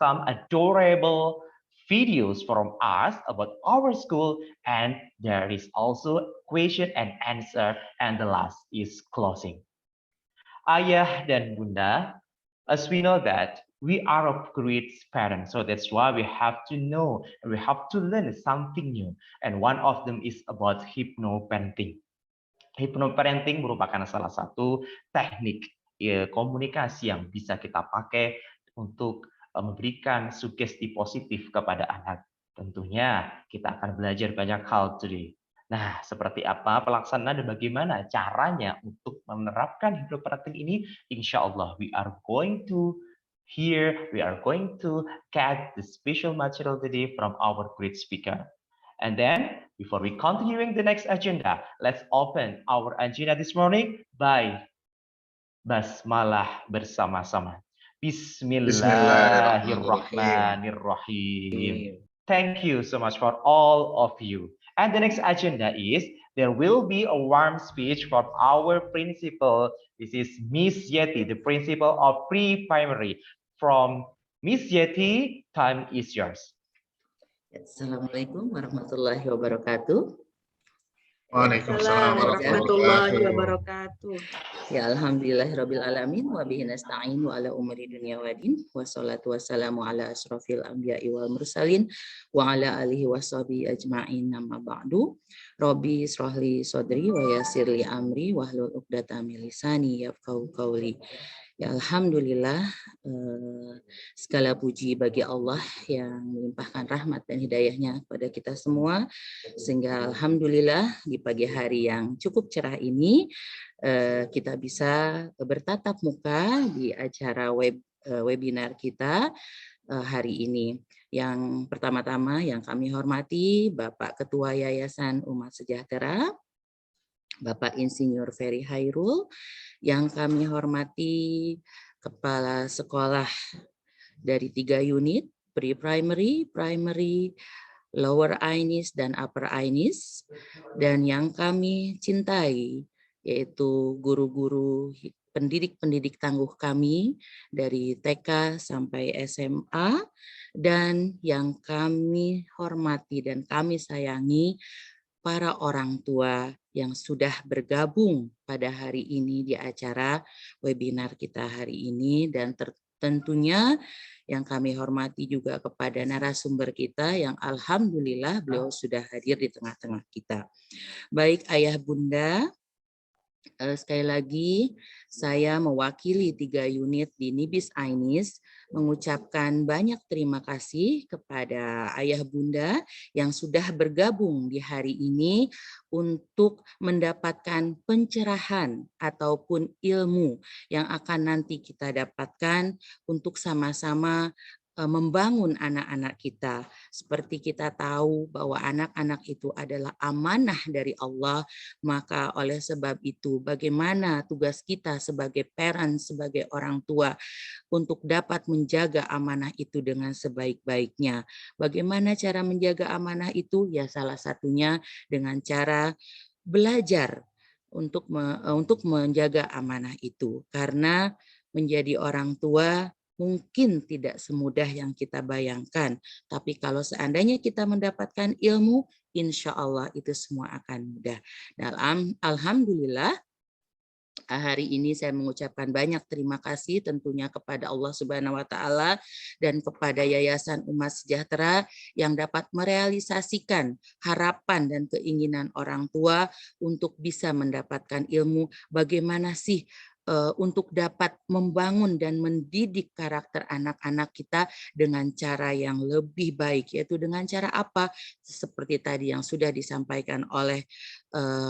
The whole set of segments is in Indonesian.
some adorable videos from us about our school, and there is also question and answer, and the last is closing. Ayah dan Bunda, as we know that we are a great parents, so that's why we have to know and we have to learn something new. And one of them is about hypnoparenting. Hypnoparenting merupakan salah satu teknik komunikasi yang bisa kita pakai untuk memberikan sugesti positif kepada anak. Tentunya kita akan belajar banyak hal today. Nah, seperti apa pelaksanaan dan bagaimana caranya untuk menerapkan hypnoparenting ini? Insya Allah, we are going to get the special material today from our great speaker. And then, before we continuing the next agenda, let's open our agenda this morning by basmalah bersama-sama. Bismillahirrahmanirrahim. Bismillahirrahmanirrahim. Thank you so much for all of you. And the next agenda is there will be a warm speech from our principal. This is Miss Yeti, the principal of pre-primary. From Miss Yeti, time is yours. Assalamualaikum warahmatullahi wabarakatuh. Waalaikumsalam warahmatullahi wabarakatuh. Ya alhamdulillahirabbil alamin wa bihi nasta'in wa ala umuri dunya waddin wassalatu wassalamu ala asrofil anbiya'i wal mursalin wa ala alihi washabihi ajma'in amma ba'du. Rabbi israhli sadri wa yassirli amri wahlul 'uqdatam min lisani yafqahu qawli. Ya alhamdulillah, segala puji bagi Allah yang melimpahkan rahmat dan hidayahnya kepada kita semua, sehingga alhamdulillah di pagi hari yang cukup cerah ini kita bisa bertatap muka di acara webinar kita hari ini. Yang pertama-tama yang kami hormati Bapak Ketua Yayasan Umat Sejahtera, Bapak Insinyur Ferry Hairul, yang kami hormati Kepala Sekolah dari 3 unit, pre-primary, primary, lower Ainis, dan upper Ainis, dan yang kami cintai, yaitu guru-guru pendidik-pendidik tangguh kami dari TK sampai SMA, dan yang kami hormati dan kami sayangi, para orang tua yang sudah bergabung pada hari ini di acara webinar kita hari ini, dan tentunya yang kami hormati juga kepada narasumber kita yang alhamdulillah beliau sudah hadir di tengah-tengah kita. Baik Ayah Bunda, sekali lagi saya mewakili 3 unit di Nibis Ainis mengucapkan banyak terima kasih kepada Ayah Bunda yang sudah bergabung di hari ini untuk mendapatkan pencerahan ataupun ilmu yang akan nanti kita dapatkan untuk sama-sama membangun anak-anak kita. Seperti kita tahu bahwa anak-anak itu adalah amanah dari Allah, maka oleh sebab itu bagaimana tugas kita sebagai parent, sebagai orang tua untuk dapat menjaga amanah itu dengan sebaik-baiknya. Bagaimana cara menjaga amanah itu? Ya salah satunya dengan cara belajar untuk menjaga amanah itu. Karena menjadi orang tua mungkin tidak semudah yang kita bayangkan, tapi kalau seandainya kita mendapatkan ilmu, insya Allah itu semua akan mudah. Dan alhamdulillah, hari ini saya mengucapkan banyak terima kasih tentunya kepada Allah Subhanahu wa Ta'ala dan kepada Yayasan Umat Sejahtera yang dapat merealisasikan harapan dan keinginan orang tua untuk bisa mendapatkan ilmu bagaimana sih untuk dapat membangun dan mendidik karakter anak-anak kita dengan cara yang lebih baik, yaitu dengan cara apa? Seperti tadi yang sudah disampaikan oleh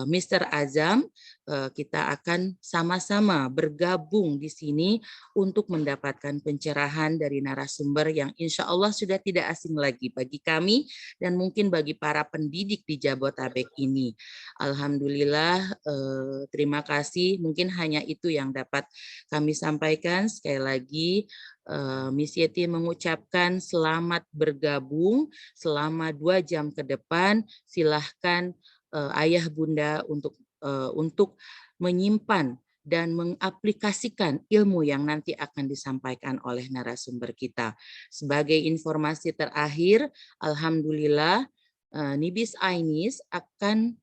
Mr. Azam, kita akan sama-sama bergabung di sini untuk mendapatkan pencerahan dari narasumber yang insya Allah sudah tidak asing lagi bagi kami dan mungkin bagi para pendidik di Jabotabek ini. Alhamdulillah, terima kasih. Mungkin hanya itu yang dapat kami sampaikan. Sekali lagi, Miss Yeti mengucapkan selamat bergabung selama 2 jam ke depan. Silahkan Ayah Bunda untuk menyimpan dan mengaplikasikan ilmu yang nanti akan disampaikan oleh narasumber kita. Sebagai informasi terakhir, alhamdulillah Nibis Ainis akan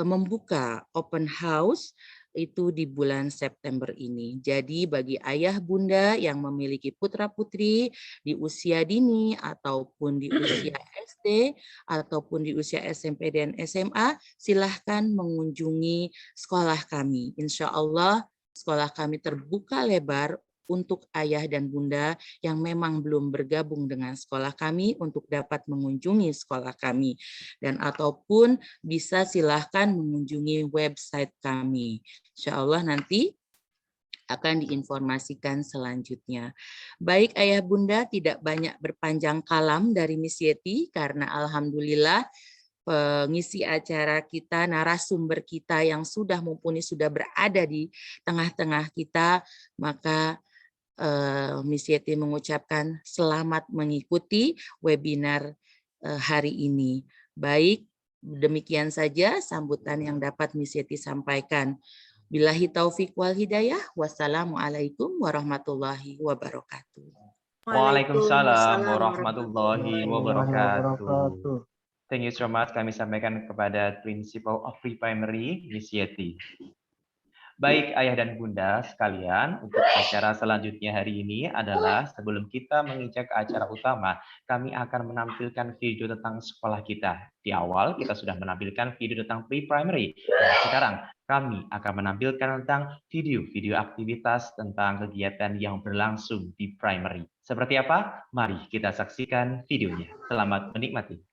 membuka open house itu di bulan September ini. Jadi bagi ayah bunda yang memiliki putra-putri di usia dini ataupun di usia SD ataupun di usia SMP dan SMA, silahkan mengunjungi sekolah kami. Insya Allah sekolah kami terbuka lebar untuk ayah dan bunda yang memang belum bergabung dengan sekolah kami untuk dapat mengunjungi sekolah kami. Dan ataupun bisa silahkan mengunjungi website kami. Insya Allah nanti akan diinformasikan selanjutnya. Baik ayah bunda, tidak banyak berpanjang kalam dari Miss Yeti karena alhamdulillah pengisi acara kita, narasumber kita yang sudah mumpuni sudah berada di tengah-tengah kita, maka Miss Yeti mengucapkan selamat mengikuti webinar hari ini. Baik, demikian saja sambutan yang dapat Miss Yeti sampaikan. Billahi taufik wal hidayah. Wassalamualaikum warahmatullahi wabarakatuh. Waalaikumsalam warahmatullahi wabarakatuh. Thank you so much kami sampaikan kepada Principal of Pre-Primary, Miss Yeti. Baik ayah dan bunda sekalian, untuk acara selanjutnya hari ini adalah sebelum kita menginjak ke acara utama, kami akan menampilkan video tentang sekolah kita. Di awal kita sudah menampilkan video tentang pre-primary. Dan sekarang kami akan menampilkan tentang video-video aktivitas tentang kegiatan yang berlangsung di primary. Seperti apa? Mari kita saksikan videonya. Selamat menikmati.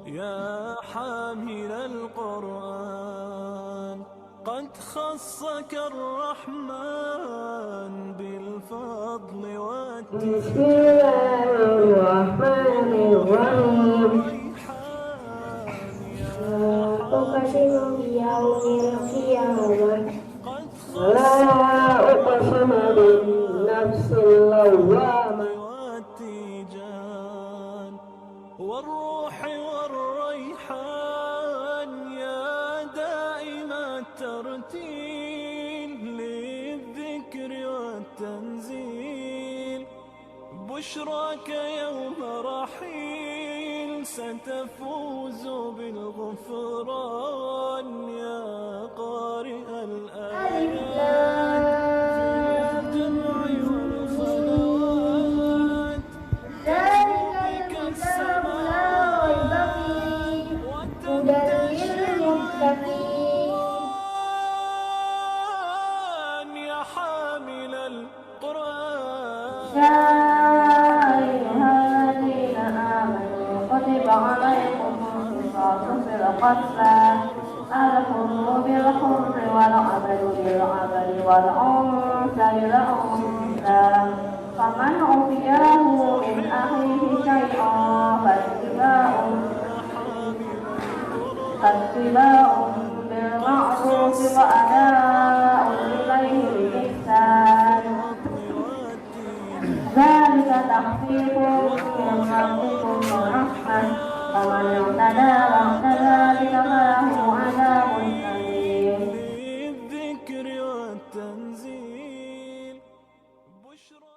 يا حامل القرآن قد خصك الرحمن بالفضل بسم الله الرحمن الرحيم أقسم بيوم القيامة لا أقسم بالنفس اللوامة والتيجان والروح والريحان يا دائم الترتيل للذكر والتنزيل بشراك يوم رحيل ستفوز بالغفران يا قارئ الآيات في الجمع والخلوات ذلك الكتاب لا ريب فيه هدى للمتقين يا حامل القرآن يا أيها الذين آمنوا كتب عليكم القصاص في القتلى الحر بالحر والعبد بالعبد والأنثى بالأنثى فمن عفي له من أخيه شيء فاتباع بالمعروف وأداء إليه بإحسان ذلك تخفيف من ربكم ورحمة فمن اعتدى بعد ذلك فله عذاب أليم للذكر والتنزيل بشرى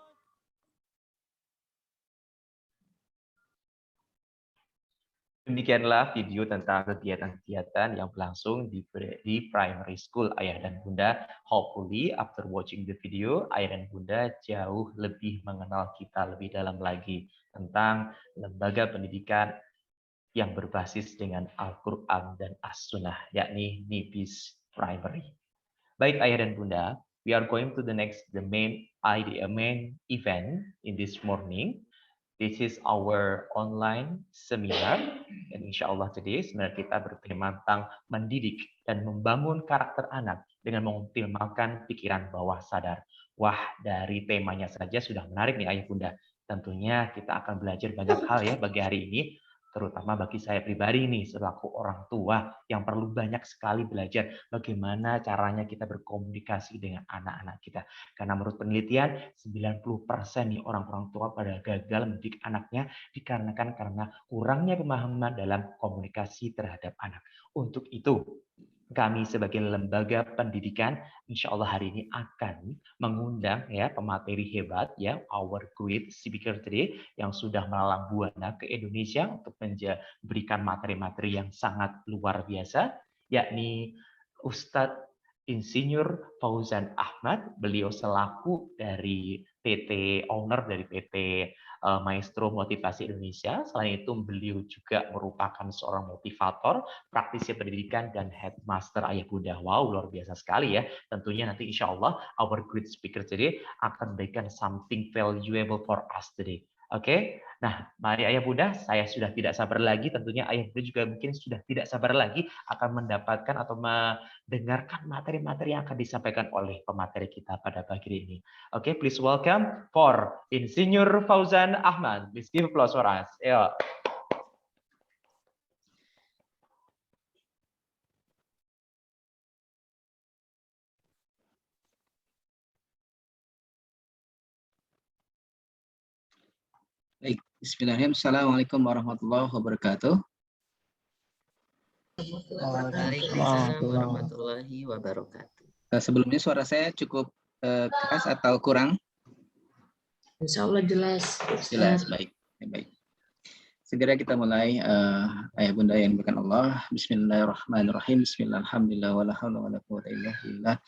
Demikianlah video tentang kegiatan-kegiatan yang berlangsung di primary school ayah dan bunda. Hopefully after watching the video, ayah dan bunda jauh lebih mengenal kita lebih dalam lagi tentang lembaga pendidikan yang berbasis dengan Al-Quran dan As-Sunnah, yakni Nibis Primary. Baik ayah dan bunda, we are going to the main event in this morning. This is our online seminar, dan insya Allah today seminar kita bertema tentang mendidik dan membangun karakter anak dengan mengoptimalkan pikiran bawah sadar. Wah, dari temanya saja sudah menarik nih ayah bunda. Tentunya kita akan belajar banyak hal ya bagi hari ini, terutama bagi saya pribadi nih selaku orang tua yang perlu banyak sekali belajar bagaimana caranya kita berkomunikasi dengan anak-anak kita. Karena menurut penelitian 90% nih orang-orang tua pada gagal mendidik anaknya dikarenakan karena kurangnya pemahaman dalam komunikasi terhadap anak. Untuk itu, kami sebagai lembaga pendidikan, insya Allah hari ini akan mengundang ya pemateri hebat ya, our great speaker today yang sudah melalang buana ke Indonesia untuk memberikan materi-materi yang sangat luar biasa, yakni Ustadz Insinyur Fauzan Ahmad. Beliau selaku dari PT owner dari PT Maestro Motivasi Indonesia. Selain itu beliau juga merupakan seorang motivator, praktisi pendidikan, dan headmaster Ayah Bunda. Wow, luar biasa sekali ya. Tentunya nanti insya Allah our great speaker today akan memberikan something valuable for us today. Oke, nah mari Ayah Bunda, saya sudah tidak sabar lagi. Tentunya Ayah Bunda juga mungkin sudah tidak sabar lagi akan mendapatkan atau mendengarkan materi-materi yang akan disampaikan oleh pemateri kita pada pagi ini. Oke, please welcome for Insinyur Fauzan Ahmad. Please give applause for us. Yo. Baik, bismillahirrahmanirrahim. Assalamualaikum warahmatullahi wabarakatuh. Waalaikumsalam warahmatullahi wabarakatuh. Sebelumnya suara saya cukup keras atau kurang? Insya Allah jelas. Jelas, baik. Baik. Segera kita mulai, ayah bunda yang dimuliakan Allah. Bismillahirrahmanirrahim. Bismillahirrahmanirrahim. Wala haula wala quwwata illa billah.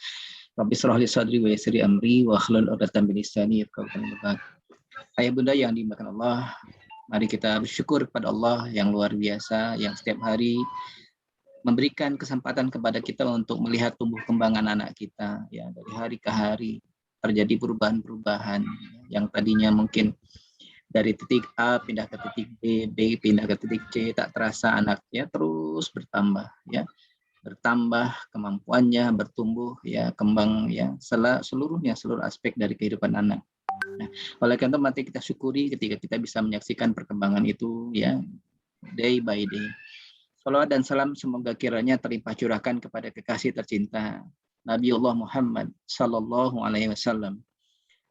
Rabbi shrah li sadri wa yassir li amri wa hlul 'uqdatam min lisani yafqahu qawli. Ayah bunda yang dimuliakan Allah, mari kita bersyukur kepada Allah yang luar biasa, yang setiap hari memberikan kesempatan kepada kita untuk melihat tumbuh kembang anak-anak kita. Ya, dari hari ke hari terjadi perubahan-perubahan yang tadinya mungkin dari titik A pindah ke titik B, B pindah ke titik C, tak terasa anaknya terus bertambah, ya, bertambah kemampuannya, bertumbuh, ya, kembang, ya, seluruhnya, seluruh aspek dari kehidupan anak. Nah, oleh karena itu mari kita syukuri ketika kita bisa menyaksikan perkembangan itu, ya, day by day. Salawat dan salam semoga kiranya terlimpah curahkan kepada kekasih tercinta Nabiullah Muhammad Sallallahu Alaihi Wasallam.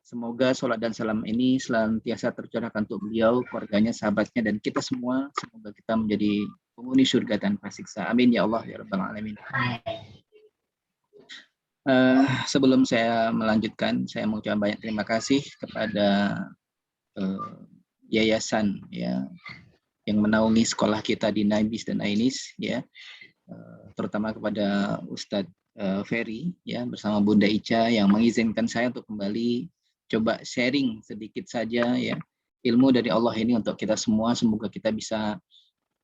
Semoga salat dan salam ini senantiasa tercurahkan untuk beliau, keluarganya, sahabatnya, dan kita semua. Semoga kita menjadi penghuni surga tanpa siksa. Amin ya Allah ya Rabbal Alamin. Sebelum saya melanjutkan, saya mengucapkan banyak terima kasih kepada yayasan, ya, yang menaungi sekolah kita di Naibis dan Ainis, ya, terutama kepada Ustadz Ferry, ya, bersama Bunda Ica yang mengizinkan saya untuk kembali coba sharing sedikit saja, ya, ilmu dari Allah ini untuk kita semua. Semoga kita bisa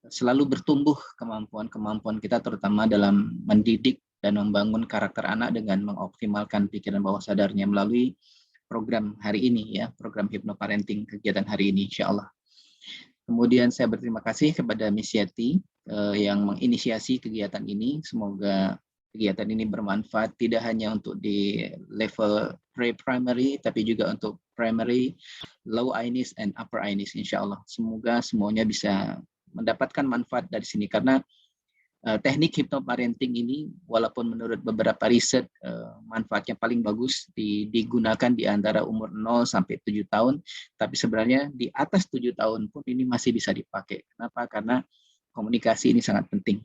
selalu bertumbuh kemampuan kita, terutama dalam mendidik dan membangun karakter anak dengan mengoptimalkan pikiran bawah sadarnya melalui program hari ini, ya, program Hypnoparenting kegiatan hari ini, insya Allah. Kemudian saya berterima kasih kepada Miss Yati yang menginisiasi kegiatan ini. Semoga kegiatan ini bermanfaat tidak hanya untuk di level pre-primary, tapi juga untuk primary, low Ainis, and upper Ainis, insya Allah. Semoga semuanya bisa mendapatkan manfaat dari sini, karena teknik hypnoparenting ini walaupun menurut beberapa riset manfaatnya paling bagus digunakan di antara umur 0 sampai 7 tahun, tapi sebenarnya di atas 7 tahun pun ini masih bisa dipakai. Kenapa? Karena komunikasi ini sangat penting.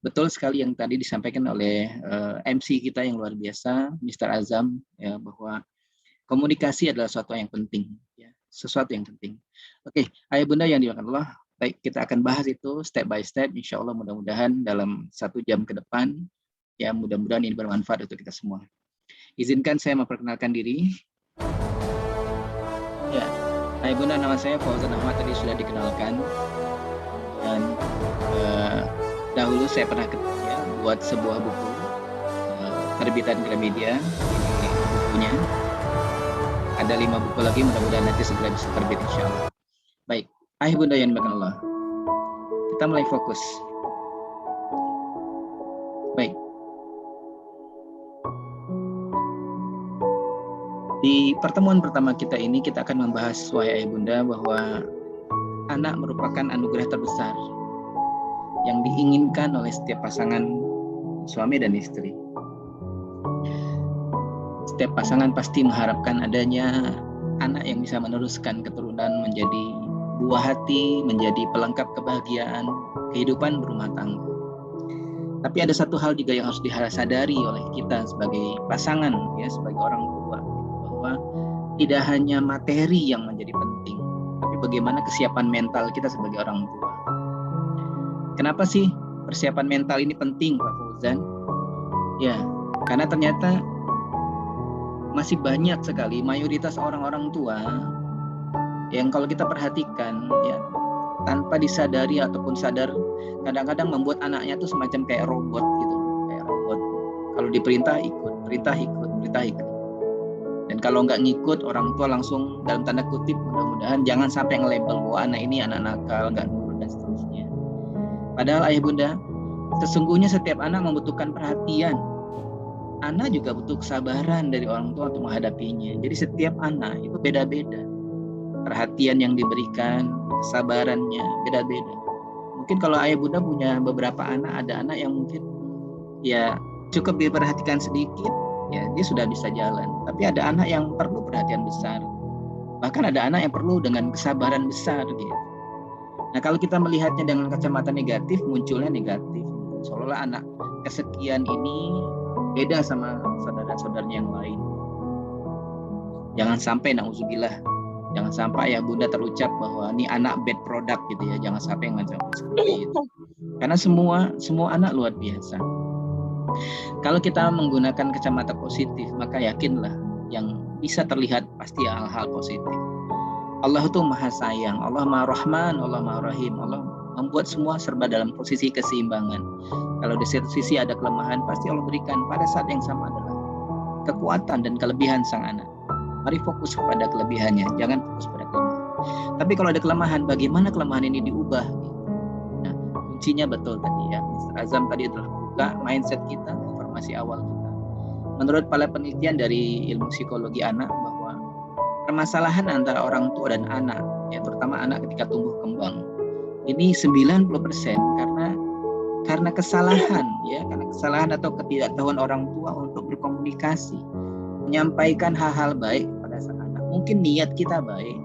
Betul sekali yang tadi disampaikan oleh MC kita yang luar biasa, Mr. Azam, ya, bahwa komunikasi adalah sesuatu yang penting, ya, sesuatu yang penting. Oke, ayah bunda yang dimuliakan Allah, baik, kita akan bahas itu step by step, insya Allah mudah-mudahan dalam 1 jam ke depan, ya, mudah-mudahan ini bermanfaat untuk kita semua. Izinkan saya memperkenalkan diri. Ya, ayah bunda, nama saya Fauzan Ahmad, tadi sudah dikenalkan, dan dahulu saya pernah buat sebuah buku terbitan Gramedia. Ini bukunya. Ada 5 buku lagi, mudah-mudahan nanti segera bisa terbit insya Allah. Baik, ayah bunda yang dimuliakan Allah, kita mulai fokus. Baik. Di pertemuan pertama kita ini kita akan membahas, wahai ayah bunda, bahwa anak merupakan anugerah terbesar yang diinginkan oleh setiap pasangan suami dan istri. Setiap pasangan pasti mengharapkan adanya anak yang bisa meneruskan keturunan, menjadi buah hati, menjadi pelengkap kebahagiaan kehidupan berumah tangga. Tapi ada satu hal juga yang harus disadari oleh kita sebagai pasangan, ya, sebagai orang tua, bahwa tidak hanya materi yang menjadi penting, tapi bagaimana kesiapan mental kita sebagai orang tua. Kenapa sih persiapan mental ini penting, Pak Fauzan? Ya, karena ternyata masih banyak sekali mayoritas orang-orang tua yang kalau kita perhatikan, ya, tanpa disadari ataupun sadar, kadang-kadang membuat anaknya tuh semacam kayak robot gitu, kayak robot. Kalau diperintah ikut, perintah ikut, perintah ikut. Dan kalau nggak ngikut, orang tua langsung dalam tanda kutip, mudah-mudahan jangan sampai nge-label bahwa anak ini anak nakal, nggak nurut dan seterusnya. Padahal ayah bunda, sesungguhnya setiap anak membutuhkan perhatian. Anak juga butuh kesabaran dari orang tua untuk menghadapinya. Jadi setiap anak itu beda-beda. Perhatian yang diberikan, kesabarannya beda-beda. Mungkin kalau ayah bunda punya beberapa anak, ada anak yang mungkin ya cukup diperhatikan sedikit, ya dia sudah bisa jalan. Tapi ada anak yang perlu perhatian besar. Bahkan ada anak yang perlu dengan kesabaran besar gitu. Nah, kalau kita melihatnya dengan kacamata negatif, munculnya negatif. Seolah-olah anak kesekian ini beda sama saudara-saudaranya yang lain. Jangan sampai, na'udzubillah, jangan sampai ayah bunda terucap bahwa ini anak bad product gitu ya. Jangan sampai macam seperti itu. Karena semua anak luar biasa. Kalau kita menggunakan kacamata positif, maka yakinlah yang bisa terlihat pasti hal-hal positif. Allah itu maha sayang, Allah maha rahman, Allah maha rahim. Allah membuat semua serba dalam posisi keseimbangan. Kalau di satu sisi ada kelemahan, pasti Allah berikan pada saat yang sama adalah kekuatan dan kelebihan sang anak. Mari fokus pada kelebihannya, jangan fokus pada kelemahan. Tapi kalau ada kelemahan, bagaimana kelemahan ini diubah? Nah, kuncinya betul tadi ya, Mr. Azam tadi telah membuka mindset kita, informasi awal kita. Menurut para penelitian dari ilmu psikologi anak, bahwa permasalahan antara orang tua dan anak, ya terutama anak ketika tumbuh kembang, ini 90% karena kesalahan, ya, karena kesalahan atau ketidaktahuan orang tua untuk berkomunikasi, menyampaikan hal-hal baik pada sang anak. Mungkin niat kita baik,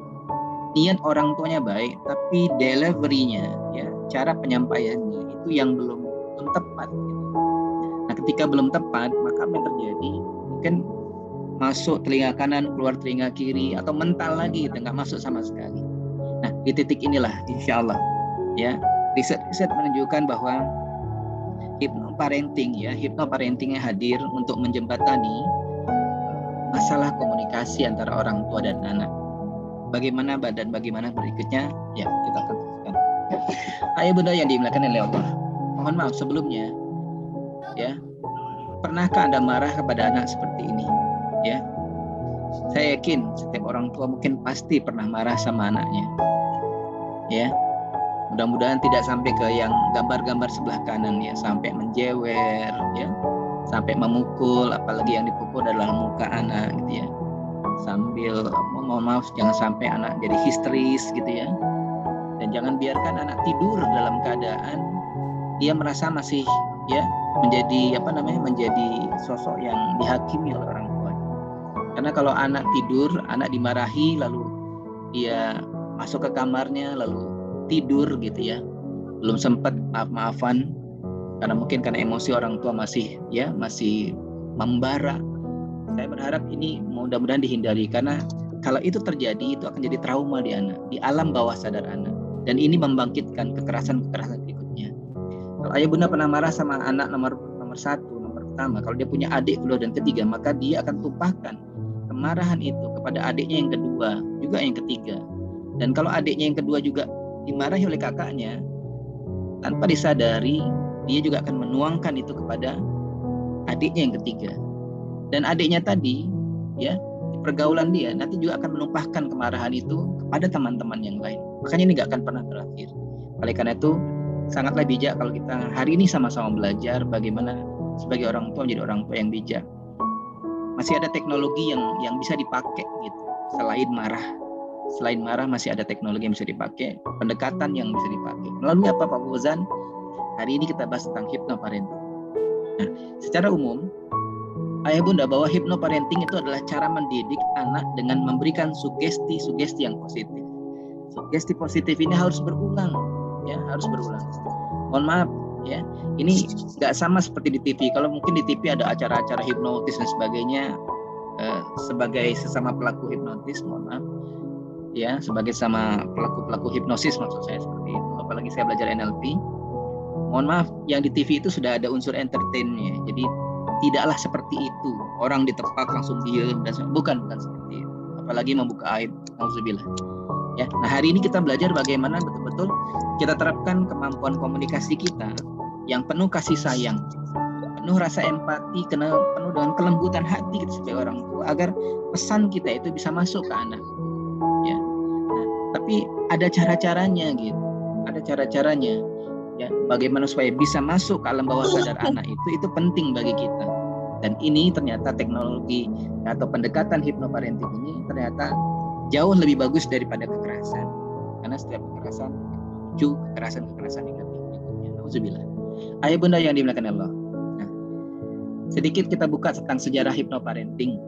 niat orang tuanya baik, tapi delivery-nya, ya, cara penyampaiannya itu yang belum tepat. Gitu. Nah, ketika belum tepat, maka apa yang terjadi? Mungkin masuk telinga kanan, keluar telinga kiri, atau mental lagi, nggak masuk sama sekali. Nah, di titik inilah, insya Allah, ya, riset menunjukkan bahwa hipnoparentingnya hadir untuk menjembatani masalah komunikasi antara orang tua dan anak. Bagaimana berikutnya? Ya, kita akan teruskan. Ayah bunda yang dimuliakan oleh Allah, mohon maaf sebelumnya, ya, pernahkah Anda marah kepada anak seperti ini? Ya, saya yakin setiap orang tua mungkin pasti pernah marah sama anaknya. Ya, mudah-mudahan tidak sampai ke yang gambar-gambar sebelah kanan, ya, sampai menjewer, ya, sampai memukul, apalagi yang dipukul adalah muka anak, gitu ya. Sambil mohon maaf, jangan sampai anak jadi histeris, gitu ya. Dan jangan biarkan anak tidur dalam keadaan dia merasa masih, ya, menjadi menjadi sosok yang dihakimi oleh orang tua. Karena kalau anak tidur, anak dimarahi, lalu dia masuk ke kamarnya, lalu tidur gitu ya, belum sempat maaf-maafan, karena emosi orang tua masih membara. Saya berharap ini mudah-mudahan dihindari, karena kalau itu terjadi, itu akan jadi trauma di anak, di alam bawah sadar anak, dan ini membangkitkan kekerasan berikutnya. Kalau ayah bunda pernah marah sama anak nomor satu, nomor pertama, kalau dia punya adik kedua dan ketiga, maka dia akan tumpahkan kemarahan itu kepada adiknya yang kedua, juga yang ketiga. Dan kalau adiknya yang kedua juga dimarahi oleh kakaknya, tanpa disadari, dia juga akan menuangkan itu kepada adiknya yang ketiga. Dan adiknya tadi, ya, di pergaulan dia, nanti juga akan menumpahkan kemarahan itu kepada teman-teman yang lain. Makanya ini gak akan pernah berakhir. Oleh karena itu, sangatlah bijak kalau kita hari ini sama-sama belajar bagaimana sebagai orang tua menjadi orang tua yang bijak. masih ada teknologi yang bisa dipakai gitu. Selain marah masih ada teknologi yang bisa dipakai, pendekatan yang bisa dipakai. Melalui apa Pak Fauzan? Hari ini kita bahas tentang hypnoparenting. Nah, secara umum ayah bunda bahwa hypnoparenting itu adalah cara mendidik anak dengan memberikan sugesti-sugesti yang positif. Sugesti positif ini harus berulang, ya, harus berulang. Mohon maaf, ya, ini nggak sama seperti di TV. Kalau mungkin di TV ada acara-acara hipnotis dan sebagainya, sebagai sesama pelaku hipnotis, mohon maaf, ya, sebagai sama pelaku hipnosis maksud saya seperti itu. Apalagi saya belajar NLP, mohon maaf, yang di TV itu sudah ada unsur entertainnya. Jadi tidaklah seperti itu. Orang ditepak langsung diem dan bukan seperti itu. Apalagi membuka aib, auzubillah. Ya, nah hari ini kita belajar bagaimana betul-betul kita terapkan kemampuan komunikasi kita yang penuh kasih sayang, penuh rasa empati, penuh dengan kelembutan hati kita sebagai orang tua agar pesan kita itu bisa masuk ke anak. Ya, nah, tapi ada cara-caranya gitu, ada cara-caranya. Ya, bagaimana supaya bisa masuk ke alam bawah sadar anak itu penting bagi kita. Dan ini ternyata teknologi atau pendekatan hypnoparenting ini ternyata jauh lebih bagus daripada kekerasan. Karena setiap kekerasan menuju kekerasan negatif berikutnya. Alhamdulillah. Ayah bunda yang dimuliakan Allah. Nah, sedikit kita buka tentang sejarah hypnoparenting.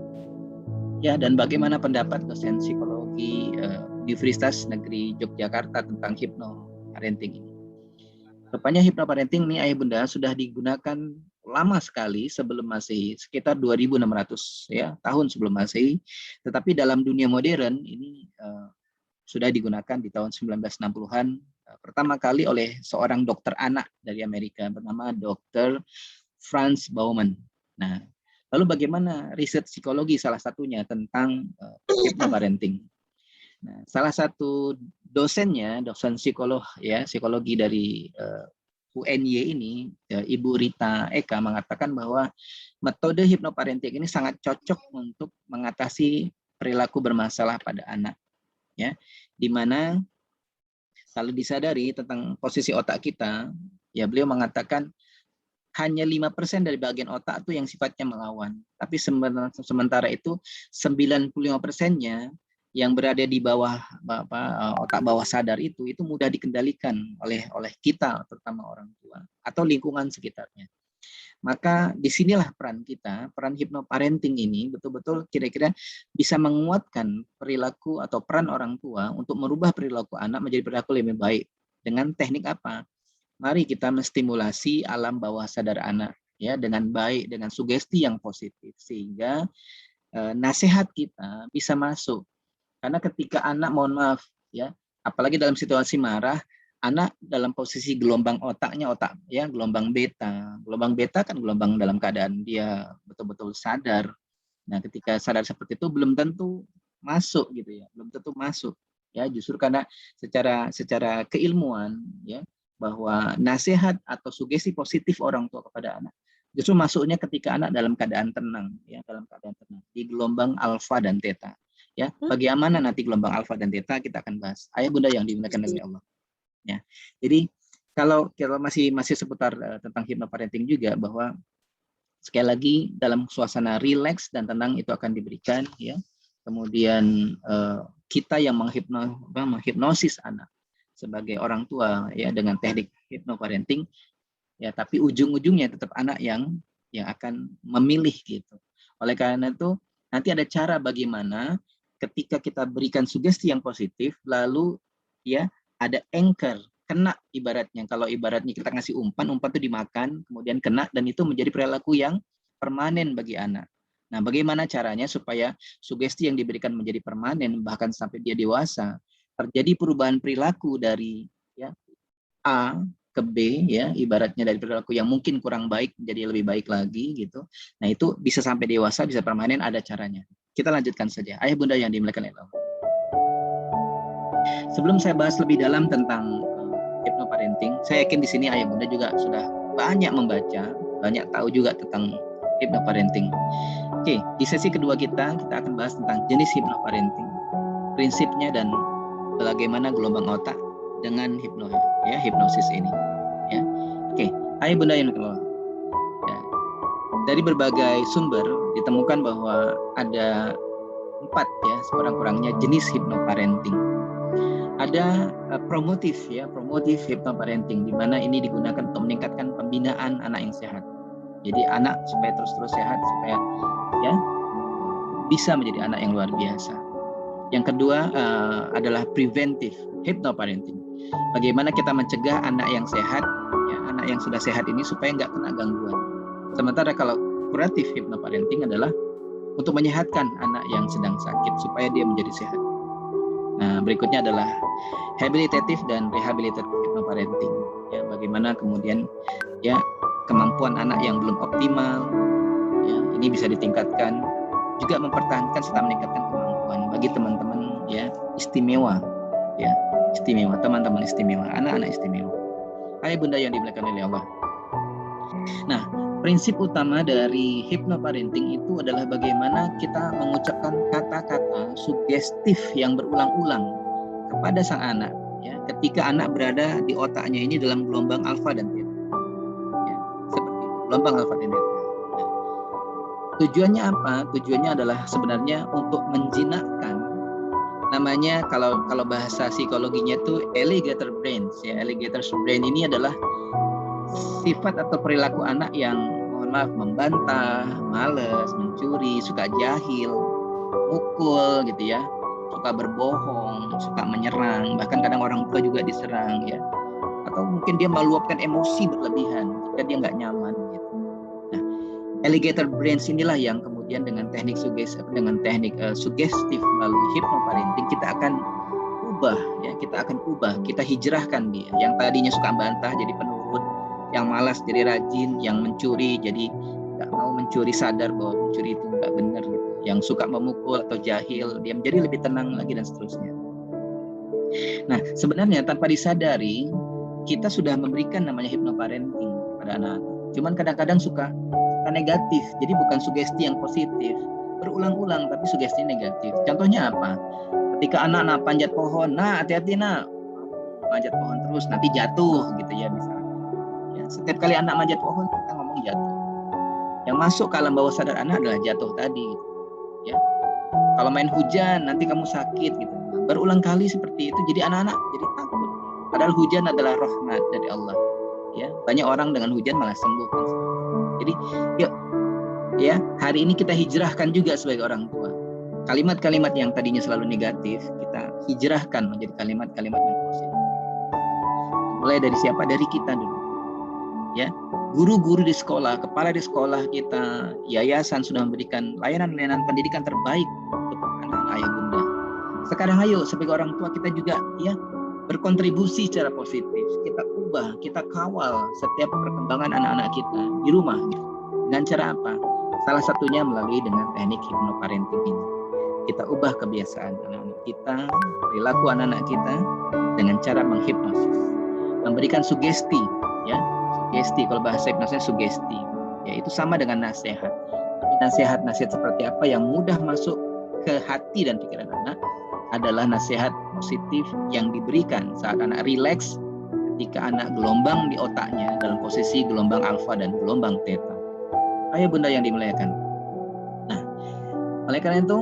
Ya, dan bagaimana pendapat dosen psikologi Universitas Negeri Yogyakarta tentang hypnoparenting ini. Rupanya hypnoparenting ini ayah bunda sudah digunakan lama sekali sebelum Masehi, sekitar 2600 ya, tahun sebelum Masehi. Tetapi dalam dunia modern ini sudah digunakan di tahun 1960-an pertama kali oleh seorang dokter anak dari Amerika bernama Dr. Franz Baumann. Nah, lalu bagaimana riset psikologi salah satunya tentang hypnoparenting? Nah, salah satu dosennya, dosen psikologi dari UNY ini, Ibu Rita Eka mengatakan bahwa metode hypnoparenting ini sangat cocok untuk mengatasi perilaku bermasalah pada anak, ya, di mana kalau disadari tentang posisi otak kita, ya beliau mengatakan hanya 5% dari bagian otak itu yang sifatnya melawan, tapi sementara itu 95%-nya yang berada di bawah otak bawah sadar itu mudah dikendalikan oleh kita, terutama orang tua atau lingkungan sekitarnya. Maka disinilah peran kita, peran hypnoparenting ini betul-betul kira-kira bisa menguatkan perilaku atau peran orang tua untuk merubah perilaku anak menjadi perilaku lebih baik. Dengan teknik apa? Mari kita menstimulasi alam bawah sadar anak ya dengan baik, dengan sugesti yang positif sehingga nasihat kita bisa masuk. Karena ketika anak, mohon maaf ya, apalagi dalam situasi marah, anak dalam posisi gelombang otaknya gelombang beta. Gelombang beta kan gelombang dalam keadaan dia betul-betul sadar. Nah, ketika sadar seperti itu belum tentu masuk gitu ya, belum tentu masuk ya, justru karena secara keilmuan ya bahwa nasihat atau sugesti positif orang tua kepada anak justru masuknya ketika anak dalam keadaan tenang ya, dalam keadaan tenang di gelombang alfa dan theta. Ya, bagaimana nanti gelombang alfa dan theta kita akan bahas. Ayah bunda yang dimuliakan oleh Allah. Ya, jadi kalau masih seputar tentang hypnoparenting juga bahwa sekali lagi dalam suasana rileks dan tenang itu akan diberikan ya. Kemudian kita yang menghipnosis anak sebagai orang tua ya dengan teknik hypnoparenting ya, tapi ujung-ujungnya tetap anak yang akan memilih gitu. Oleh karena itu nanti ada cara bagaimana ketika kita berikan sugesti yang positif, lalu ya ada anchor, kena ibaratnya. Kalau ibaratnya kita ngasih umpan itu dimakan, kemudian kena, dan itu menjadi perilaku yang permanen bagi anak. Nah, bagaimana caranya supaya sugesti yang diberikan menjadi permanen, bahkan sampai dia dewasa, terjadi perubahan perilaku dari ya A ke B, ya ibaratnya dari perilaku yang mungkin kurang baik menjadi lebih baik lagi gitu. Nah, itu bisa sampai dewasa, bisa permanen, ada caranya. Kita lanjutkan saja. Ayah bunda yang dimuliakan Allah. Sebelum saya bahas lebih dalam tentang hypnoparenting, saya yakin di sini ayah bunda juga sudah banyak membaca, banyak tahu juga tentang hypnoparenting. Oke, di sesi kedua kita akan bahas tentang jenis hypnoparenting, prinsipnya dan bagaimana gelombang otak dengan hipnosis ini. Ya, oke, ayah bunda yang dimuliakan Allah. Ya. Dari berbagai sumber ditemukan bahwa ada 4 ya sekurang-kurangnya jenis hypnoparenting. Ada promotif hypnoparenting, di mana ini digunakan untuk meningkatkan pembinaan anak yang sehat. Jadi anak supaya terus sehat, supaya ya bisa menjadi anak yang luar biasa. Yang kedua adalah preventive hypnoparenting. Bagaimana kita mencegah anak yang sehat, ya, anak yang sudah sehat ini supaya nggak kena gangguan. Sementara kalau kuratif hypnoparenting adalah untuk menyehatkan anak yang sedang sakit supaya dia menjadi sehat. Nah, berikutnya adalah habilitatif dan rehabilitatif hypnoparenting. Ya, bagaimana kemudian ya kemampuan anak yang belum optimal, ya, ini bisa ditingkatkan, juga mempertahankan serta meningkatkan kemampuan bagi teman-teman ya istimewa, ya istimewa, teman-teman istimewa, anak-anak istimewa. Ayah bunda yang dimuliakan oleh Allah. Nah, prinsip utama dari hypnoparenting itu adalah bagaimana kita mengucapkan kata-kata sugestif yang berulang-ulang kepada sang anak, ya, ketika anak berada di otaknya ini dalam gelombang alfa dan beta, ya, seperti itu, gelombang alfa dan beta. Ya. Tujuannya apa? Tujuannya adalah sebenarnya untuk menjinakkan, namanya kalau bahasa psikologinya itu alligator brains, ya. Alligator brain ini adalah sifat atau perilaku anak yang mohon maaf membantah, malas, mencuri, suka jahil, mukul gitu ya, suka berbohong, suka menyerang, bahkan kadang orang tua juga diserang ya, atau mungkin dia meluapkan emosi berlebihan jika dia nggak nyaman gitu. Nah, alligator brains inilah yang kemudian dengan teknik sugestif melalui hypnoparenting kita akan ubah ya, kita hijrahkan dia yang tadinya suka bantah jadi penurut, yang malas jadi rajin, yang mencuri jadi nggak mau mencuri, sadar bahwa mencuri itu nggak benar gitu, yang suka memukul atau jahil dia menjadi lebih tenang lagi dan seterusnya. Nah, sebenarnya tanpa disadari kita sudah memberikan namanya hypnoparenting pada anak-anak. Cuman kadang-kadang suka negatif, jadi bukan sugesti yang positif, berulang-ulang tapi sugesti negatif. Contohnya apa? Ketika anak-anak panjat pohon, nah hati-hati nak, panjat pohon terus nanti jatuh gitu ya misalnya. Ya, setiap kali anak manjat pohon kita ngomong jatuh. Yang masuk ke alam bawah sadar anak adalah jatuh tadi. Ya, kalau main hujan nanti kamu sakit gitu. Berulang kali seperti itu, jadi anak-anak jadi takut. Padahal hujan adalah rahmat dari Allah. Ya, banyak orang dengan hujan malah sembuh. Kan? Jadi, yuk, ya hari ini kita hijrahkan juga sebagai orang tua. Kalimat-kalimat yang tadinya selalu negatif kita hijrahkan menjadi kalimat-kalimat yang positif. Mulai dari siapa? Dari kita dulu. Ya, guru-guru di sekolah, kepala di sekolah kita, yayasan sudah memberikan layanan-layanan pendidikan terbaik untuk anak-anak ayah bunda. Sekarang ayo sebagai orang tua kita juga ya berkontribusi secara positif. Kita ubah, kita kawal setiap perkembangan anak-anak kita di rumah. Dengan cara apa? Salah satunya melalui dengan teknik hypnoparenting ini. Kita ubah kebiasaan anak-anak kita, perilaku anak-anak kita dengan cara menghipnosis, memberikan sugesti, ya. Sugesti, kalau bahasa hipnosisnya sugesti, ya itu sama dengan nasihat. Tapi nasihat seperti apa yang mudah masuk ke hati dan pikiran anak adalah nasihat positif yang diberikan saat anak rileks, ketika anak gelombang di otaknya dalam posisi gelombang alfa dan gelombang theta. Ayah bunda yang dimuliakan. Nah, oleh karena itu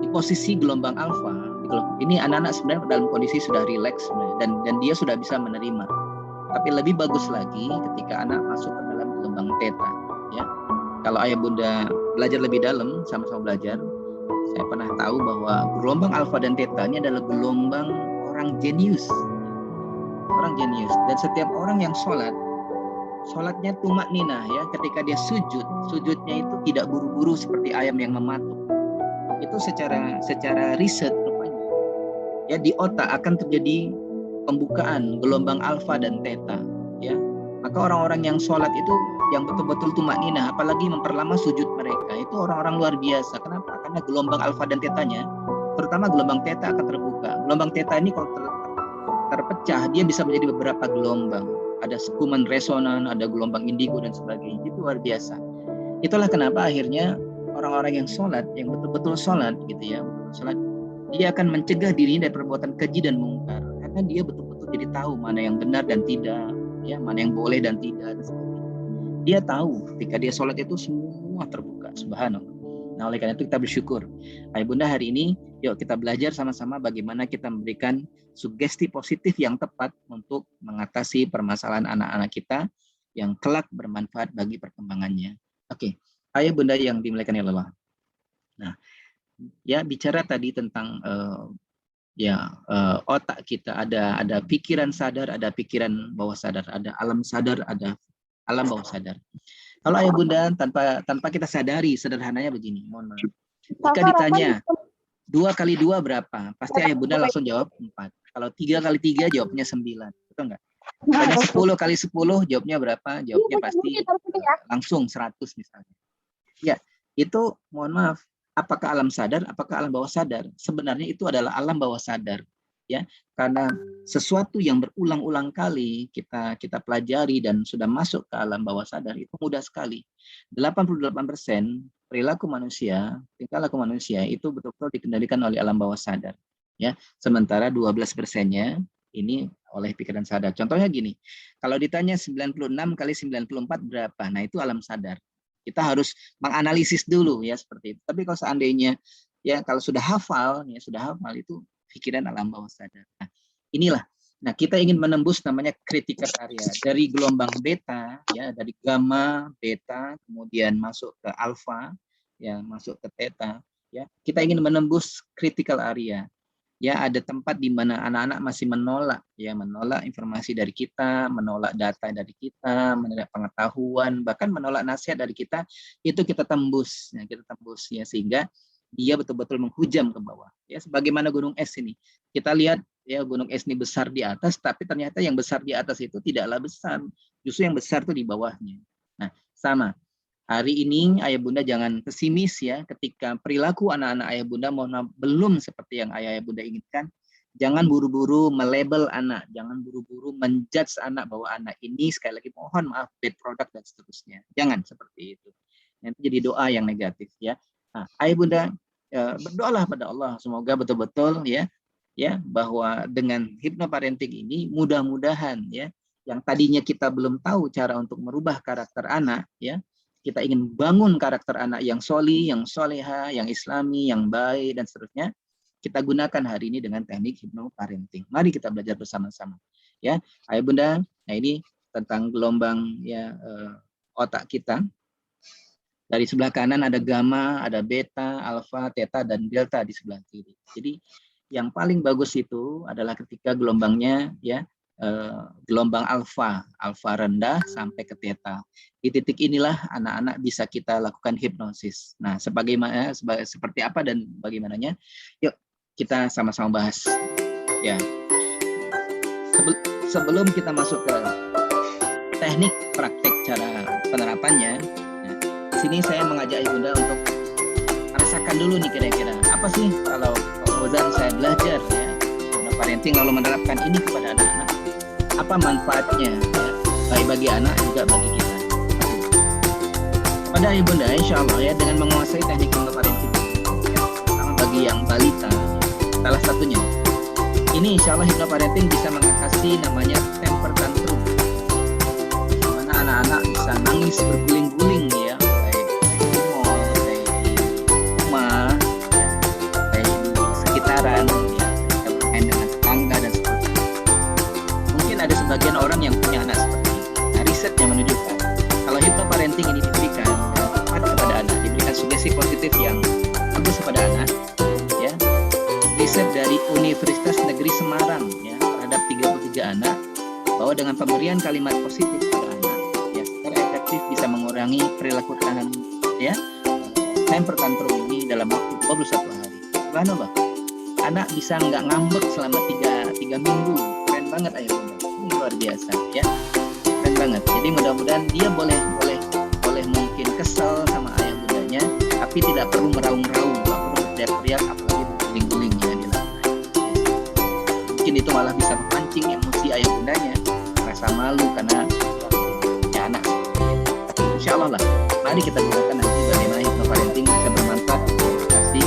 di posisi gelombang alfa, ini anak-anak sebenarnya dalam kondisi sudah rileks dan dia sudah bisa menerima. Tapi lebih bagus lagi ketika anak masuk ke dalam gelombang theta, ya. Kalau ayah bunda belajar lebih dalam, sama-sama belajar, saya pernah tahu bahwa gelombang alfa dan theta ini adalah gelombang orang jenius. Orang jenius. Dan setiap orang yang sholatnya tumak ninah ya, ketika dia sujudnya itu tidak buru-buru seperti ayam yang mematuk. Itu secara riset rupanya. Ya, di otak akan terjadi pembukaan gelombang alfa dan theta, ya. Maka orang-orang yang sholat itu yang betul-betul tumak ninah, apalagi memperlama sujud mereka, itu orang-orang luar biasa. Kenapa? Karena gelombang alfa dan tetanya, terutama gelombang theta akan terbuka. Gelombang theta ini kalau terpecah, dia bisa menjadi beberapa gelombang. Ada sekuman resonan, ada gelombang indigo dan sebagainya. Itu luar biasa. Itulah kenapa akhirnya orang-orang yang sholat, yang betul-betul sholat, gitu ya, sholat, dia akan mencegah dirinya dari perbuatan keji dan mungkar. Karena dia betul-betul jadi tahu mana yang benar dan tidak, ya, mana yang boleh dan tidak, dan sebagainya. dia tahu ketika dia sholat itu semua terbuka, subhanallah. Nah, oleh karena itu kita bersyukur. Ayah bunda, hari ini yuk kita belajar sama-sama bagaimana kita memberikan sugesti positif yang tepat untuk mengatasi permasalahan anak-anak kita yang kelak bermanfaat bagi perkembangannya. Oke, ayah bunda yang dimuliakan oleh Allah. Nah, ya bicara tadi tentang otak kita, ada pikiran sadar, ada pikiran bawah sadar, ada alam sadar, ada alam bawah sadar. Kalau ayah bunda tanpa kita sadari, sederhananya begini, mohon maaf. Jika ditanya 2 kali 2 berapa, pasti ayah bunda langsung jawab 4. Kalau 3 kali 3 jawabnya 9, betul nggak? Tanya 10 kali 10 jawabnya berapa? Jawabnya pasti langsung 100 misalnya. Ya, itu mohon maaf. Apakah alam sadar, apakah alam bawah sadar? Sebenarnya itu adalah alam bawah sadar, ya, karena sesuatu yang berulang-ulang kali kita pelajari dan sudah masuk ke alam bawah sadar itu mudah sekali. 88% perilaku manusia, tingkah laku manusia itu betul-betul dikendalikan oleh alam bawah sadar, ya. Sementara 12%-nya ini oleh pikiran sadar. Contohnya gini, kalau ditanya 96 kali 94 berapa? Nah, itu alam sadar. Kita harus menganalisis dulu ya seperti itu. Tapi kalau seandainya ya kalau sudah hafal itu pikiran alam bawah sadar. Nah, inilah. Nah, kita ingin menembus namanya critical area dari gelombang beta ya, dari gamma, beta, kemudian masuk ke alfa, ya, masuk ke theta ya. Kita ingin menembus critical area. Ya, ada tempat di mana anak-anak masih menolak informasi dari kita, menolak data dari kita, menolak pengetahuan, bahkan menolak nasihat dari kita, itu kita tembus ya, sehingga dia betul-betul menghujam ke bawah ya, sebagaimana gunung es ini. Kita lihat ya, gunung es ini besar di atas, tapi ternyata yang besar di atas itu tidaklah besar, justru yang besar itu di bawahnya. Nah, sama. Hari ini ayah bunda jangan pesimis ya, ketika perilaku anak-anak ayah bunda belum seperti yang ayah bunda inginkan. Jangan buru-buru melabel anak, jangan buru-buru menjudge anak bahwa anak ini, sekali lagi mohon maaf, bad product dan seterusnya. Jangan seperti itu. Nanti jadi doa yang negatif ya. Nah, ayah bunda berdoalah pada Allah semoga betul-betul ya bahwa dengan hypnoparenting ini mudah-mudahan ya, yang tadinya kita belum tahu cara untuk merubah karakter anak ya, kita ingin bangun karakter anak yang soli, yang soleha, yang islami, yang baik, dan seterusnya. Kita gunakan hari ini dengan teknik hypnoparenting. Mari kita belajar bersama-sama. Ya, ayah bunda, nah ini tentang gelombang ya otak kita. Dari sebelah kanan ada gamma, ada beta, alfa, theta, dan delta di sebelah kiri. Jadi yang paling bagus itu adalah ketika gelombangnya ya gelombang alfa rendah sampai ke theta. Di titik inilah anak-anak bisa kita lakukan hipnosis. Nah, seperti apa dan bagaimananya? Yuk kita sama-sama bahas. Ya. Sebelum kita masuk ke teknik praktek cara penerapannya, nah, di sini saya mengajak Ibunda untuk merasakan dulu nih kira-kira apa sih kalau kemudian saya belajar ya parenting lalu menerapkan ini kepada anak-anak. Apa manfaatnya ya, baik bagi anak juga bagi kita. Pada ibunda insya Allah ya, dengan menguasai teknik hypnoparenting ya, terutama bagi yang balita salah satunya ini insya Allah hypnoparenting bisa mengatasi namanya temper tantrum, dimana anak-anak bisa nangis berguling-guling ya, baik di mall, baik di rumah ya, baik di sekitaran ya, kita bermain dengan tetangga dan seterusnya. Ada sebagian orang yang punya anak seperti ini. Nah, riset yang menunjukkan kalau hypnoparenting ini diberikan kepada anak, diberikan sugesti positif yang bagus kepada anak, ya. Riset dari Universitas Negeri Semarang ya terhadap 33 anak bahwa dengan pemberian kalimat positif kepada anak, ya, secara efektif bisa mengurangi perilaku tahan, ya, temper tantrum ini dalam waktu 21 hari. Subhanallah, anak bisa nggak ngambek selama 3 minggu. Keren banget ayah bunda. Luar biasa ya, keren banget. Jadi mudah-mudahan dia boleh mungkin kesel sama ayah bundanya, tapi tidak perlu meraung-raung, tidak perlu berteriak-teriak, apalagi berguling-guling ya di lantai. Mungkin itu malah bisa memancing emosi ayah bundanya, merasa malu karena punya anak. Tapi insya Allah lah, mari kita gunakan nanti bagaimana hypnoparenting bisa bermanfaat untuk mengatasi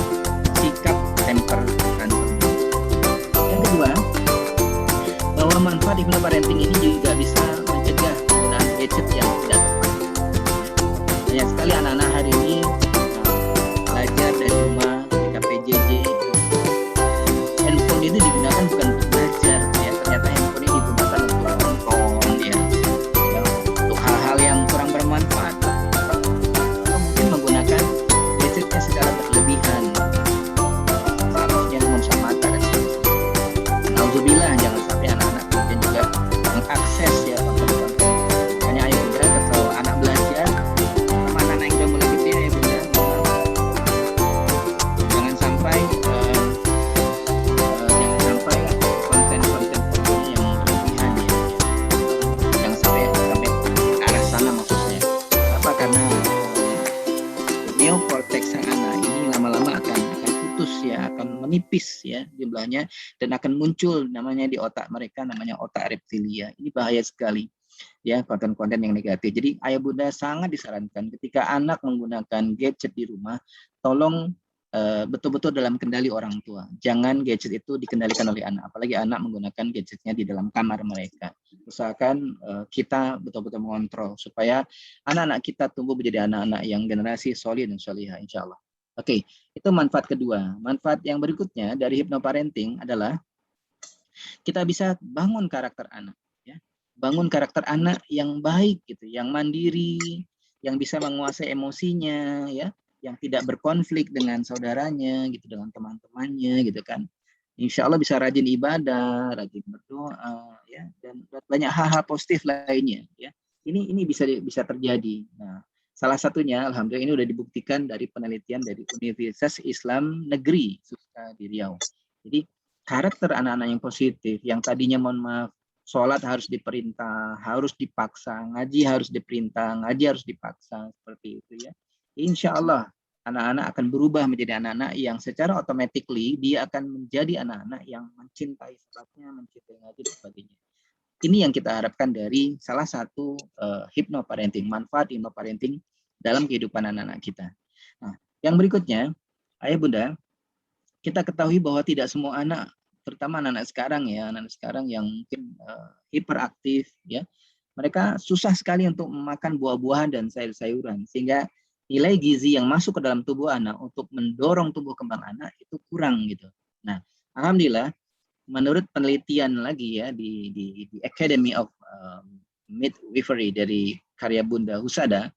sikap temper tantrum. Yang kedua, bahwa manfaat hypnoparenting ini juga bisa mencegah penggunaan gadget yang tidak tepat. Banyak sekali anak-anak hari ini belajar dari rumah ketika PJJ. Handphone itu digunakan bukan untuk belajar, ya. Ternyata handphone ini digunakan untuk nonton, ya, untuk hal-hal yang kurang bermanfaat. Atau mungkin menggunakan gadgetnya secara berlebihan, seharusnya merusak mata dan sebagainya. Alhamdulillah, jangan sampai anak-anak kemudian juga mengakses ya konten-konten. Hanya ayah bunda kalau anak belajar sama anak-anak yang udah mulai gede, ayah bunda jangan sampai konten-konten yang berlebihan, ya. Jangan sampai ke arah sana maksudnya. Apa? Karena neokortex sang anak ini lama-lama akan putus, ya, akan menipis ya jumlahnya, dan akan muncul namanya di otak mereka, namanya otak reptilia. Ini bahaya sekali ya, konten-konten yang negatif. Jadi ayah bunda sangat disarankan ketika anak menggunakan gadget di rumah, tolong betul-betul dalam kendali orang tua. Jangan gadget itu dikendalikan oleh anak, apalagi anak menggunakan gadgetnya di dalam kamar mereka. Usahakan kita betul-betul mengontrol supaya anak-anak kita tumbuh menjadi anak-anak yang generasi solid dan solihah, insya Allah. Oke, itu manfaat kedua. Manfaat yang berikutnya dari hypnoparenting adalah kita bisa bangun karakter anak, ya. Bangun karakter anak yang baik gitu, yang mandiri, yang bisa menguasai emosinya, ya, yang tidak berkonflik dengan saudaranya gitu, dengan teman-temannya gitu kan. Insya Allah bisa rajin ibadah, rajin berdoa, ya, dan banyak hal-hal positif lainnya, ya. Ini bisa terjadi. Nah, salah satunya, alhamdulillah ini sudah dibuktikan dari penelitian dari Universitas Islam Negeri Susta di Riau. Jadi karakter anak-anak yang positif, yang tadinya mohon maaf, sholat harus diperintah, harus dipaksa, ngaji harus diperintah, ngaji harus dipaksa, seperti itu ya. Insya Allah anak-anak akan berubah menjadi anak-anak yang secara automatically dia akan menjadi anak-anak yang mencintai sholatnya, mencintai ngaji dan sebagainya. Ini yang kita harapkan dari salah satu hypnoparenting, manfaat hypnoparenting dalam kehidupan anak-anak kita. Nah, yang berikutnya, ayah bunda, kita ketahui bahwa tidak semua anak, terutama anak-anak sekarang ya, anak-anak sekarang yang mungkin hiperaktif, ya, mereka susah sekali untuk memakan buah-buahan dan sayur-sayuran, sehingga nilai gizi yang masuk ke dalam tubuh anak untuk mendorong tumbuh kembang anak itu kurang gitu. Nah, alhamdulillah, menurut penelitian lagi ya di Academy of Midwifery dari karya Bunda Husada,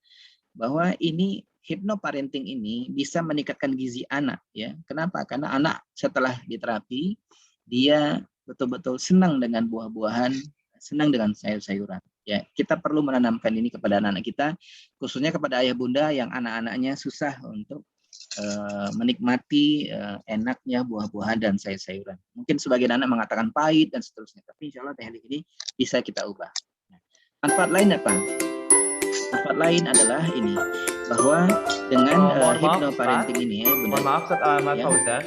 bahwa ini hypnoparenting ini bisa meningkatkan gizi anak ya. Kenapa? Karena anak setelah diterapi dia betul-betul senang dengan buah-buahan, senang dengan sayur-sayuran. Ya, kita perlu menanamkan ini kepada anak-anak kita, khususnya kepada ayah bunda yang anak-anaknya susah untuk menikmati enaknya buah-buahan dan sayur-sayuran. Mungkin sebagian anak mengatakan pahit dan seterusnya, tapi insya Allah teknik ini bisa kita ubah. Manfaat lain apa? Manfaat lain adalah ini, bahwa dengan hypnoparenting ini ya, bunda. Mohon maaf, Ustaz Ahmad Fauzan.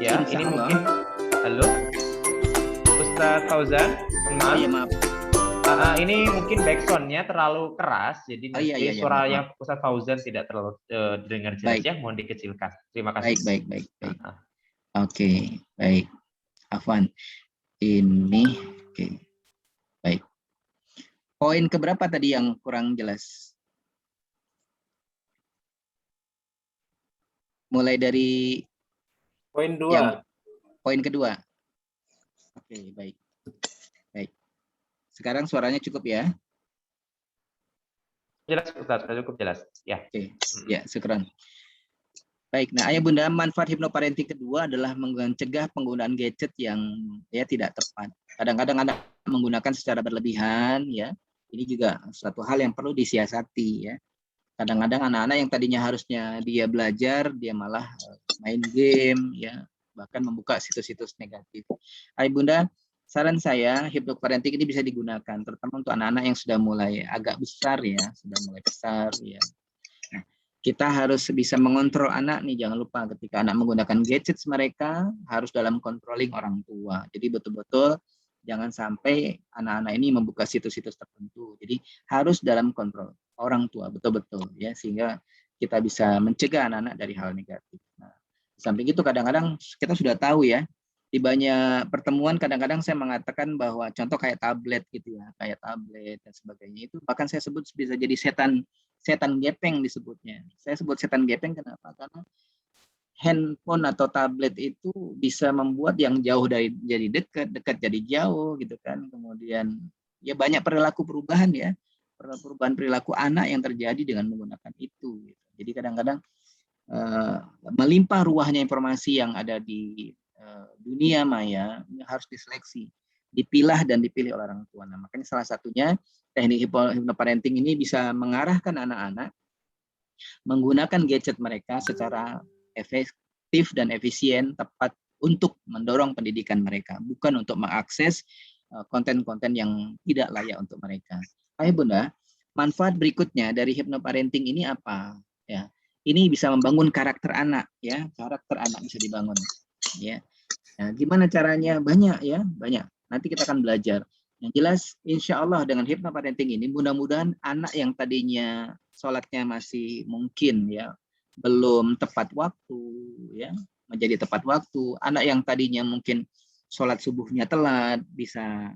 Ya, ini mungkin. Halo, Ustaz Fauzan. Oh, ya, maaf. Ini mungkin backsound-nya terlalu keras, jadi nanti suaranya Ustaz Fauzan tidak terlalu dengar jelas ya, mohon dikecilkan. Terima kasih. Baik. Oke, baik. Afwan. Ini, oke. Baik. Poin keberapa tadi yang kurang jelas? Mulai dari poin 2. Poin kedua. Oke, baik. Sekarang suaranya cukup ya? Jelas Ustaz, cukup jelas. Ya. Oke, ya, syukran. Baik, nah ayah bunda, manfaat hypnoparenting kedua adalah mencegah penggunaan gadget yang ya tidak tepat. Kadang-kadang anak menggunakan secara berlebihan ya. Ini juga suatu hal yang perlu disiasati ya. Kadang-kadang anak-anak yang tadinya harusnya dia belajar, dia malah main game ya, bahkan membuka situs-situs negatif. Ayah bunda, saran saya, hypnoparenting ini bisa digunakan, terutama untuk anak-anak yang sudah mulai agak besar ya, ya. Nah, kita harus bisa mengontrol anak nih, jangan lupa ketika anak menggunakan gadgets mereka harus dalam controlling orang tua. Jadi betul-betul jangan sampai anak-anak ini membuka situs-situs tertentu. Jadi harus dalam kontrol orang tua, betul-betul ya, sehingga kita bisa mencegah anak-anak dari hal negatif. Nah, di samping itu kadang-kadang kita sudah tahu ya, di banyak pertemuan kadang-kadang saya mengatakan bahwa contoh kayak tablet gitu ya, kayak tablet dan sebagainya itu bahkan saya sebut bisa jadi setan setan gepeng disebutnya. Saya sebut setan gepeng kenapa? Karena handphone atau tablet itu bisa membuat yang jauh dari jadi dekat, dekat jadi jauh gitu kan. Kemudian ya banyak perilaku perubahan ya, perubahan perilaku anak yang terjadi dengan menggunakan itu. Gitu. Jadi kadang-kadang melimpah ruahnya informasi yang ada di dunia maya harus diseleksi, dipilah dan dipilih oleh orang tua. Nah, makanya salah satunya teknik hypnoparenting ini bisa mengarahkan anak-anak menggunakan gadget mereka secara efektif dan efisien, tepat untuk mendorong pendidikan mereka, bukan untuk mengakses konten-konten yang tidak layak untuk mereka. Ayah Bunda, manfaat berikutnya dari hypnoparenting ini apa? Ya, ini bisa membangun karakter anak, ya, karakter anak bisa dibangun, ya. Nah, gimana caranya? Banyak ya, banyak. Nanti kita akan belajar. Yang jelas, insya Allah dengan hypnoparenting ini, mudah-mudahan anak yang tadinya sholatnya masih mungkin ya belum tepat waktu, ya menjadi tepat waktu. Anak yang tadinya mungkin sholat subuhnya telat bisa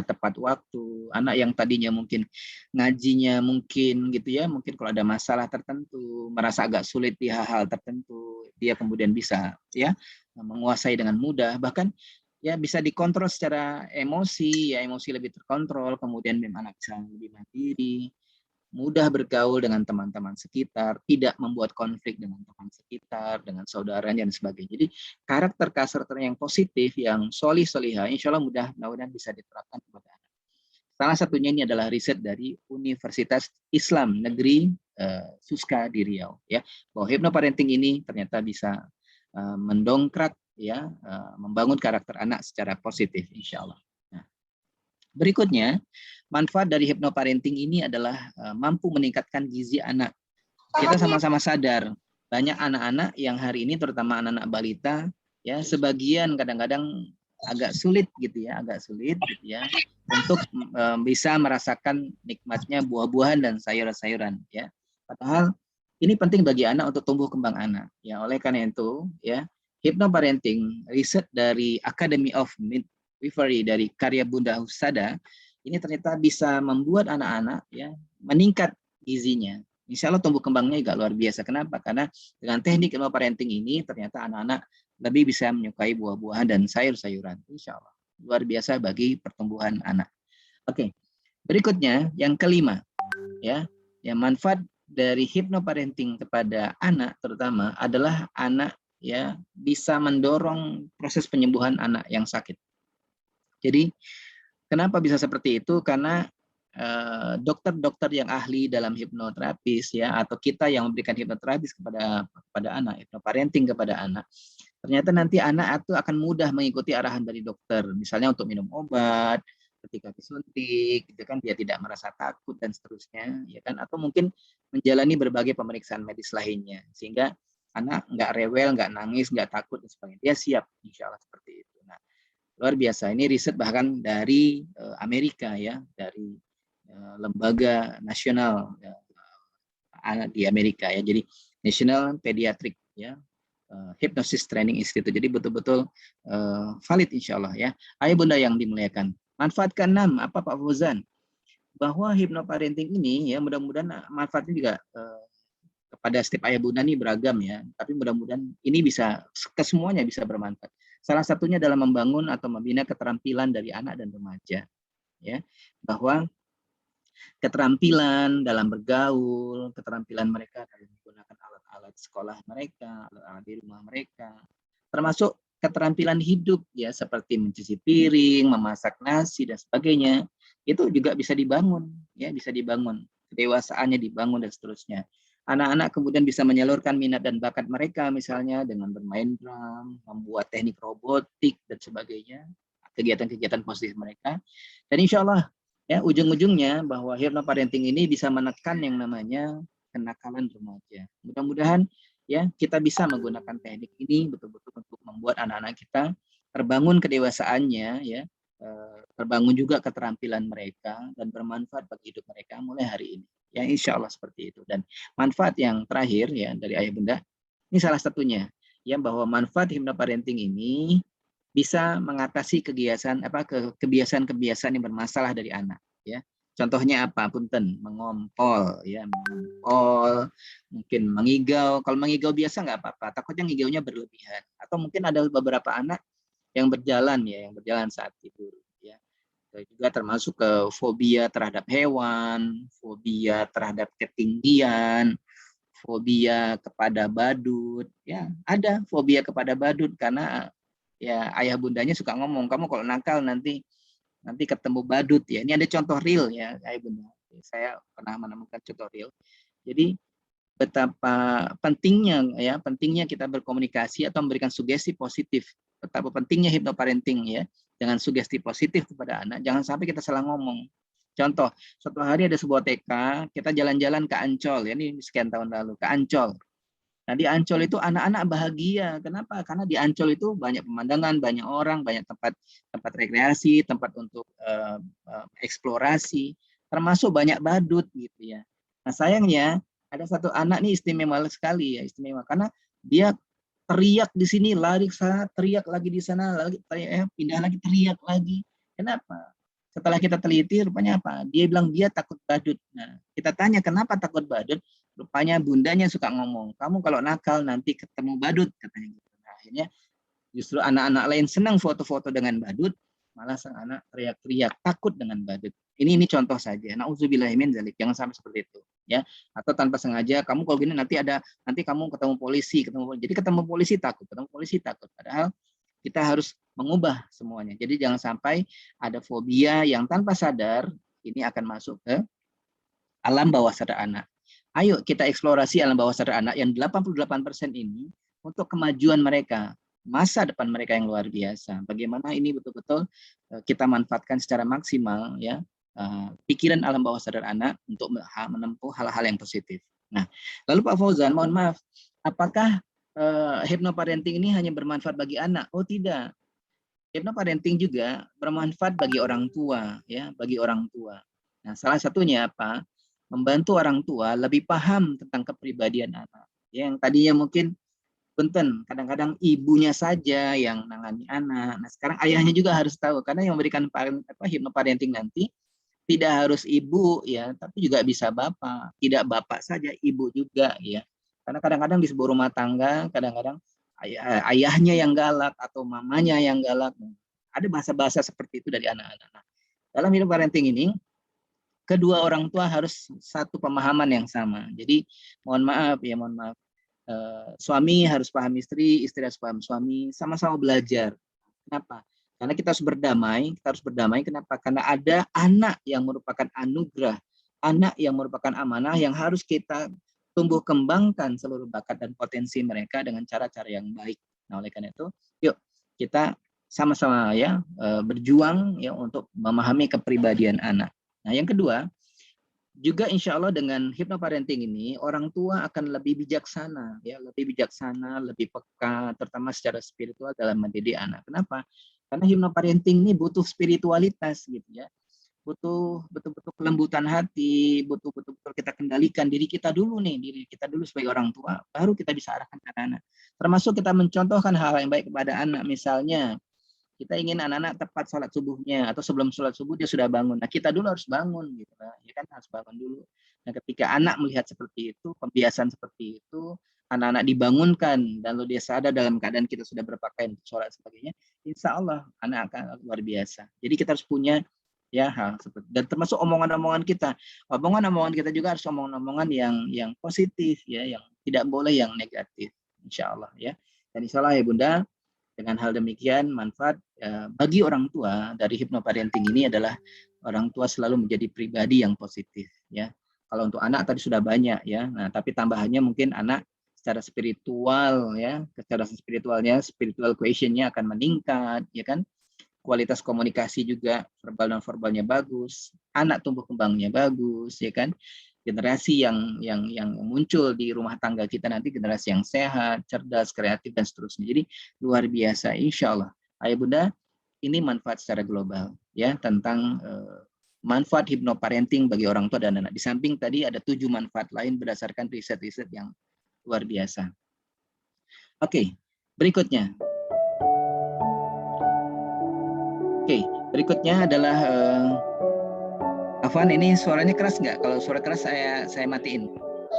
tepat waktu. Anak yang tadinya mungkin ngajinya mungkin gitu ya, mungkin kalau ada masalah tertentu, merasa agak sulit di hal-hal tertentu, dia kemudian bisa ya menguasai dengan mudah, bahkan ya bisa dikontrol secara emosi, ya emosi lebih terkontrol, kemudian anak bisa lebih mandiri, mudah bergaul dengan teman-teman sekitar, tidak membuat konflik dengan teman sekitar, dengan saudaranya dan sebagainya. Jadi karakter yang positif, yang solih-solihah, insya Allah mudah-mudahan bisa diterapkan kepada anak. Salah satunya ini adalah riset dari Universitas Islam Negeri Suska di Riau, ya, bahwa hypnoparenting ini ternyata bisa mendongkrak, ya, membangun karakter anak secara positif, insya Allah. Nah, berikutnya, manfaat dari hypnoparenting ini adalah mampu meningkatkan gizi anak. Kita sama-sama sadar, banyak anak-anak yang hari ini, terutama anak-anak balita, ya sebagian kadang-kadang agak sulit gitu ya, untuk bisa merasakan nikmatnya buah-buahan dan sayur-sayuran, ya. Padahal ini penting bagi anak untuk tumbuh kembang anak. Ya, oleh karena itu, ya, hypnoparenting, riset dari Academy of Midwifery dari karya Bunda Husada, ini ternyata bisa membuat anak-anak ya meningkat gizinya. Insya Allah tumbuh kembangnya juga luar biasa. Kenapa? Karena dengan teknik hypnoparenting ini ternyata anak-anak lebih bisa menyukai buah-buahan dan sayur-sayuran. Insya Allah luar biasa bagi pertumbuhan anak. Oke, berikutnya yang kelima, ya, yang manfaat dari hypnoparenting kepada anak terutama adalah anak ya bisa mendorong proses penyembuhan anak yang sakit. Jadi kenapa bisa seperti itu? Karena dokter-dokter yang ahli dalam hipnoterapis ya, atau kita yang memberikan hipnoterapis kepada anak, hypnoparenting kepada anak, ternyata nanti anak itu akan mudah mengikuti arahan dari dokter. Misalnya untuk minum obat, ketika disuntik, gitu kan, dia tidak merasa takut dan seterusnya, ya kan? Atau mungkin menjalani berbagai pemeriksaan medis lainnya, sehingga anak nggak rewel, nggak nangis, nggak takut dan sebagainya. Dia siap, insya Allah seperti itu. Nah, luar biasa. Ini riset bahkan dari Amerika ya, dari lembaga nasional di Amerika ya. Jadi National Pediatric ya Hypnosis Training Institute. Jadi betul-betul valid insya Allah ya. Ayah Bunda yang dimuliakan. Manfaat ke-6 apa Pak Fauzan? Bahwa hypnoparenting ini ya mudah-mudahan manfaatnya juga kepada setiap ayah bunda ini beragam ya. Tapi mudah-mudahan ini bisa kesemuanya bisa bermanfaat. Salah satunya adalah membangun atau membina keterampilan dari anak dan remaja, ya, bahwa keterampilan dalam bergaul, keterampilan mereka dalam menggunakan alat-alat sekolah mereka, alat-alat di rumah mereka, termasuk keterampilan hidup ya seperti mencuci piring, memasak nasi dan sebagainya, itu juga bisa dibangun, ya, bisa dibangun, kedewasaannya dibangun dan seterusnya. Anak-anak kemudian bisa menyalurkan minat dan bakat mereka misalnya dengan bermain drum, membuat teknik robotik dan sebagainya, kegiatan-kegiatan positif mereka. Dan insya Allah ya ujung-ujungnya bahwa hypnoparenting ini bisa menekan yang namanya kenakalan remaja. Mudah-mudahan ya kita bisa menggunakan teknik ini betul-betul untuk membuat anak-anak kita terbangun kedewasaannya ya, terbangun juga keterampilan mereka dan bermanfaat bagi hidup mereka mulai hari ini. Ya insya Allah seperti itu. Dan manfaat yang terakhir ya dari ayah bunda, ini salah satunya ya bahwa manfaat hypnoparenting ini bisa mengatasi kebiasaan yang bermasalah dari anak ya. Contohnya apa? Punten, mengompol, ya, mengompol, mungkin mengigau. Kalau mengigau biasa nggak apa-apa, takutnya ngigaunya berlebihan. Atau mungkin ada beberapa anak yang berjalan ya, yang berjalan saat tidur, ya. Dan juga termasuk ke fobia terhadap hewan, fobia terhadap ketinggian, fobia kepada badut, ya. Ada fobia kepada badut karena ya ayah bundanya suka ngomong, kamu kalau nakal nanti ketemu badut ya. Ini ada contoh real ya, ayah bunda. Saya pernah menemukan contoh real. Jadi betapa pentingnya kita berkomunikasi atau memberikan sugesti positif. Betapa pentingnya hypnoparenting ya, dengan sugesti positif kepada anak. Jangan sampai kita salah ngomong. Contoh, suatu hari ada sebuah TK, kita jalan-jalan ke Ancol ya, ini sekian tahun lalu ke Ancol. Nah, di Ancol itu anak-anak bahagia. Kenapa? Karena di Ancol itu banyak pemandangan, banyak orang, banyak tempat rekreasi, tempat untuk eksplorasi, termasuk banyak badut gitu ya. Nah, sayangnya ada satu anak nih istimewa sekali ya, istimewa karena dia teriak di sini, lari ke sana, teriak lagi di sana, lagi teriak, pindah lagi teriak lagi. Kenapa? Setelah kita teliti, rupanya apa? Dia bilang dia takut badut. Nah, kita tanya kenapa takut badut? Rupanya bundanya suka ngomong, kamu kalau nakal nanti ketemu badut, katanya gitu. Nah, akhirnya justru anak-anak lain senang foto-foto dengan badut, malah sang anak teriak-teriak takut dengan badut. Ini contoh saja. Nauzubillahimin dzalik. Jangan sampai seperti itu, ya. Atau tanpa sengaja kamu kalau gini nanti kamu ketemu polisi, jadi ketemu polisi takut, Padahal kita harus mengubah semuanya. Jadi jangan sampai ada fobia yang tanpa sadar ini akan masuk ke alam bawah sadar anak. Ayo kita eksplorasi alam bawah sadar anak yang 88% ini untuk kemajuan mereka, masa depan mereka yang luar biasa. Bagaimana ini betul-betul kita manfaatkan secara maksimal ya, pikiran alam bawah sadar anak untuk menempuh hal-hal yang positif. Nah, lalu Pak Fauzan, mohon maaf, apakah hypnoparenting ini hanya bermanfaat bagi anak? Oh tidak. Hypnoparenting juga bermanfaat bagi orang tua ya, bagi orang tua. Nah, salah satunya apa? Membantu orang tua lebih paham tentang kepribadian anak. Yang tadinya mungkin punten, kadang-kadang ibunya saja yang nangani anak. Nah, sekarang ayahnya juga harus tahu karena yang memberikan hypnoparenting nanti tidak harus ibu ya, tapi juga bisa bapak. Tidak bapak saja, ibu juga ya. Karena kadang-kadang di sebuah rumah tangga, kadang-kadang ayahnya yang galak atau mamanya yang galak. Ada bahasa-bahasa seperti itu dari anak-anak. Dalam hypnoparenting ini, kedua orang tua harus satu pemahaman yang sama. Jadi mohon maaf. Suami harus paham istri, istri harus paham suami, sama-sama belajar. Kenapa? Karena kita harus berdamai. Kenapa? Karena ada anak yang merupakan anugerah, anak yang merupakan amanah yang harus kita tumbuh kembangkan seluruh bakat dan potensi mereka dengan cara-cara yang baik. Nah, oleh karena itu, yuk kita sama-sama ya berjuang ya untuk memahami kepribadian anak. Nah, yang kedua, juga insya Allah dengan hypnoparenting ini orang tua akan lebih bijaksana, ya, lebih peka, terutama secara spiritual dalam mendidik anak. Kenapa? Karena hypnoparenting ini butuh spiritualitas, gitu ya, butuh betul-betul kelembutan hati, butuh betul-betul kita kendalikan diri kita dulu sebagai orang tua, baru kita bisa arahkan ke anak. Termasuk kita mencontohkan hal yang baik kepada anak, misalnya kita ingin anak-anak tepat sholat subuhnya atau sebelum sholat subuh dia sudah bangun. Nah, kita dulu harus bangun gitu ya kan, harus bangun dulu. Nah, ketika anak melihat seperti itu, pembiasaan seperti itu, anak-anak dibangunkan dan lalu dia sadar dalam keadaan kita sudah berpakaian sholat sebagainya, insya Allah anak akan luar biasa. Jadi kita harus punya ya hal seperti, dan termasuk omongan-omongan kita juga harus omongan-omongan yang positif ya, yang tidak boleh yang negatif, insya Allah ya. Dan insya Allah ya Bunda, dengan hal demikian, manfaat bagi orang tua dari hypnoparenting ini adalah orang tua selalu menjadi pribadi yang positif ya. Kalau untuk anak tadi sudah banyak ya. Nah, tapi tambahannya mungkin anak secara spiritual ya, spiritual quotient-nya akan meningkat ya kan. Kualitas komunikasi juga verbal dan verbalnya bagus, anak tumbuh kembangnya bagus ya kan. Generasi yang muncul di rumah tangga kita nanti generasi yang sehat, cerdas, kreatif dan seterusnya. Jadi luar biasa insya Allah. Ayah Bunda, ini manfaat secara global ya tentang manfaat hypnoparenting bagi orang tua dan anak. Di samping tadi ada 7 manfaat lain berdasarkan riset-riset yang luar biasa. Oke, berikutnya. Berikutnya adalah Afwan, ini suaranya keras nggak? Kalau suara keras saya matiin.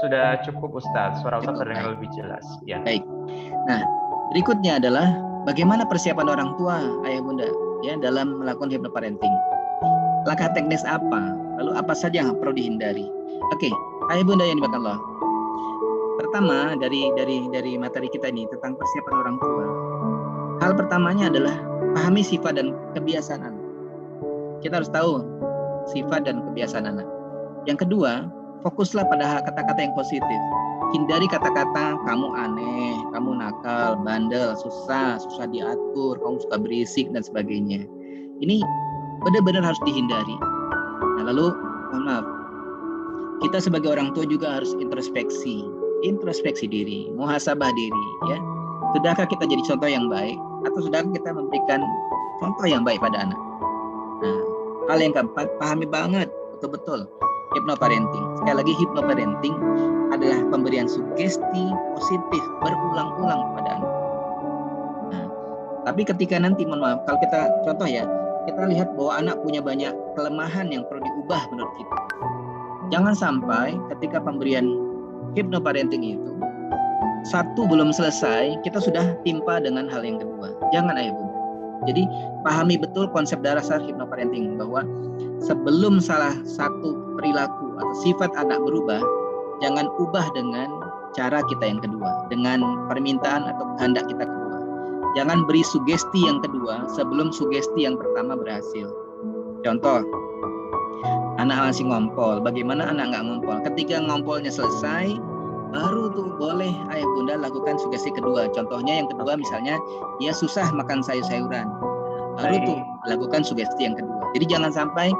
Sudah cukup Ustadz, suara Ustadz Cukup, terdengar baik. lebih jelas. Ya. Baik. Nah, berikutnya adalah bagaimana persiapan orang tua, ayah bunda, ya, dalam melakukan hypnoparenting. Langkah teknis apa? Lalu apa saja yang perlu dihindari? Oke, ayah bunda yang dimakan Allah. Pertama dari materi kita ini tentang persiapan orang tua. Hal pertamanya adalah pahami sifat dan kebiasaan anak. Kita harus tahu sifat dan kebiasaan anak. Yang kedua, fokuslah pada kata-kata yang positif. Hindari kata-kata kamu aneh, kamu nakal, bandel, susah diatur, kamu suka berisik dan sebagainya. Ini benar-benar harus dihindari. Nah, lalu mohon maaf, kita sebagai orang tua juga harus introspeksi diri, muhasabah diri, ya. Sudahkah kita jadi contoh yang baik atau sudahkah kita memberikan contoh yang baik pada anak? Nah, hal yang keempat, pahami banget betul-betul hypnoparenting. Sekali lagi, hypnoparenting adalah pemberian sugesti positif berulang-ulang kepada anak. Nah, tapi ketika nanti, mohon maaf, kalau kita contoh ya, kita lihat bahwa anak punya banyak kelemahan yang perlu diubah menurut kita. Jangan sampai ketika pemberian hypnoparenting itu satu belum selesai, kita sudah timpa dengan hal yang kedua. Jangan, ayah bunda. Jadi pahami betul konsep dasar hypnoparenting bahwa sebelum salah satu perilaku atau sifat anak berubah, jangan ubah dengan cara kita yang kedua, dengan permintaan atau kehendak kita kedua. Jangan beri sugesti yang kedua sebelum sugesti yang pertama berhasil. Contoh, anak masih ngompol. Bagaimana anak nggak ngompol? Ketika ngompolnya selesai, baru tuh boleh ayah bunda lakukan sugesti kedua. Contohnya yang kedua, misalnya dia susah makan sayur-sayuran, baru tuh lakukan sugesti yang kedua. Jadi jangan sampai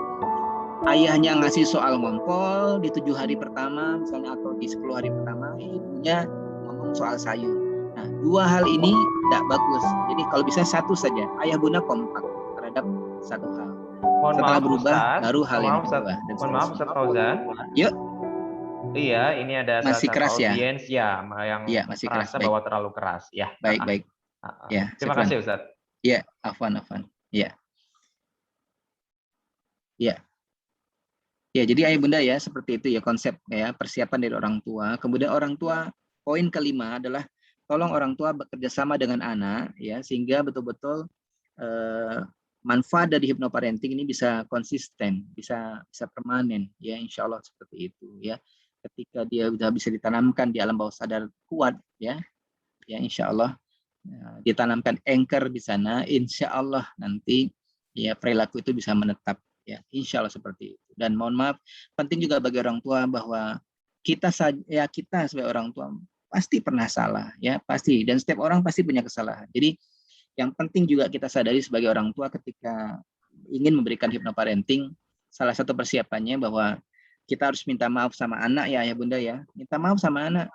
ayahnya ngasih soal ngompol di 7 hari pertama misalnya atau di 10 hari pertama, ibunya ngomong soal sayur. Nah, dua hal ini tidak bagus. Jadi kalau bisa satu saja, ayah bunda kompak terhadap satu hal. Mohon Setelah maaf, berubah, Ustadz. baru hal yang Mohon maaf, kedua. Dan Mohon maaf seterusnya. Ustadz Fauzan. Yuk. Iya, ini ada Masih salah keras satu ya? audiens ya yang Iya, masih keras. merasa Baik. bahwa terlalu keras. Ya. Baik. Ya, Terima syukran. kasih Ustadz. Ya, afwan. Ya. Ya, jadi ayah bunda ya, seperti itu ya konsep ya, persiapan dari orang tua. Kemudian orang tua, poin kelima adalah tolong orang tua bekerja sama dengan anak ya, sehingga betul-betul manfaat dari hypnoparenting ini bisa konsisten, bisa permanen ya, insya Allah seperti itu ya. Ketika dia sudah bisa ditanamkan di alam bawah sadar kuat ya insya Allah ditanamkan anchor di sana, insya Allah nanti ya perilaku itu bisa menetap. Ya, insya Allah seperti itu. Dan mohon maaf, penting juga bagi orang tua bahwa kita sebagai orang tua pasti pernah salah, ya pasti. Dan setiap orang pasti punya kesalahan. Jadi yang penting juga kita sadari sebagai orang tua ketika ingin memberikan hypnoparenting, salah satu persiapannya bahwa kita harus minta maaf sama anak ya ayah bunda ya, minta maaf sama anak.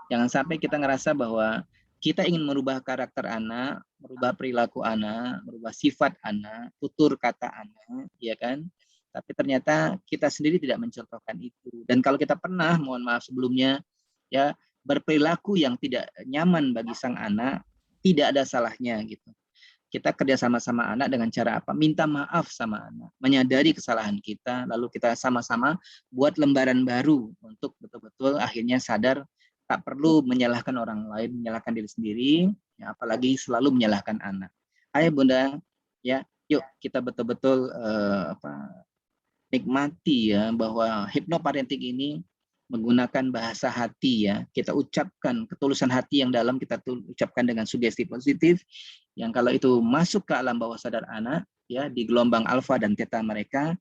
Jangan sampai kita ngerasa bahwa kita ingin merubah karakter anak, merubah perilaku anak, merubah sifat anak, tutur kata anak, ya kan? Tapi ternyata kita sendiri tidak mencontohkan itu. Dan kalau kita pernah, mohon maaf sebelumnya, ya berperilaku yang tidak nyaman bagi sang anak, tidak ada salahnya gitu. Kita kerja sama-sama anak dengan cara apa? Minta maaf sama anak, menyadari kesalahan kita, lalu kita sama-sama buat lembaran baru untuk betul-betul akhirnya sadar tak perlu menyalahkan orang lain, menyalahkan diri sendiri, ya, apalagi selalu menyalahkan anak. Ayah bunda, ya, yuk kita betul-betul nikmati ya bahwa hypnoparenting ini menggunakan bahasa hati ya. Kita ucapkan ketulusan hati yang dalam, kita ucapkan dengan sugesti positif yang kalau itu masuk ke alam bawah sadar anak ya, di gelombang alfa dan theta mereka,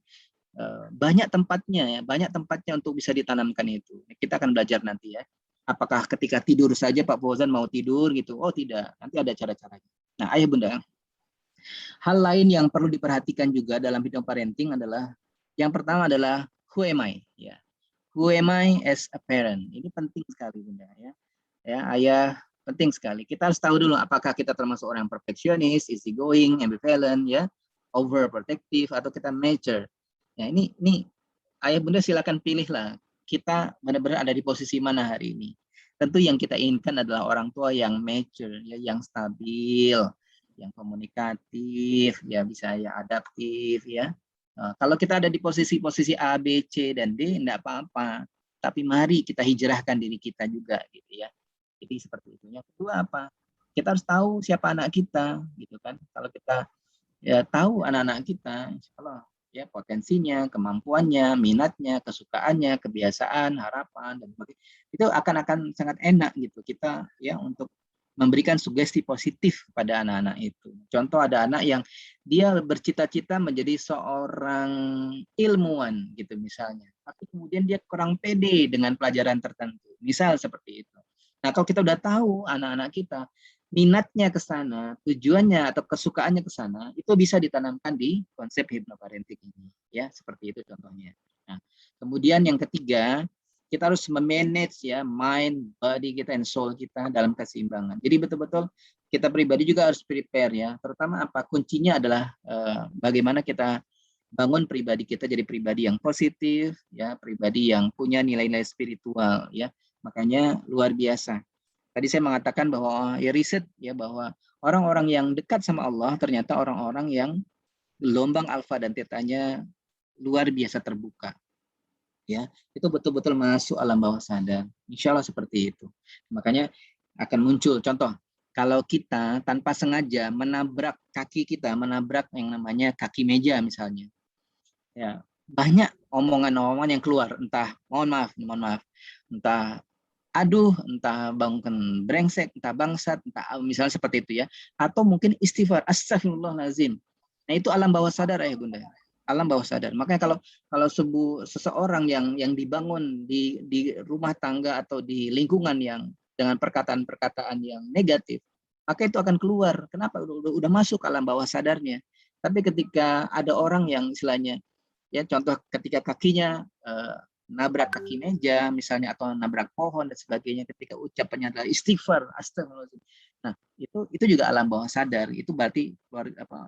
banyak tempatnya ya, banyak tempatnya untuk bisa ditanamkan itu. Kita akan belajar nanti ya. Apakah ketika tidur saja Pak Fauzan mau tidur gitu? Oh tidak, nanti ada cara-caranya. Nah ayah bunda, hal lain yang perlu diperhatikan juga dalam hypnoparenting adalah yang pertama adalah who am I? Ya, who am I as a parent? Ini penting sekali bunda ya. Ya ayah, penting sekali. Kita harus tahu dulu apakah kita termasuk orang perfeksionis, easygoing, ambivalent, ya, overprotective atau kita mature. Ya ini ayah bunda silakan pilihlah. Kita benar-benar ada di posisi mana hari ini. Tentu yang kita inginkan adalah orang tua yang mature, ya, yang stabil, yang komunikatif, ya bisa ya adaptif, ya. Nah, kalau kita ada di posisi-posisi A, B, C, dan D, enggak apa-apa. Tapi mari kita hijrahkan diri kita juga, gitu ya. Jadi seperti itu. Yang kedua apa? Kita harus tahu siapa anak kita, gitu kan. Kalau kita ya tahu anak-anak kita, insya Allah ya potensinya, kemampuannya, minatnya, kesukaannya, kebiasaan, harapan, dan sebagainya, itu akan sangat enak gitu kita ya untuk memberikan sugesti positif pada anak-anak itu. Contoh ada anak yang dia bercita-cita menjadi seorang ilmuwan gitu misalnya, tapi kemudian dia kurang pede dengan pelajaran tertentu, misal seperti itu. Nah kalau kita udah tahu anak-anak kita minatnya ke sana, tujuannya atau kesukaannya ke sana, itu bisa ditanamkan di konsep hipnoparenting ini, ya seperti itu contohnya. Nah, kemudian yang ketiga, kita harus memanage ya mind, body kita, and soul kita dalam keseimbangan. Jadi betul-betul kita pribadi juga harus prepare ya. Terutama apa? Kuncinya adalah bagaimana kita bangun pribadi kita jadi pribadi yang positif, ya, pribadi yang punya nilai-nilai spiritual, ya. Makanya luar biasa. Tadi saya mengatakan bahwa ya riset ya bahwa orang-orang yang dekat sama Allah ternyata orang-orang yang gelombang alfa dan tetanya luar biasa terbuka. Ya, itu betul-betul masuk alam bawah sadar. Insya Allah seperti itu. Makanya akan muncul contoh kalau kita tanpa sengaja menabrak kaki kita, menabrak yang namanya kaki meja misalnya. Ya, banyak omongan-omongan yang keluar, entah mohon maaf, entah aduh, entah bangun brengsek, entah bangsat, entah misalnya seperti itu ya. Atau mungkin istighfar, astagfirullahaladzim. Nah itu alam bawah sadar ya Bunda. Alam bawah sadar. Makanya kalau seseorang yang dibangun di rumah tangga atau di lingkungan yang dengan perkataan-perkataan yang negatif, maka itu akan keluar. Kenapa? Udah masuk alam bawah sadarnya. Tapi ketika ada orang yang istilahnya, ya contoh ketika kakinya nabrak kaki meja misalnya atau nabrak pohon dan sebagainya, ketika ucapannya adalah istighfar, astagfirullahaladzim. Nah itu juga alam bawah sadar. Itu berarti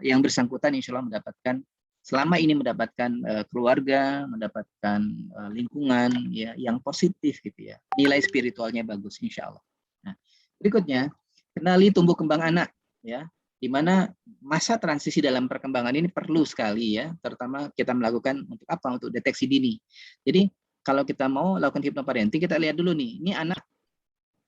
yang bersangkutan insya Allah mendapatkan selama ini mendapatkan keluarga, mendapatkan lingkungan ya yang positif gitu ya, nilai spiritualnya bagus insya Allah. Nah berikutnya kenali tumbuh kembang anak ya, di mana masa transisi dalam perkembangan ini perlu sekali ya, terutama kita melakukan untuk apa? Untuk deteksi dini. Jadi kalau kita mau lakukan hipnoparenting, kita lihat dulu nih, ini anak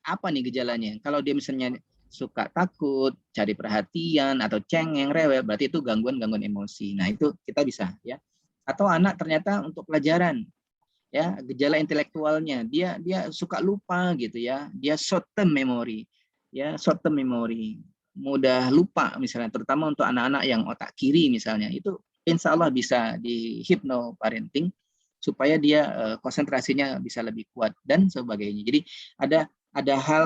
apa nih gejalanya? Kalau dia misalnya suka takut, cari perhatian, atau cengeng, rewel, berarti itu gangguan-gangguan emosi. Nah itu kita bisa ya. Atau anak ternyata untuk pelajaran, ya gejala intelektualnya, dia suka lupa gitu ya, dia short term memory, ya short term memory, mudah lupa misalnya, terutama untuk anak-anak yang otak kiri misalnya, itu insya Allah bisa di hipnoparenting supaya dia konsentrasinya bisa lebih kuat dan sebagainya. Jadi ada hal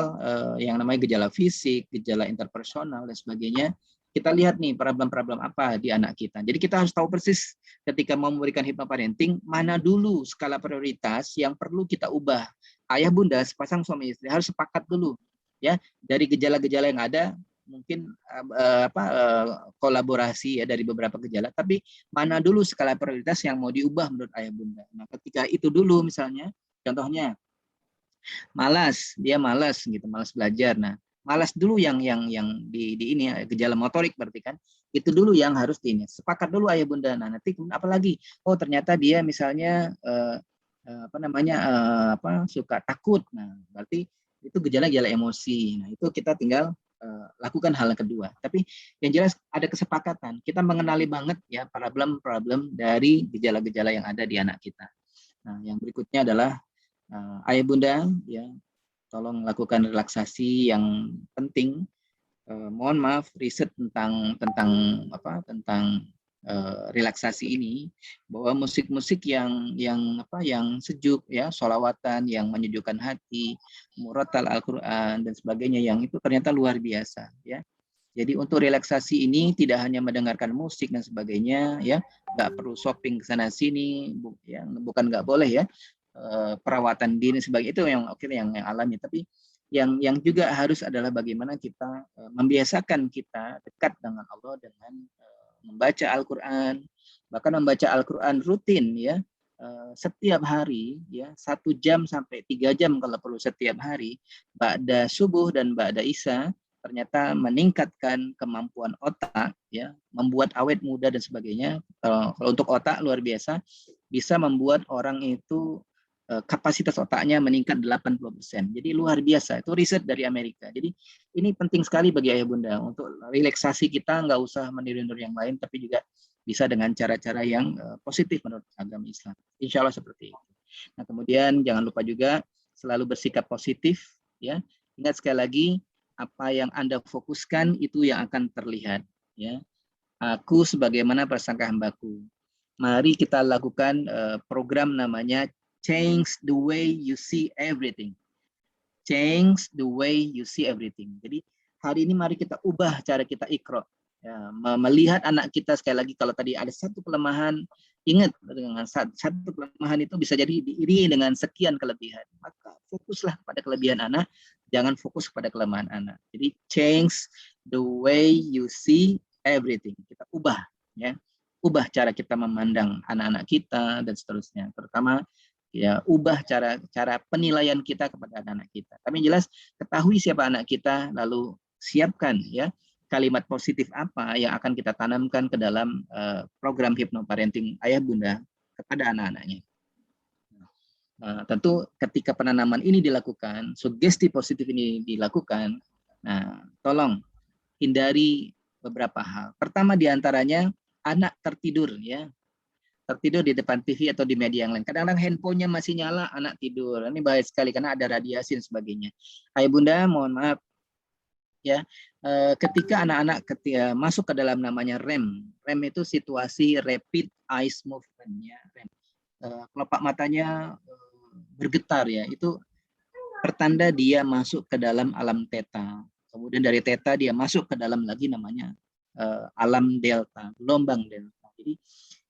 yang namanya gejala fisik, gejala interpersonal dan sebagainya. Kita lihat nih problem-problem apa di anak kita. Jadi kita harus tahu persis ketika mau memberikan hipnoparenting mana dulu skala prioritas yang perlu kita ubah. Ayah bunda sepasang suami istri harus sepakat dulu ya dari gejala-gejala yang ada. Mungkin kolaborasi ya dari beberapa gejala, tapi mana dulu skala prioritas yang mau diubah menurut ayah bunda. Nah ketika itu dulu misalnya contohnya dia malas gitu, malas belajar. Nah malas dulu yang di ini gejala motorik berarti kan itu dulu yang harus sepakat dulu ayah bunda. Nah nanti apalagi ternyata dia misalnya suka takut. Nah berarti itu gejala-gejala emosi. Nah itu kita tinggal lakukan hal yang kedua. Tapi yang jelas ada kesepakatan. Kita mengenali banget ya problem-problem dari gejala-gejala yang ada di anak kita. Nah, yang berikutnya adalah ayah bunda ya, tolong lakukan relaksasi yang penting. Mohon maaf riset tentang relaksasi ini bahwa musik-musik yang sejuk ya, sholawatan yang menyejukkan hati, murattal Al-Qur'an dan sebagainya yang itu ternyata luar biasa ya. Jadi untuk relaksasi ini tidak hanya mendengarkan musik dan sebagainya ya, nggak perlu shopping ke sana sini, bukan nggak boleh ya, perawatan diri sebagainya itu yang yang alami, tapi yang juga harus adalah bagaimana kita membiasakan kita dekat dengan Allah dengan membaca Al-Quran, bahkan membaca Al-Quran rutin ya, setiap hari ya 1 jam sampai 3 jam kalau perlu setiap hari, ba'da subuh dan ba'da isya ternyata meningkatkan kemampuan otak, ya, membuat awet muda dan sebagainya. Kalau untuk otak luar biasa, bisa membuat orang itu kapasitas otaknya meningkat 80%. Jadi luar biasa. Itu riset dari Amerika. Jadi ini penting sekali bagi ayah bunda untuk relaksasi kita, nggak usah meniru-niru yang lain, tapi juga bisa dengan cara-cara yang positif menurut agama Islam. Insya Allah seperti itu. Nah, kemudian jangan lupa juga selalu bersikap positif, ya. Ingat sekali lagi, apa yang Anda fokuskan itu yang akan terlihat, ya. Aku sebagaimana prasangka hambaku. Mari kita lakukan program namanya Change the way you see everything. Change the way you see everything. Jadi hari ini mari kita ubah cara kita ikro. Ya, melihat anak kita, sekali lagi kalau tadi ada satu kelemahan, ingat dengan satu kelemahan itu bisa jadi diiringi dengan sekian kelebihan. Maka fokuslah pada kelebihan anak, jangan fokus pada kelemahan anak. Jadi change the way you see everything. Kita ubah, ya, ubah cara kita memandang anak-anak kita dan seterusnya. Terutama ya, ubah cara penilaian kita kepada anak-anak kita. Tapi yang jelas ketahui siapa anak kita, lalu siapkan, ya, kalimat positif apa yang akan kita tanamkan ke dalam program hypnoparenting ayah bunda kepada anak-anaknya. Tentu ketika penanaman ini dilakukan, sugesti positif ini dilakukan, nah tolong hindari beberapa hal. Pertama diantaranya anak tertidur, ya. Tertidur di depan TV atau di media yang lain. Kadang-kadang handphonenya masih nyala, anak tidur. Ini bahaya sekali karena ada radiasi dan sebagainya. Ayah bunda, mohon maaf, ya, ketika anak-anak masuk ke dalam namanya REM. REM itu situasi rapid eye movement, ya. REM. Kelopak matanya bergetar, ya. Itu pertanda dia masuk ke dalam alam theta. Kemudian dari theta dia masuk ke dalam lagi namanya alam delta, gelombang delta. Jadi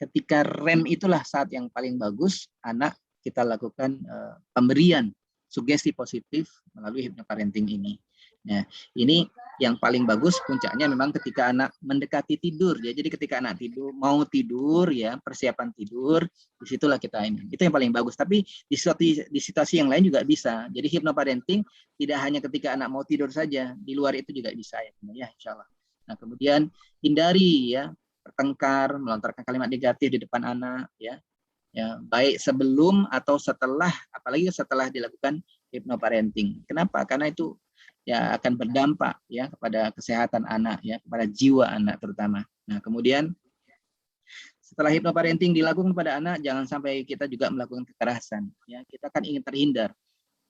ketika REM itulah saat yang paling bagus anak kita lakukan pemberian sugesti positif melalui hypnoparenting ini. Nah, ini yang paling bagus puncaknya memang ketika anak mendekati tidur, ya. Jadi ketika anak tidur, mau tidur, ya, persiapan tidur, disitulah kita ini. Itu yang paling bagus. Tapi di situasi yang lain juga bisa. Jadi hypnoparenting tidak hanya ketika anak mau tidur saja, di luar itu juga bisa, ya, insya Allah. Nah, kemudian hindari, ya, bertengkar, melontarkan kalimat negatif di depan anak, ya, baik sebelum atau setelah, apalagi setelah dilakukan hypnoparenting. Kenapa? Karena itu ya akan berdampak, ya, kepada kesehatan anak, ya, kepada jiwa anak terutama. Nah, kemudian setelah hypnoparenting dilakukan pada anak, jangan sampai kita juga melakukan kekerasan, ya. Kita kan ingin terhindar.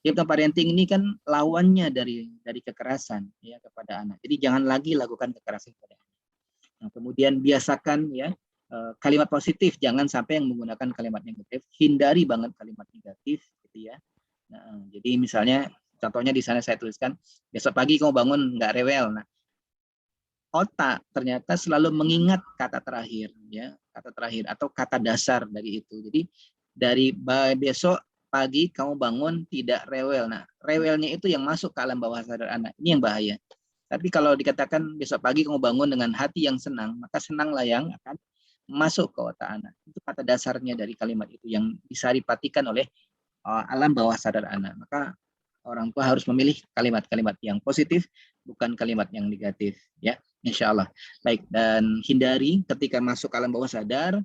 Hypnoparenting ini kan lawannya dari kekerasan, ya, kepada anak. Jadi jangan lagi lakukan kekerasan kepada anak. Nah, kemudian biasakan, ya, kalimat positif, jangan sampai yang menggunakan kalimat negatif. Hindari banget kalimat negatif, gitu, ya. Nah, jadi misalnya contohnya di sana saya tuliskan, besok pagi kamu bangun nggak rewel. Nah, otak ternyata selalu mengingat kata terakhir, ya, kata terakhir atau kata dasar dari itu. Jadi dari besok pagi kamu bangun tidak rewel. Nah, rewelnya itu yang masuk ke alam bawah sadar anak. Ini yang bahaya. Tapi kalau dikatakan besok pagi kamu bangun dengan hati yang senang, maka senanglah yang akan masuk ke otak anak. Itu kata dasarnya dari kalimat itu yang bisa dipatikan oleh alam bawah sadar anak. Maka orang tua harus memilih kalimat-kalimat yang positif, bukan kalimat yang negatif, ya, insya Allah. Baik, dan hindari ketika masuk alam bawah sadar,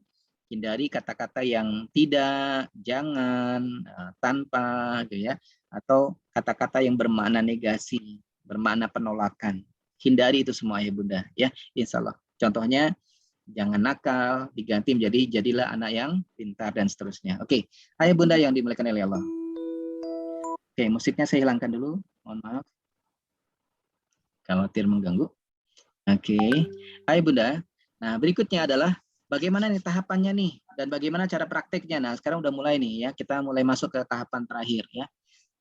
hindari kata-kata yang tidak, jangan, tanpa, gitu, ya, atau kata-kata yang bermakna negasi, bermakna penolakan. Hindari itu semua, ya bunda, ya, insya Allah. Contohnya jangan nakal, diganti menjadi jadilah anak yang pintar dan seterusnya. Oke, ayah bunda yang dimuliakan oleh Allah. Oke, musiknya saya hilangkan dulu, mohon maaf. Khawatir mengganggu. Oke, ayah bunda. Nah, berikutnya adalah bagaimana nih tahapannya nih, dan bagaimana cara prakteknya. Nah, sekarang udah mulai nih, ya, kita mulai masuk ke tahapan terakhir, ya.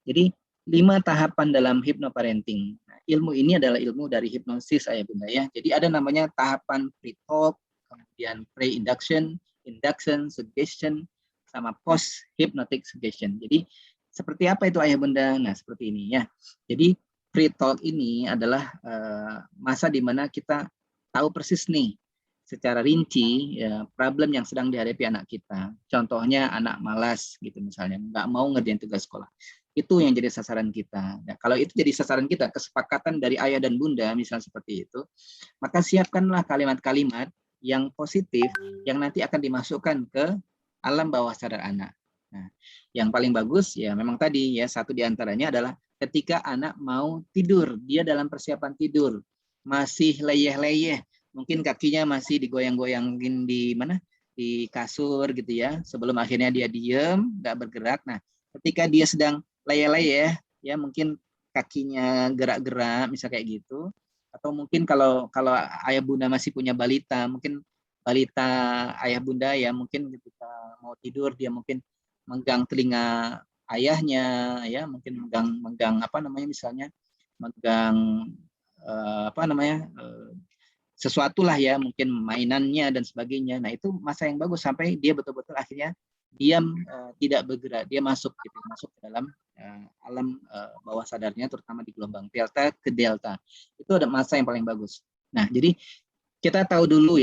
Jadi 5 tahapan dalam hypnoparenting. Nah, ilmu ini adalah ilmu dari hipnosis, ayah bunda, ya. Jadi ada namanya tahapan pre-talk, kemudian pre-induction, induction, suggestion, sama post-hypnotic suggestion. Jadi seperti apa itu ayah bunda? Nah, seperti ini, ya. Jadi pre-talk ini adalah masa di mana kita tahu persis nih secara rinci, ya, problem yang sedang dihadapi anak kita. Contohnya anak malas, gitu misalnya, nggak mau ngerjain tugas sekolah. Itu yang jadi sasaran kita. Nah, kalau itu jadi sasaran kita, kesepakatan dari ayah dan bunda, misalnya seperti itu, maka siapkanlah kalimat-kalimat yang positif yang nanti akan dimasukkan ke alam bawah sadar anak. Nah, yang paling bagus ya memang tadi ya, satu diantaranya adalah ketika anak mau tidur, dia dalam persiapan tidur, masih leyeh-leyeh, mungkin kakinya masih digoyang-goyangin di mana? Di kasur gitu ya, sebelum akhirnya dia diem, nggak bergerak. Nah, ketika dia sedang leyeh-leyeh, ya mungkin kakinya gerak-gerak, misal kayak gitu. Atau mungkin kalau ayah bunda masih punya balita, mungkin balita ayah bunda ya mungkin ketika mau tidur dia mungkin megang telinga ayahnya, ya mungkin megang apa namanya misalnya megang sesuatu lah ya, mungkin mainannya dan sebagainya. Nah itu masa yang bagus sampai dia betul-betul akhirnya diam, tidak bergerak, dia masuk ke dalam alam bawah sadarnya, terutama di gelombang delta ke delta. Itu ada masa yang paling bagus. Nah jadi kita tahu dulu,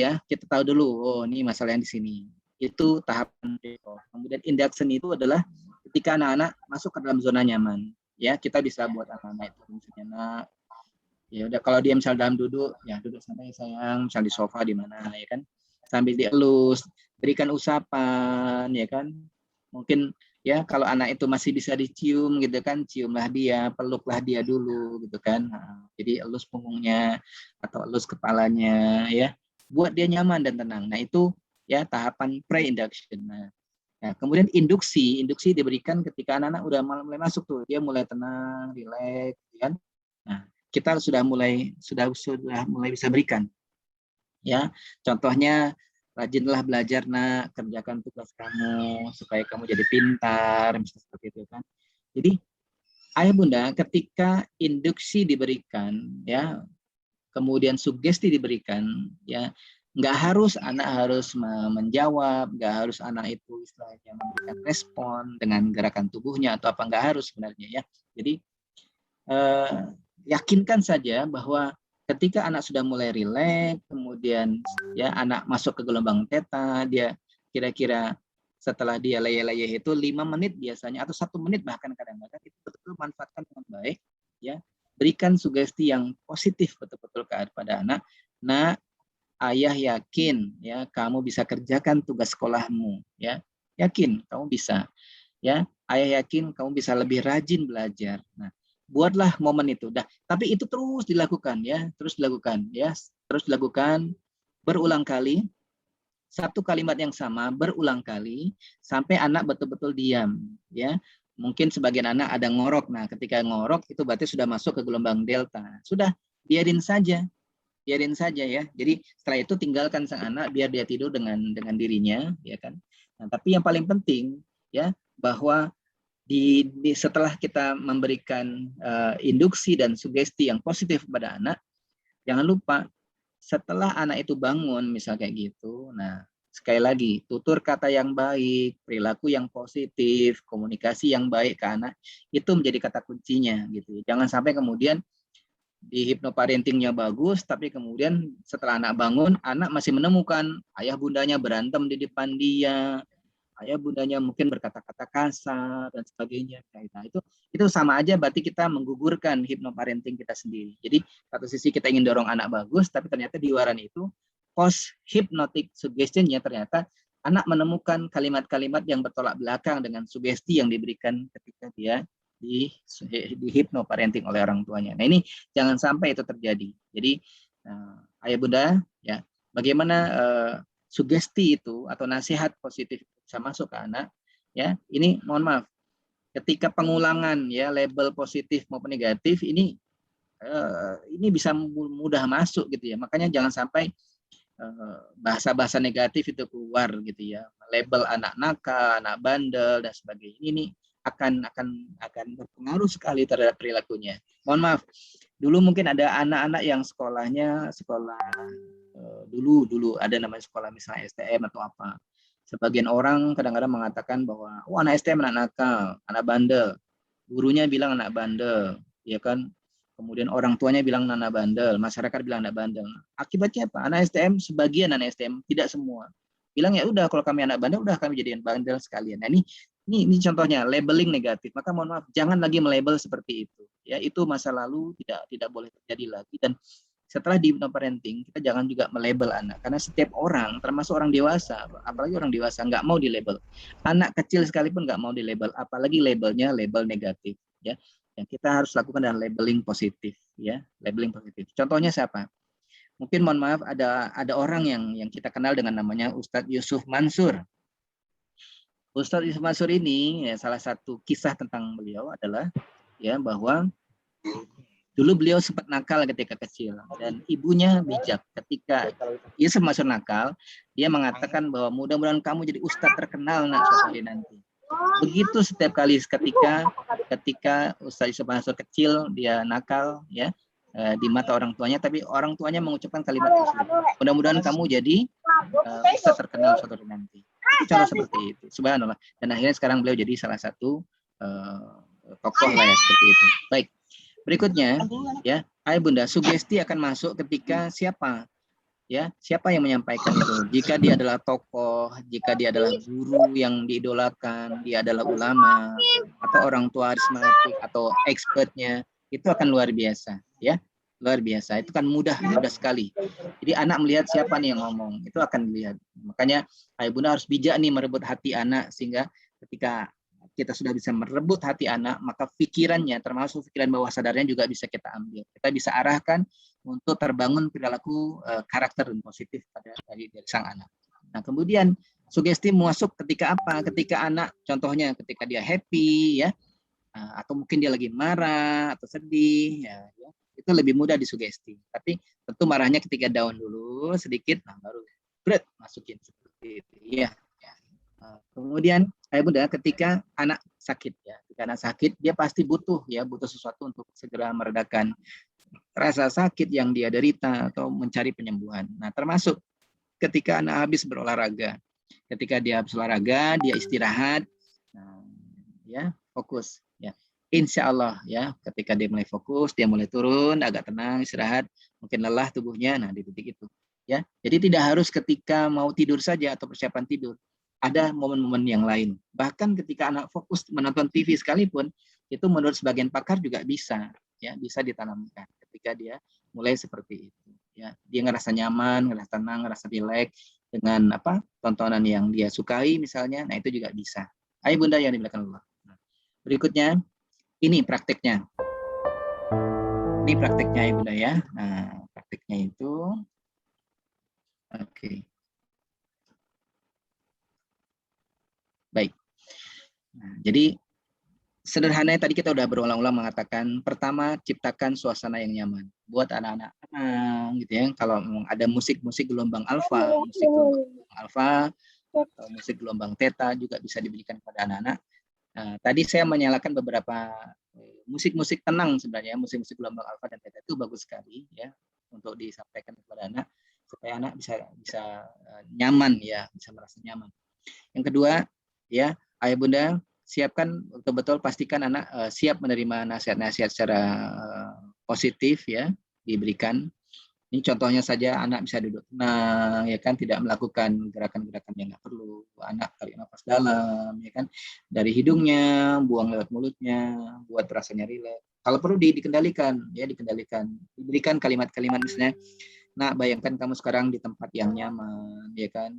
oh ini masalah yang di sini. Itu tahapan default. Kemudian induction itu adalah ketika anak-anak masuk ke dalam zona nyaman. Ya kita bisa buat anak-anak itu misalnya, ya udah kalau dia misal dalam duduk, ya duduk santai sayang, misal di sofa di mana ya kan, sambil dielus, berikan usapan ya kan, mungkin ya kalau anak itu masih bisa dicium gitu kan, ciumlah dia, peluklah dia dulu gitu kan. Nah, jadi elus punggungnya atau elus kepalanya ya, buat dia nyaman dan tenang. Nah itu ya tahapan pre-induction. Nah, kemudian induksi diberikan ketika anak-anak udah mulai masuk tuh, dia mulai tenang, rileks kan. Nah kita sudah mulai bisa berikan ya, contohnya rajinlah belajar nak, kerjakan tugas kamu supaya kamu jadi pintar, misalnya seperti itu kan. Jadi ayah bunda ketika induksi diberikan ya, kemudian sugesti diberikan ya, nggak harus anak harus menjawab, nggak harus anak itu istilahnya memberikan respon dengan gerakan tubuhnya atau apa, nggak harus sebenarnya ya. Jadi yakinkan saja bahwa ketika anak sudah mulai rileks, kemudian ya anak masuk ke gelombang theta, dia kira-kira setelah dia leyeh-leyeh itu 5 menit biasanya atau 1 menit bahkan kadang-kadang itu betul-betul manfaatkan dengan baik ya. Berikan sugesti yang positif betul-betul kepada anak. Nah, ayah yakin ya kamu bisa kerjakan tugas sekolahmu ya. Yakin kamu bisa. Ya, ayah yakin kamu bisa lebih rajin belajar. Nah, buatlah momen itu. Tapi itu terus dilakukan ya, terus dilakukan berulang kali. Satu kalimat yang sama berulang kali sampai anak betul-betul diam ya. Mungkin sebagian anak ada ngorok. Nah, ketika ngorok itu berarti sudah masuk ke gelombang delta. Sudah, biarin saja ya. Jadi setelah itu tinggalkan sang anak biar dia tidur dengan dirinya ya kan. Nah, tapi yang paling penting ya bahwa setelah kita memberikan induksi dan sugesti yang positif kepada anak, jangan lupa setelah anak itu bangun misal kayak gitu, nah sekali lagi tutur kata yang baik, perilaku yang positif, komunikasi yang baik ke anak itu menjadi kata kuncinya gitu. Jangan sampai kemudian di hypnoparentingnya bagus, tapi kemudian setelah anak bangun, anak masih menemukan ayah bundanya berantem di depan dia, ayah bundanya mungkin berkata-kata kasar dan sebagainya. Nah, itu sama aja berarti kita menggugurkan hypnoparenting kita sendiri. Jadi satu sisi kita ingin dorong anak bagus, tapi ternyata di luaran itu post hypnotic suggestion-nya ternyata anak menemukan kalimat-kalimat yang bertolak belakang dengan sugesti yang diberikan ketika dia di hypnoparenting oleh orang tuanya. Nah, ini jangan sampai itu terjadi. Jadi ayah bunda ya, bagaimana sugesti itu atau nasihat positif bisa masuk ke anak ya. Ini mohon maaf ketika pengulangan ya, label positif maupun negatif ini bisa mudah masuk gitu ya. Makanya jangan sampai bahasa-bahasa negatif itu keluar gitu ya. Label anak nakal, anak bandel dan sebagainya ini akan berpengaruh sekali terhadap perilakunya. Mohon maaf, dulu mungkin ada anak-anak yang sekolah dulu ada namanya sekolah misalnya STM atau apa. Sebagian orang kadang-kadang mengatakan bahwa anak STM anak nakal, anak bandel. Gurunya bilang anak bandel, ya kan? Kemudian orang tuanya bilang anak bandel, masyarakat bilang anak bandel. Akibatnya apa? Anak STM, sebagian anak STM, tidak semua, bilang ya udah kalau kami anak bandel udah kami jadikan bandel sekalian. Nah, ini Ini contohnya labeling negatif. Maka mohon maaf, jangan lagi melabel seperti itu. Ya, itu masa lalu tidak boleh terjadi lagi. Dan setelah di parenting, kita jangan juga melabel anak, karena setiap orang, termasuk orang dewasa, apalagi orang dewasa, nggak mau dilabel. Anak kecil sekalipun nggak mau dilabel, apalagi labelnya label negatif. Ya, yang kita harus lakukan adalah labeling positif. Ya, labeling positif. Contohnya siapa? Mungkin mohon maaf, ada orang yang kita kenal dengan namanya Ustadz Yusuf Mansur. Ustadz Yusuf Mansur ini, ya, salah satu kisah tentang beliau adalah ya bahwa dulu beliau sempat nakal ketika kecil dan ibunya bijak ketika ia termasuk nakal, dia mengatakan bahwa mudah-mudahan kamu jadi ustadz terkenal nak suatu hari nanti. Begitu setiap kali ketika Ustadz Yusuf Mansur kecil dia nakal ya di mata orang tuanya, tapi orang tuanya mengucapkan kalimat tersebut. Mudah-mudahan kamu jadi ustadz terkenal suatu hari nanti. Contoh seperti itu, subhanallah. Dan akhirnya sekarang beliau jadi salah satu tokoh lah ya seperti itu. Baik. Berikutnya, ya, ayah bunda, sugesti akan masuk ketika siapa, ya, siapa yang menyampaikan itu. Jika dia adalah tokoh, jika dia adalah guru yang diidolakan, dia adalah ulama, atau orang tua karismatik atau expertnya, itu akan luar biasa, ya, luar biasa. Itu kan mudah sekali. Jadi anak melihat siapa nih yang ngomong, itu akan dilihat. Makanya ayah bunda harus bijak nih merebut hati anak, sehingga ketika kita sudah bisa merebut hati anak, maka pikirannya, termasuk pikiran bawah sadarnya juga bisa kita ambil. Kita bisa arahkan untuk terbangun perilaku karakter dan positif dari sang anak. Nah, kemudian sugesti masuk ketika apa? Ketika anak, contohnya ketika dia happy, ya, atau mungkin dia lagi marah atau sedih, ya, itu lebih mudah disugesti. Tapi tentu marahnya ketika down dulu sedikit, nah baru masukin seperti itu. Ya. Kemudian bunda, ketika anak sakit ya, ketika anak sakit dia pasti butuh sesuatu untuk segera meredakan rasa sakit yang dia derita atau mencari penyembuhan. Nah, termasuk ketika anak habis berolahraga, ketika dia habis olahraga dia istirahat, nah, ya fokus ya. Insya Allah ya, ketika dia mulai fokus, dia mulai turun, agak tenang, istirahat, mungkin lelah tubuhnya, nah di titik itu ya. Jadi tidak harus ketika mau tidur saja atau persiapan tidur. Ada momen-momen yang lain. Bahkan ketika anak fokus menonton TV sekalipun, itu menurut sebagian pakar juga bisa, ya, bisa ditanamkan ketika dia mulai seperti itu. Ya, dia ngerasa nyaman, ngerasa tenang, ngerasa rileks dengan tontonan yang dia sukai misalnya. Nah itu juga bisa. Ayo bunda yang dimuliakan Allah. Nah, berikutnya ini prakteknya. Ini prakteknya ya bunda ya. Nah prakteknya itu, oke. Baik. Nah, jadi sederhananya tadi kita udah berulang-ulang mengatakan, pertama ciptakan suasana yang nyaman buat anak-anak gitu ya. Kalau ada musik gelombang alfa, atau musik gelombang theta juga bisa diberikan kepada anak-anak. Nah, tadi saya menyalakan beberapa musik-musik tenang sebenarnya, musik-musik gelombang alfa dan theta itu bagus sekali ya untuk disampaikan kepada anak supaya anak bisa nyaman ya, bisa merasa nyaman. Yang kedua, ya, ayah bunda siapkan betul-betul, pastikan anak siap menerima nasihat-nasihat secara positif ya, diberikan. Ini contohnya saja, anak bisa duduk tenang ya kan, tidak melakukan gerakan-gerakan yang nggak perlu. Anak tarik nafas dalam ya kan, dari hidungnya, buang lewat mulutnya, buat rasanya rileks. Kalau perlu dikendalikan ya, diberikan kalimat-kalimat misalnya, nah bayangkan kamu sekarang di tempat yang nyaman ya kan,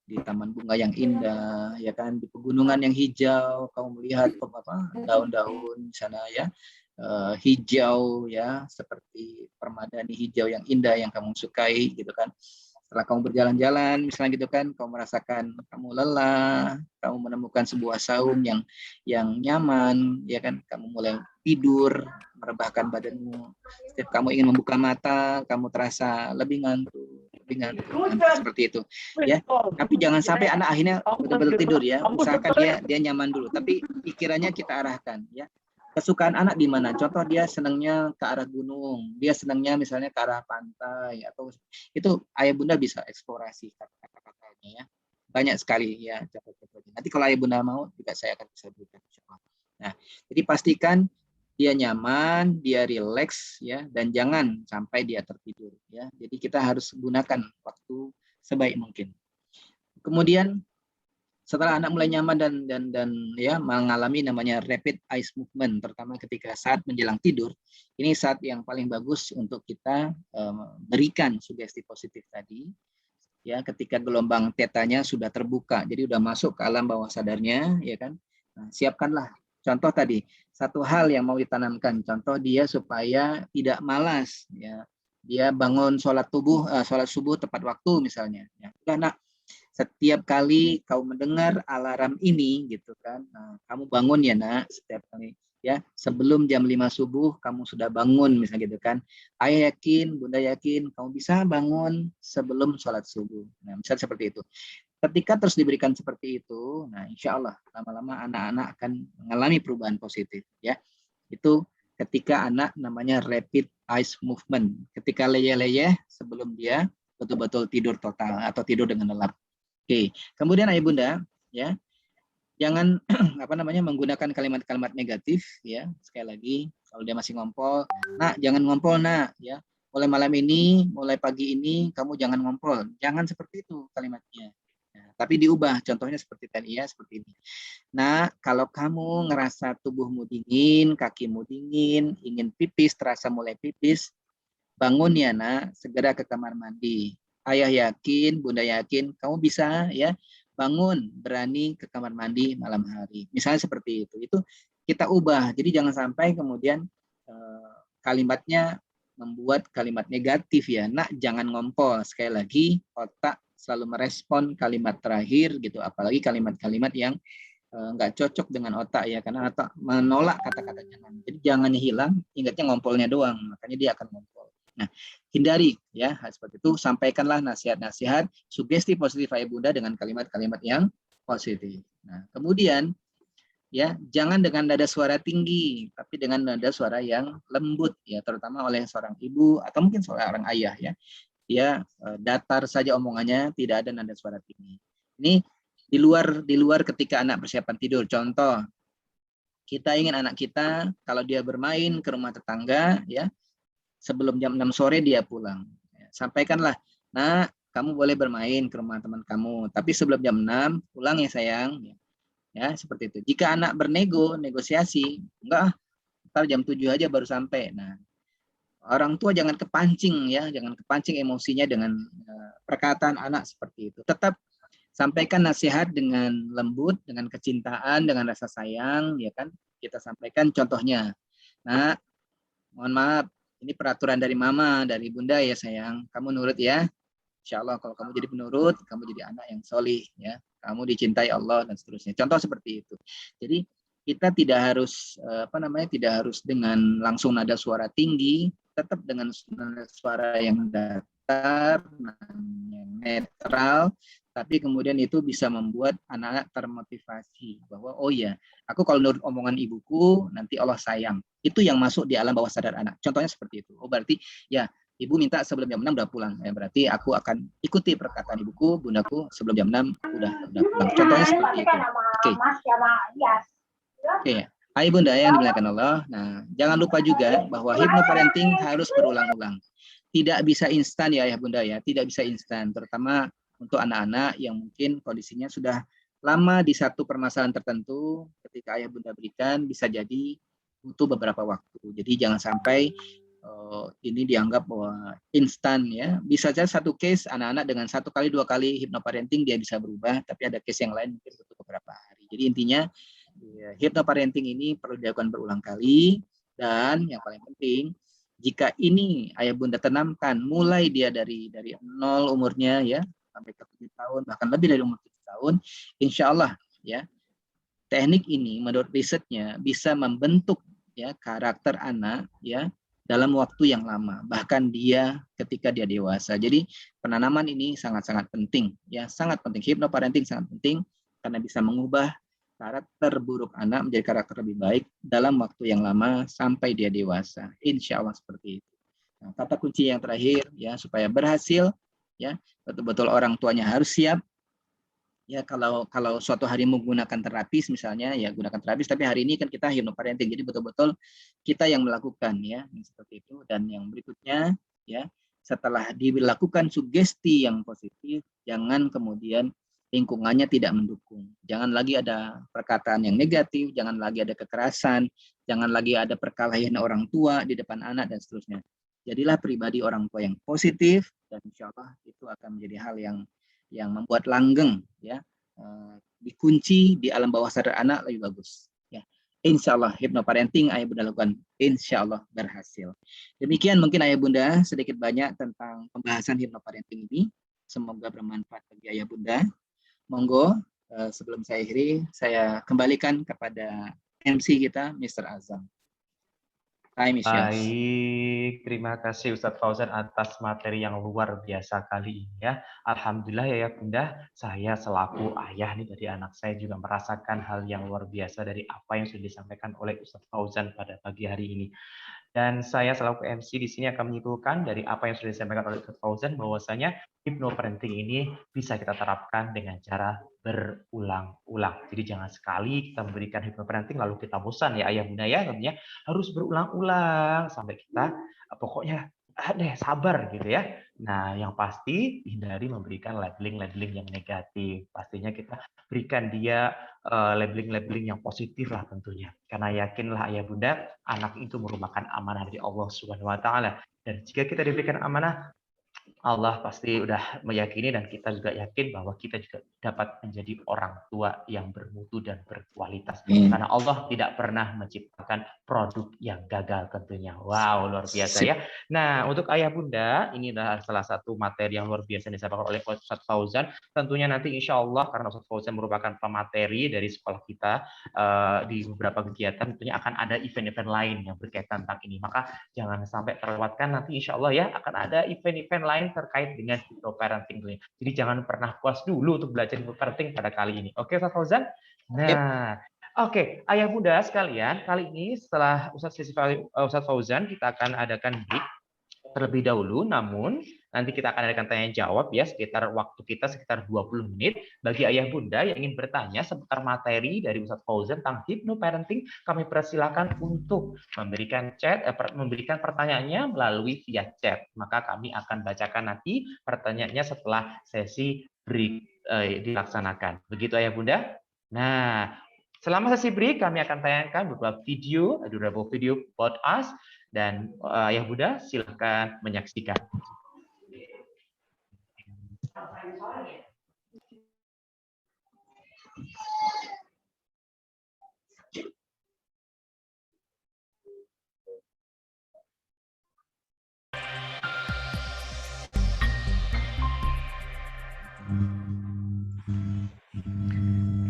di taman bunga yang indah ya kan, di pegunungan yang hijau, kamu melihat daun-daun di sana ya, hijau ya, seperti permadani hijau yang indah yang kamu sukai gitu kan. Setelah kamu berjalan-jalan misalnya gitu kan, kamu merasakan kamu lelah, kamu menemukan sebuah saung yang nyaman ya kan, kamu mulai tidur, merebahkan badanmu. Setiap kamu ingin membuka mata, kamu terasa lebih ngantuk seperti itu ya. Tapi jangan sampai anak akhirnya betul-betul tidur ya. Usahakan dia nyaman dulu, tapi pikirannya kita arahkan ya. Kesukaan anak di mana? Contoh dia senangnya ke arah gunung, dia senangnya misalnya ke arah pantai, atau itu ayah bunda bisa eksplorasi kata-katanya ya. Banyak sekali ya contoh-contohnya. Nanti kalau ayah bunda mau juga saya akan bisa berikan. Nah, jadi pastikan dia nyaman, dia rileks ya, dan jangan sampai dia tertidur ya. Jadi kita harus gunakan waktu sebaik mungkin. Kemudian Setelah anak mulai nyaman dan ya mengalami namanya rapid eye movement, terutama ketika saat menjelang tidur, ini saat yang paling bagus untuk kita berikan sugesti positif tadi. Ya, ketika gelombang tetanya sudah terbuka, jadi udah masuk ke alam bawah sadarnya, ya kan? Nah, siapkanlah. Contoh tadi, satu hal yang mau ditanamkan, contoh dia supaya tidak malas, ya. Dia bangun sholat subuh tepat waktu misalnya. Ya, udah nak, setiap kali kau mendengar alarm ini gitu kan, nah, kamu bangun ya nak, setiap kali ya sebelum jam 5 subuh kamu sudah bangun misalnya gitu kan. Ayah yakin, bunda yakin kamu bisa bangun sebelum sholat subuh. Nah, misalnya seperti itu. Ketika terus diberikan seperti itu, nah insya Allah lama-lama anak-anak akan mengalami perubahan positif ya. Itu ketika anak namanya rapid eye movement, ketika leyeh-leyeh sebelum dia betul-betul tidur total atau tidur dengan lelap. Oke, kemudian ayah bunda, ya, jangan menggunakan kalimat-kalimat negatif, ya. Sekali lagi, kalau dia masih ngompol, nak jangan ngompol nak, ya. Mulai malam ini, mulai pagi ini, kamu jangan ngompol, jangan seperti itu kalimatnya. Nah, tapi diubah, contohnya seperti tadi ya, seperti ini. Nah, kalau kamu ngerasa tubuhmu dingin, kakimu dingin, ingin pipis, terasa mulai pipis, bangun ya nak, segera ke kamar mandi. Ayah yakin, bunda yakin, kamu bisa ya bangun, berani ke kamar mandi malam hari. Misalnya seperti itu. Itu kita ubah. Jadi jangan sampai kemudian kalimatnya membuat kalimat negatif ya. Nak jangan ngompol. Sekali lagi otak selalu merespon kalimat terakhir gitu. Apalagi kalimat-kalimat yang nggak cocok dengan otak ya, karena otak menolak kata-kata jangan. Jadi jangannya hilang, ingatnya ngompolnya doang. Makanya dia akan ngompol. Nah, hindari ya hal seperti itu, sampaikanlah nasihat-nasihat sugesti positif ayah bunda dengan kalimat-kalimat yang positif. Nah, kemudian ya jangan dengan nada suara tinggi, tapi dengan nada suara yang lembut ya, terutama oleh seorang ibu atau mungkin seorang ayah ya. Dia datar saja omongannya, tidak ada nada suara tinggi. Ini di luar ketika anak persiapan tidur. Contoh, kita ingin anak kita kalau dia bermain ke rumah tetangga ya, sebelum jam 6 sore dia pulang. Sampaikanlah, nah kamu boleh bermain ke rumah teman kamu, tapi sebelum jam 6 pulang ya sayang. Ya, seperti itu. Jika anak negosiasi, enggak, ntar jam 7 aja baru sampai. Nah, orang tua jangan kepancing ya, jangan kepancing emosinya dengan perkataan anak seperti itu. Tetap sampaikan nasihat dengan lembut, dengan kecintaan, dengan rasa sayang, ya kan? Kita sampaikan contohnya. Nah, mohon maaf, ini peraturan dari mama, dari bunda ya sayang. Kamu nurut ya. Insya Allah kalau kamu jadi penurut, kamu jadi anak yang solih ya. Kamu dicintai Allah dan seterusnya. Contoh seperti itu. Jadi kita tidak harus tidak harus dengan langsung nada suara tinggi, tetap dengan nada suara yang datar, yang netral, tapi kemudian itu bisa membuat anak-anak termotivasi bahwa oh ya, aku kalau menurut omongan ibuku nanti Allah sayang. Itu yang masuk di alam bawah sadar anak. Contohnya seperti itu. Oh berarti ya ibu minta sebelum jam 6 udah pulang. Ya, berarti aku akan ikuti perkataan ibuku, bundaku sebelum jam 6 udah pulang. Contohnya seperti itu. Oke. Oke. Hai bunda yang dimuliakan Allah. Nah, jangan lupa juga bahwa hypnoparenting harus berulang-ulang. Tidak bisa instan ya ayah bunda ya, tidak bisa instan, terutama untuk anak-anak yang mungkin kondisinya sudah lama di satu permasalahan tertentu, ketika ayah bunda berikan bisa jadi butuh beberapa waktu. Jadi jangan sampai ini dianggap bahwa instan ya. Bisa saja satu case anak-anak dengan 1 kali 2 kali hypnoparenting dia bisa berubah, tapi ada case yang lain mungkin butuh beberapa hari. Jadi intinya ya, hypnoparenting ini perlu dilakukan berulang kali, dan yang paling penting jika ini ayah bunda tanamkan mulai dia dari 0 umurnya ya sampai ke 7 tahun, bahkan lebih dari umur 7 tahun, insya Allah ya teknik ini menurut risetnya bisa membentuk ya karakter anak ya dalam waktu yang lama, bahkan dia ketika dia dewasa. Jadi penanaman ini sangat-sangat penting ya, sangat penting. Hypnoparenting sangat penting karena bisa mengubah karakter buruk anak menjadi karakter lebih baik dalam waktu yang lama sampai dia dewasa. Insya Allah seperti itu. Nah, kata kunci yang terakhir ya supaya berhasil ya betul-betul orang tuanya harus siap ya. Kalau suatu hari menggunakan terapis misalnya ya gunakan terapis, tapi hari ini kan kita hypnoparenting, jadi betul-betul kita yang melakukan ya seperti itu. Dan yang berikutnya ya setelah dilakukan sugesti yang positif, jangan kemudian lingkungannya tidak mendukung. Jangan lagi ada perkataan yang negatif, jangan lagi ada kekerasan, jangan lagi ada perkelahian orang tua di depan anak dan seterusnya. Jadilah pribadi orang tua yang positif dan insya Allah itu akan menjadi hal yang membuat langgeng ya, dikunci di alam bawah sadar anak lebih bagus. Ya, insya Allah hypnoparenting ayah bunda lakukan, insya Allah berhasil. Demikian mungkin ayah bunda sedikit banyak tentang pembahasan hypnoparenting ini. Semoga bermanfaat bagi ayah bunda. Monggo, sebelum saya akhiri, saya kembalikan kepada MC kita, Mr. Azam. Time is yours. Baik, terima kasih Ustadz Fauzan atas materi yang luar biasa kali ini ya. Alhamdulillah ya Bunda, saya selaku ayah nih dari anak saya juga merasakan hal yang luar biasa dari apa yang sudah disampaikan oleh Ustadz Fauzan pada pagi hari ini. Dan saya selaku MC di sini akan menyimpulkan dari apa yang sudah disampaikan oleh Ustadz Fauzan bahwasanya hypnoparenting ini bisa kita terapkan dengan cara berulang-ulang. Jadi jangan sekali kita memberikan hypnoparenting lalu kita bosan ya ayah bunda ya, tentunya harus berulang-ulang sampai kita pokoknya deh sabar gitu ya. Nah, yang pasti hindari memberikan labeling-labeling yang negatif. Pastinya kita berikan dia labeling-labeling yang positif lah tentunya. Karena yakinlah ayah bunda, anak itu merupakan amanah dari Allah Subhanahu wa taala. Dan jika kita diberikan amanah, Allah pasti udah meyakini dan kita juga yakin bahwa kita juga dapat menjadi orang tua yang bermutu dan berkualitas. Karena Allah tidak pernah menciptakan produk yang gagal tentunya. Wow, luar biasa ya. Nah, untuk ayah bunda, ini adalah salah satu materi yang luar biasa yang disampaikan oleh Ustadz Fauzan. Tentunya nanti insya Allah, karena Ustadz Fauzan merupakan pemateri dari sekolah kita, di beberapa kegiatan tentunya akan ada event-event lain yang berkaitan tentang ini. Maka jangan sampai terlewatkan nanti insya Allah ya, akan ada event-event lain terkait dengan hypnoparenting. Jadi jangan pernah puas dulu untuk belajar hypnoparenting pada kali ini. Oke, Ustadz Fauzan? Nah, oke, ayah bunda sekalian, kali ini setelah Ustadz Fauzan, kita akan adakan break terlebih dahulu, namun nanti kita akan adakan tanya jawab ya, sekitar waktu kita sekitar 20 menit. Bagi ayah bunda yang ingin bertanya seputar materi dari Ustadz Fauzan tentang hypnoparenting, kami persilakan untuk memberikan memberikan pertanyaannya melalui via chat. Maka kami akan bacakan nanti pertanyaannya setelah sesi break dilaksanakan. Begitu ayah bunda? Nah, selama sesi break kami akan tayangkan beberapa video podcast dan ayah bunda silakan menyaksikan.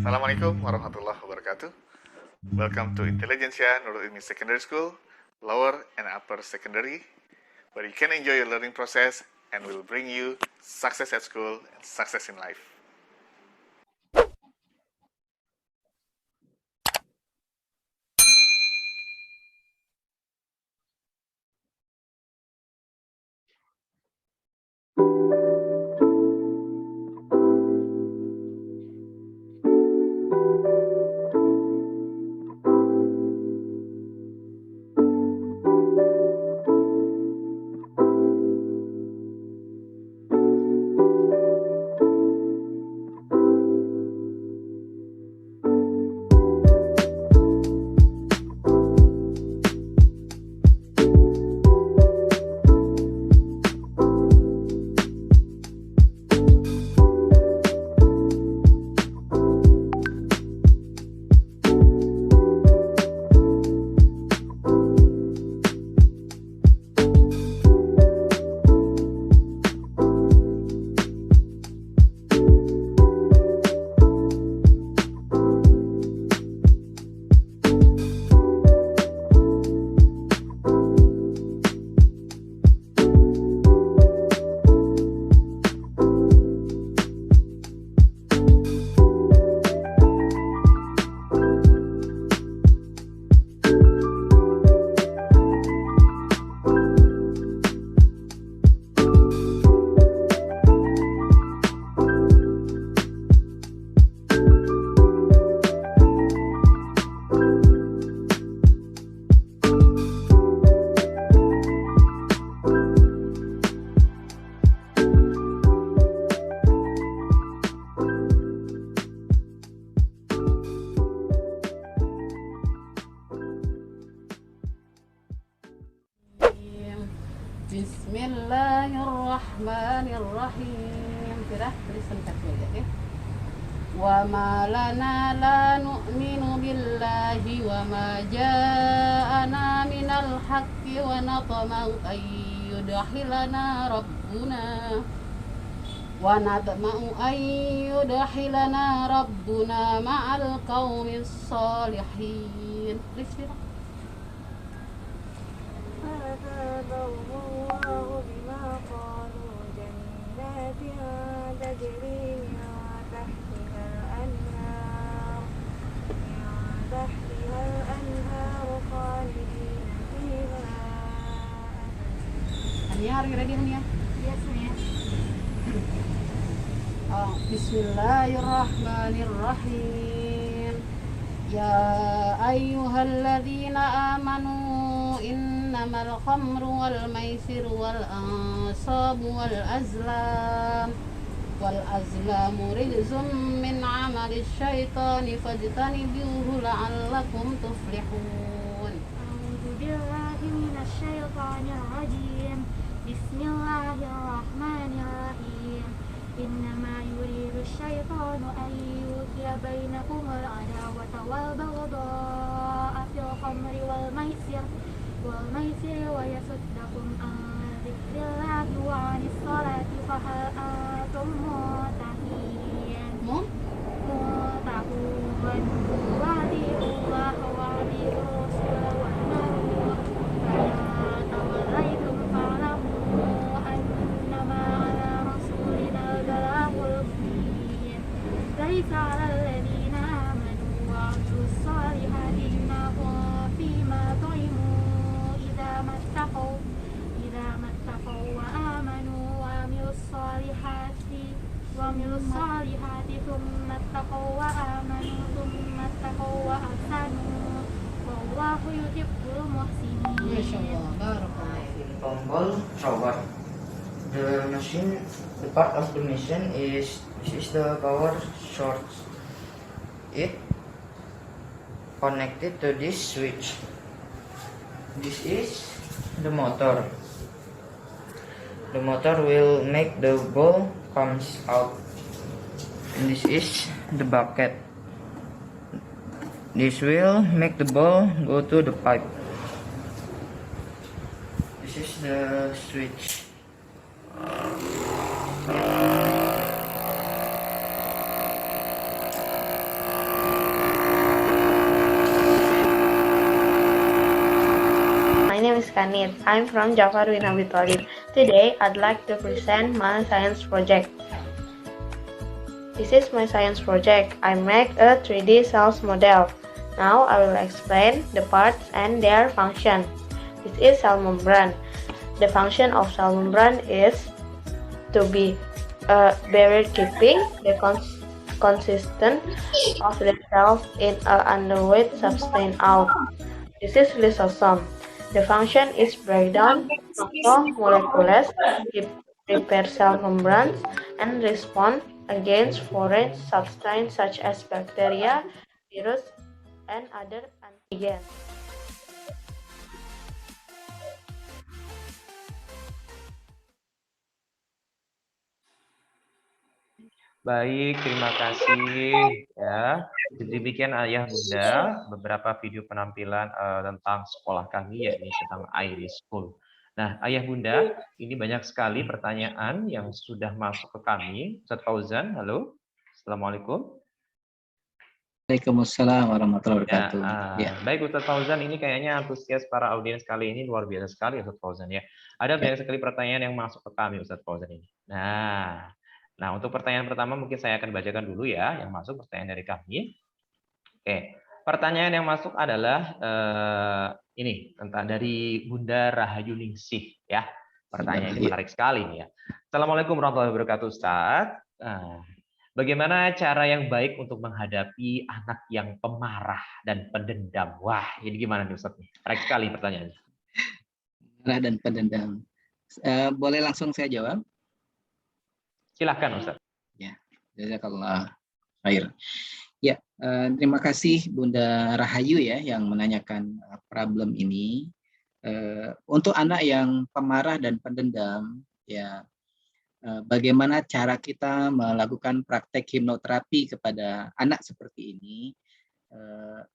Assalamualaikum warahmatullahi wabarakatuh. Welcome to Intelligentsia Nurul Ilmi Secondary School, Lower and Upper Secondary, where you can enjoy your learning process and will bring you success at school and success in life. Bismillahirrahmanirrahim. Kira tulisan kaki aja ya. Wa ma lana la nu'minu billahi wa ma ja'ana minal haqqi wa natma'u an yudkhilana rabbuna ma'al qaumis sholihin. Please, فأثابهم بما قالوا جنات تجري من تحتها الأنهار خالدين فيها. Hania, are you ready, Hania? Yes, ma'am. Bismillahirrahmanirrahim. Ya ayyuhalladzina amanu innamal khamru wal maisiru wal ansabu wal azlamu rijzum min amali syaitani fajtanibuhu la'allakum tuflihun. A'udzu billahi minasy syaithanir rajim. Bismillahirrahmanirrahim. Innama yuridu syaitanu an yuqiya bainakumul adawata wal baghdha'a fil khamri wal maisir wa yasuddakum an dzikrillahi wa 'anis salati fa hal antum muntahun. Wa atiullaha wa atiur rasula wa naru fala tawallaitum fa'lamu annama 'ala rasulina al-balagul mubin. Laisa 'alal ladzina amanu wa 'amilus solihati junahun fima tu'imu idza mattaqaw wa amanu wa 'amilus solihati thumma ittaqaw wa amanu thumma ittaqaw wa ahsanu wallahu yuhibbul muhsinin. Masyaallah, barakallahu fiik. Tombol power. The machine, the part of the machine is the power source. It connected to this switch. This is the motor. The motor will make the ball comes out. And this is the bucket. This will make the ball go to the pipe. This is the switch. My name is Kanit. I'm from Jafar bin Abi Thalib. Today, I'd like to present my science project. This is my science project. I make a 3D cells model. Now, I will explain the parts and their function. This is cell membrane. The function of cell membrane is to be barrier keeping the consistent of the cells in an underweight substance out. This is lysosome. The function is breakdown macromolecules, repair cell membranes, and respond against foreign substances such as bacteria, virus, and other antigens. Baik, terima kasih ya. Demikian Ayah Bunda beberapa video penampilan tentang sekolah kami, yakni tentang Iris School. Nah, Ayah Bunda, ini banyak sekali pertanyaan yang sudah masuk ke kami. Ustaz Fauzan, halo. Assalamualaikum. Waalaikumsalam warahmatullahi wabarakatuh. Baik Ustaz Fauzan, ini kayaknya antusias para audiens kali ini luar biasa sekali Ustaz Fauzan ya. Ada banyak sekali pertanyaan yang masuk ke kami Ustaz Fauzan ini. Nah, untuk pertanyaan pertama mungkin saya akan bacakan dulu ya, yang masuk pertanyaan dari kami. Oke, pertanyaan yang masuk adalah ini tentang dari Bunda Rahayu Ningsih ya. Pertanyaan ini menarik sekali nih ya. Assalamualaikum warahmatullahi wabarakatuh Ustaz. Bagaimana cara yang baik untuk menghadapi anak yang pemarah dan pendendam? Wah, ini gimana nih Ustaz? Menarik sekali pertanyaannya. Pemarah dan pendendam. Boleh langsung saya jawab? Silahkan Ustaz. Ya, jazakallah khair. Ya, terima kasih Bunda Rahayu ya yang menanyakan problem ini. Untuk anak yang pemarah dan pendendam, ya bagaimana cara kita melakukan praktek hipnoterapi kepada anak seperti ini?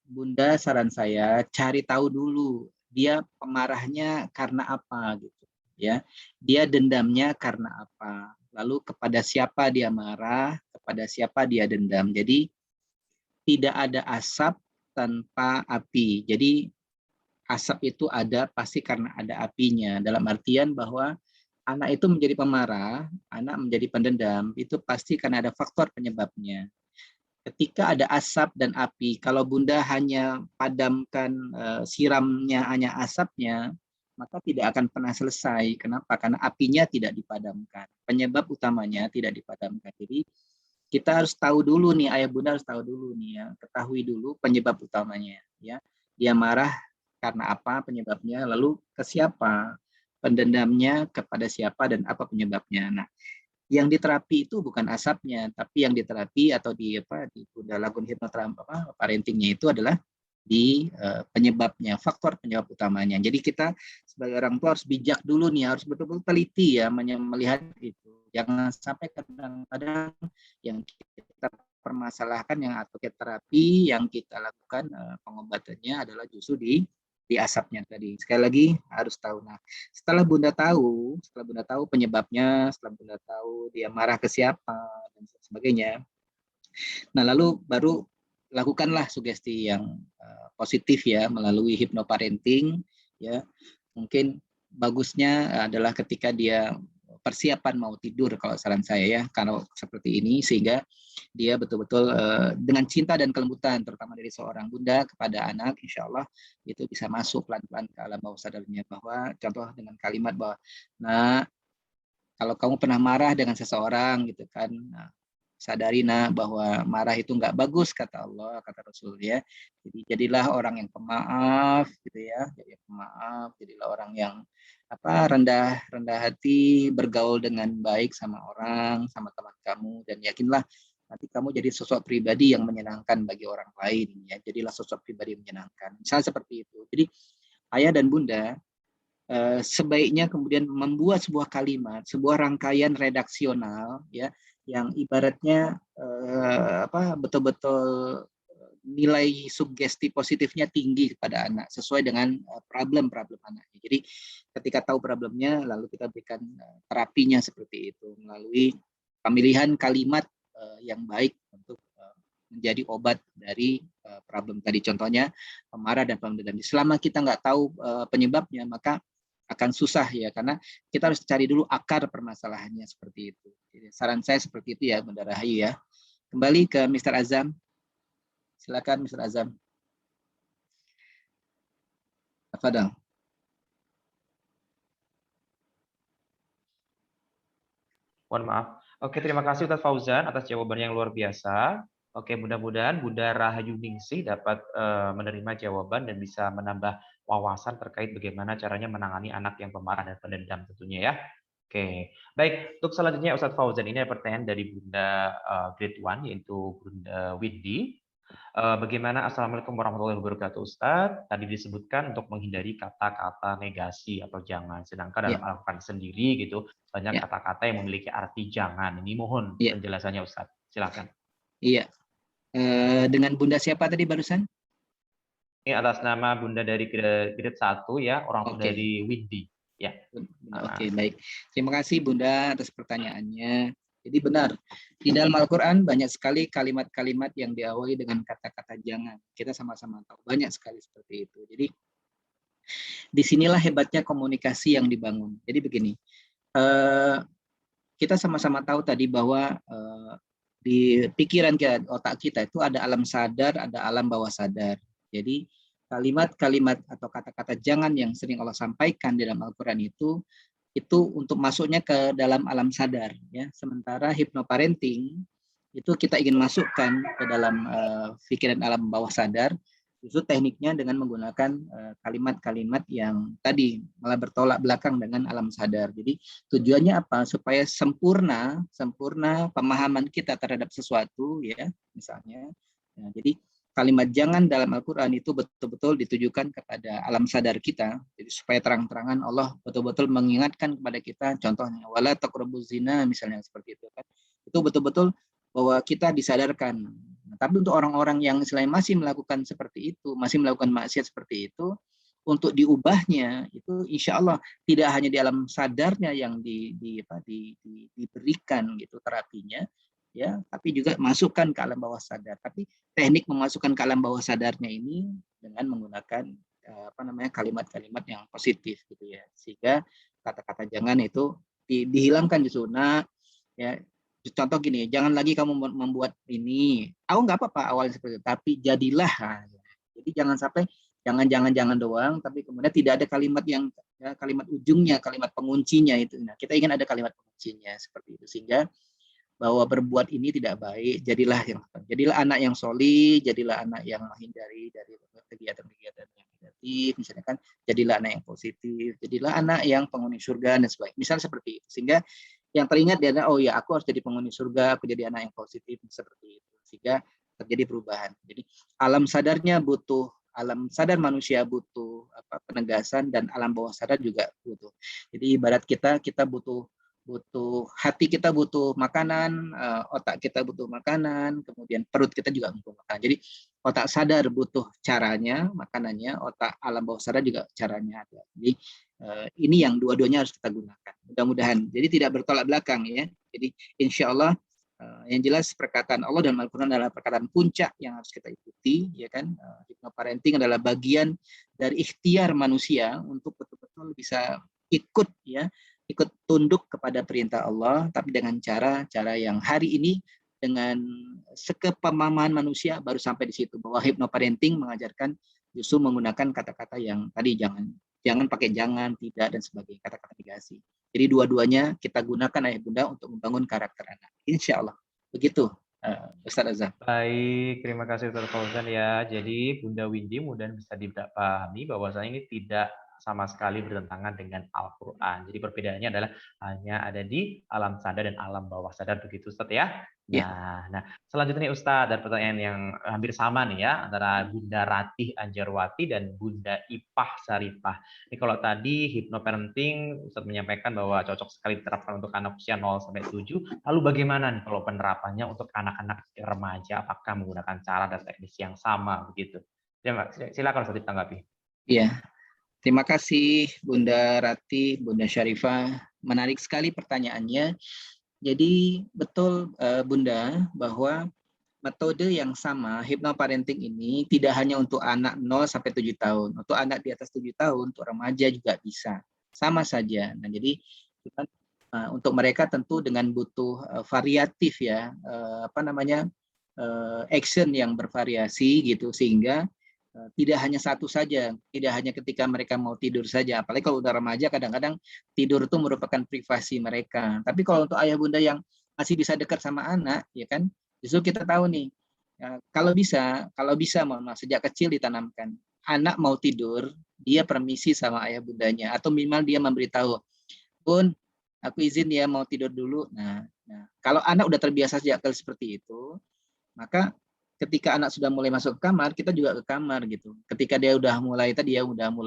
Bunda, saran saya cari tahu dulu dia pemarahnya karena apa gitu, ya. Dia dendamnya karena apa? Lalu kepada siapa dia marah, kepada siapa dia dendam. Jadi tidak ada asap tanpa api. Jadi asap itu ada pasti karena ada apinya. Dalam artian bahwa anak itu menjadi pemarah, anak menjadi pendendam, itu pasti karena ada faktor penyebabnya. Ketika ada asap dan api, kalau Bunda hanya padamkan siramnya hanya asapnya, maka tidak akan pernah selesai. Kenapa? Karena apinya tidak dipadamkan. Penyebab utamanya tidak dipadamkan. Jadi kita harus tahu dulu nih, ayah bunda harus tahu dulu nih ya, ketahui dulu penyebab utamanya ya. Dia marah karena apa penyebabnya, lalu ke siapa, pendendamnya kepada siapa dan apa penyebabnya. Nah, yang diterapi itu bukan asapnya, tapi yang diterapi atau di Bunda lakukan hipnoterapi parentingnya itu adalah di penyebabnya, faktor penyebab utamanya. Jadi kita sebagai orang tua harus bijak dulu nih, harus betul-betul teliti ya melihat itu. Jangan sampai kadang-kadang yang kita permasalahkan yang atau terapi yang kita lakukan pengobatannya adalah justru di asapnya tadi. Sekali lagi harus tahu. Nah, setelah Bunda tahu penyebabnya, setelah Bunda tahu dia marah ke siapa dan sebagainya. Nah, lalu baru lakukanlah sugesti yang positif ya melalui hypnoparenting ya. Mungkin bagusnya adalah ketika dia persiapan mau tidur kalau saran saya ya, kalau seperti ini sehingga dia betul-betul dengan cinta dan kelembutan terutama dari seorang bunda kepada anak, insya Allah itu bisa masuk pelan-pelan ke alam bawah sadarnya, bahwa contoh dengan kalimat bahwa nah kalau kamu pernah marah dengan seseorang gitu kan, nah, sadari nak bahwa marah itu nggak bagus kata Allah, kata Rasul ya. Jadi jadilah orang yang pemaaf gitu ya, jadi pemaaf, jadilah orang yang rendah hati, bergaul dengan baik sama orang, sama teman kamu, dan yakinlah nanti kamu jadi sosok pribadi yang menyenangkan bagi orang lain ya. Jadilah sosok pribadi yang menyenangkan. Misalnya seperti itu. Jadi ayah dan bunda sebaiknya kemudian membuat sebuah kalimat, sebuah rangkaian redaksional ya, yang ibaratnya betul-betul nilai sugesti positifnya tinggi kepada anak sesuai dengan problem anaknya. Jadi ketika tahu problemnya lalu kita berikan terapinya seperti itu melalui pemilihan kalimat yang baik untuk menjadi obat dari problem tadi, contohnya pemarah dan pendendam. Selama kita nggak tahu penyebabnya maka akan susah ya, karena kita harus cari dulu akar permasalahannya seperti itu. Jadi, saran saya seperti itu ya Bunda Rahayu ya. Kembali ke Mr. Azam. Silakan Mr. Azam. Tafadhal. Mohon maaf. Oke, terima kasih Ustaz Fauzan atas jawabannya yang luar biasa. Oke, mudah-mudahan Bunda Rahayu Ningsih dapat menerima jawaban dan bisa menambah wawasan terkait bagaimana caranya menangani anak yang pemarah dan pendendam tentunya ya. Oke, baik. Untuk selanjutnya Ustaz Fauzan, ini ada pertanyaan dari Bunda Grade 1 yaitu Bunda Windy. Bagaimana Assalamualaikum warahmatullahi wabarakatuh Ustaz. Tadi disebutkan untuk menghindari kata-kata negasi atau jangan. Sedangkan dalam Al-Quran sendiri gitu banyak kata-kata yang memiliki arti jangan. Ini mohon penjelasannya Ustaz. Silakan. Iya. Dengan Bunda siapa tadi barusan? Ini atas nama Bunda dari grade 1 ya, orang tua dari Windy. Ya. Oke, baik. Terima kasih Bunda atas pertanyaannya. Jadi benar, di dalam Al-Quran banyak sekali kalimat-kalimat yang diawali dengan kata-kata jangan. Kita sama-sama tahu, banyak sekali seperti itu. Jadi disinilah hebatnya komunikasi yang dibangun. Jadi begini, kita sama-sama tahu tadi bahwa di pikiran kita, otak kita itu ada alam sadar, ada alam bawah sadar. Jadi kalimat-kalimat atau kata-kata jangan yang sering Allah sampaikan di dalam Al-Quran itu untuk masuknya ke dalam alam sadar ya. Sementara hypnoparenting itu kita ingin masukkan ke dalam pikiran alam bawah sadar, itu tekniknya dengan menggunakan kalimat-kalimat yang tadi malah bertolak belakang dengan alam sadar. Jadi tujuannya apa? Supaya sempurna pemahaman kita terhadap sesuatu ya, misalnya. Nah, jadi kalimat jangan dalam Al-Quran itu betul-betul ditujukan kepada alam sadar kita, jadi supaya terang-terangan Allah betul-betul mengingatkan kepada kita, contohnya wala taqrabuz zina misalnya seperti itu kan, itu betul-betul bahwa kita disadarkan. Nah, tapi untuk orang-orang yang selain masih melakukan seperti itu, masih melakukan maksiat seperti itu, untuk diubahnya itu insya Allah tidak hanya di alam sadarnya yang diberikan gitu terapinya, ya, tapi juga masukkan ke alam bawah sadar. Tapi teknik memasukkan ke alam bawah sadarnya ini dengan menggunakan kalimat-kalimat yang positif gitu ya, sehingga kata-kata jangan itu dihilangkan justru. Nah, ya, contoh gini, jangan lagi kamu membuat ini. Aku nggak apa-apa awalnya seperti itu, tapi jadilah. Jadi jangan sampai jangan doang, tapi kemudian tidak ada kalimat yang ya, kalimat ujungnya, kalimat penguncinya itu. Nah, kita ingin ada kalimat penguncinya seperti itu, sehingga bahwa berbuat ini tidak baik, jadilah anak yang solih, jadilah anak yang menghindari dari kegiatan-kegiatan yang negatif, misalnya kan, jadilah anak yang positif, jadilah anak yang penghuni surga dan sebagainya. Misalnya seperti itu, sehingga yang teringat dia adalah, oh ya, aku harus jadi penghuni surga, aku jadi anak yang positif, seperti itu, sehingga terjadi perubahan. Jadi alam sadar manusia butuh penegasan, dan alam bawah sadar juga butuh. Jadi ibarat kita butuh hati kita butuh makanan, otak kita butuh makanan, kemudian perut kita juga butuh makanan. Jadi otak sadar butuh caranya, makanannya, otak alam bawah sadar juga caranya ada. Jadi ini yang dua-duanya harus kita gunakan. Mudah-mudahan. Jadi tidak bertolak belakang ya. Jadi insya Allah yang jelas perkataan Allah dan Al-Quran adalah perkataan puncak yang harus kita ikuti, ya kan? Hypnoparenting adalah bagian dari ikhtiar manusia untuk betul-betul bisa ikut tunduk kepada perintah Allah, tapi dengan cara yang hari ini dengan sekepemahaman manusia baru sampai di situ, bahwa hypnoparenting mengajarkan justru menggunakan kata-kata yang tadi jangan pakai jangan, tidak, dan sebagainya, kata-kata negasi. Jadi dua-duanya kita gunakan ayah bunda untuk membangun karakter anak. Insya Allah. Begitu, Ustaz Azhar. Baik, terima kasih Ustaz Fauzan ya. Jadi Bunda Windy mudah bisa dipahami bahwasanya ini tidak sama sekali bertentangan dengan Al-Quran. Jadi perbedaannya adalah hanya ada di alam sadar dan alam bawah sadar, begitu Ustaz ya. Nah, selanjutnya nih Ustaz, ada pertanyaan yang hampir sama nih ya, antara Bunda Ratih Anjarwati dan Bunda Ipah Saripah. Ini kalau tadi hypnoparenting Ustaz menyampaikan bahwa cocok sekali diterapkan untuk anak usia 0 sampai 7. Lalu bagaimana nih kalau penerapannya untuk anak-anak remaja? Apakah menggunakan cara dan teknis yang sama begitu? Ya, Mbak, silakan Ustaz ditanggapi. Iya. Terima kasih Bunda Ratih, Bunda Syarifah. Menarik sekali pertanyaannya. Jadi betul Bunda, bahwa metode yang sama hypnoparenting ini tidak hanya untuk anak 0 sampai 7 tahun, untuk anak di atas 7 tahun, untuk remaja juga bisa. Sama saja. Nah, jadi kita, untuk mereka tentu dengan butuh variatif ya, action yang bervariasi gitu, sehingga tidak hanya satu saja, tidak hanya ketika mereka mau tidur saja. Apalagi kalau udah remaja, kadang-kadang tidur itu merupakan privasi mereka. Tapi kalau untuk ayah bunda yang masih bisa dekat sama anak, ya kan, justru kita tahu nih, kalau bisa, mohon maaf, sejak kecil ditanamkan, anak mau tidur, dia permisi sama ayah bundanya, atau minimal dia memberitahu, Bun, aku izin ya mau tidur dulu. Nah, kalau anak udah terbiasa sejak kecil seperti itu, maka ketika anak sudah mulai masuk ke kamar, kita juga ke kamar gitu. Ketika dia udah mulai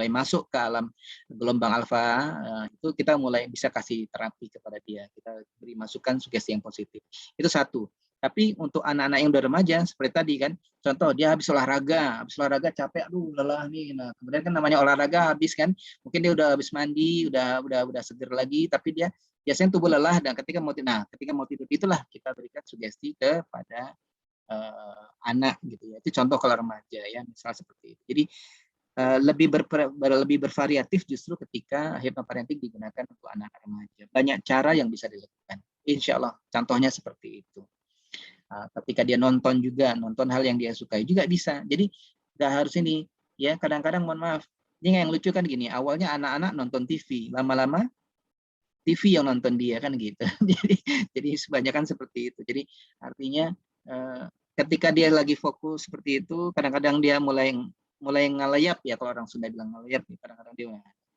masuk ke alam gelombang alfa, itu kita mulai bisa kasih terapi kepada dia. Kita beri masukan sugesti yang positif. Itu satu. Tapi untuk anak-anak yang udah remaja, seperti tadi kan, contoh dia habis olahraga capek, aduh lelah nih. Nah, kemudian kan namanya olahraga habis kan, mungkin dia udah habis mandi, udah seger lagi, tapi dia biasanya tubuh lelah, dan ketika mau tidur itulah kita berikan sugesti kepada anak gitu ya. Itu contoh kalau remaja ya, misal seperti itu. Jadi lebih bervariatif justru ketika hypnoparenting digunakan untuk anak remaja. Banyak cara yang bisa dilakukan. Insya Allah contohnya seperti itu. Ketika dia nonton hal yang dia sukai juga bisa. Jadi nggak harus ini ya, kadang-kadang mohon maaf, ini yang lucu kan gini, awalnya anak-anak nonton TV, lama-lama TV yang nonton dia kan gitu. Jadi kebanyakan seperti itu. Jadi artinya ketika dia lagi fokus seperti itu, kadang-kadang dia mulai ngalayap ya, kalau orang Sunda bilang ngalayap, kadang-kadang dia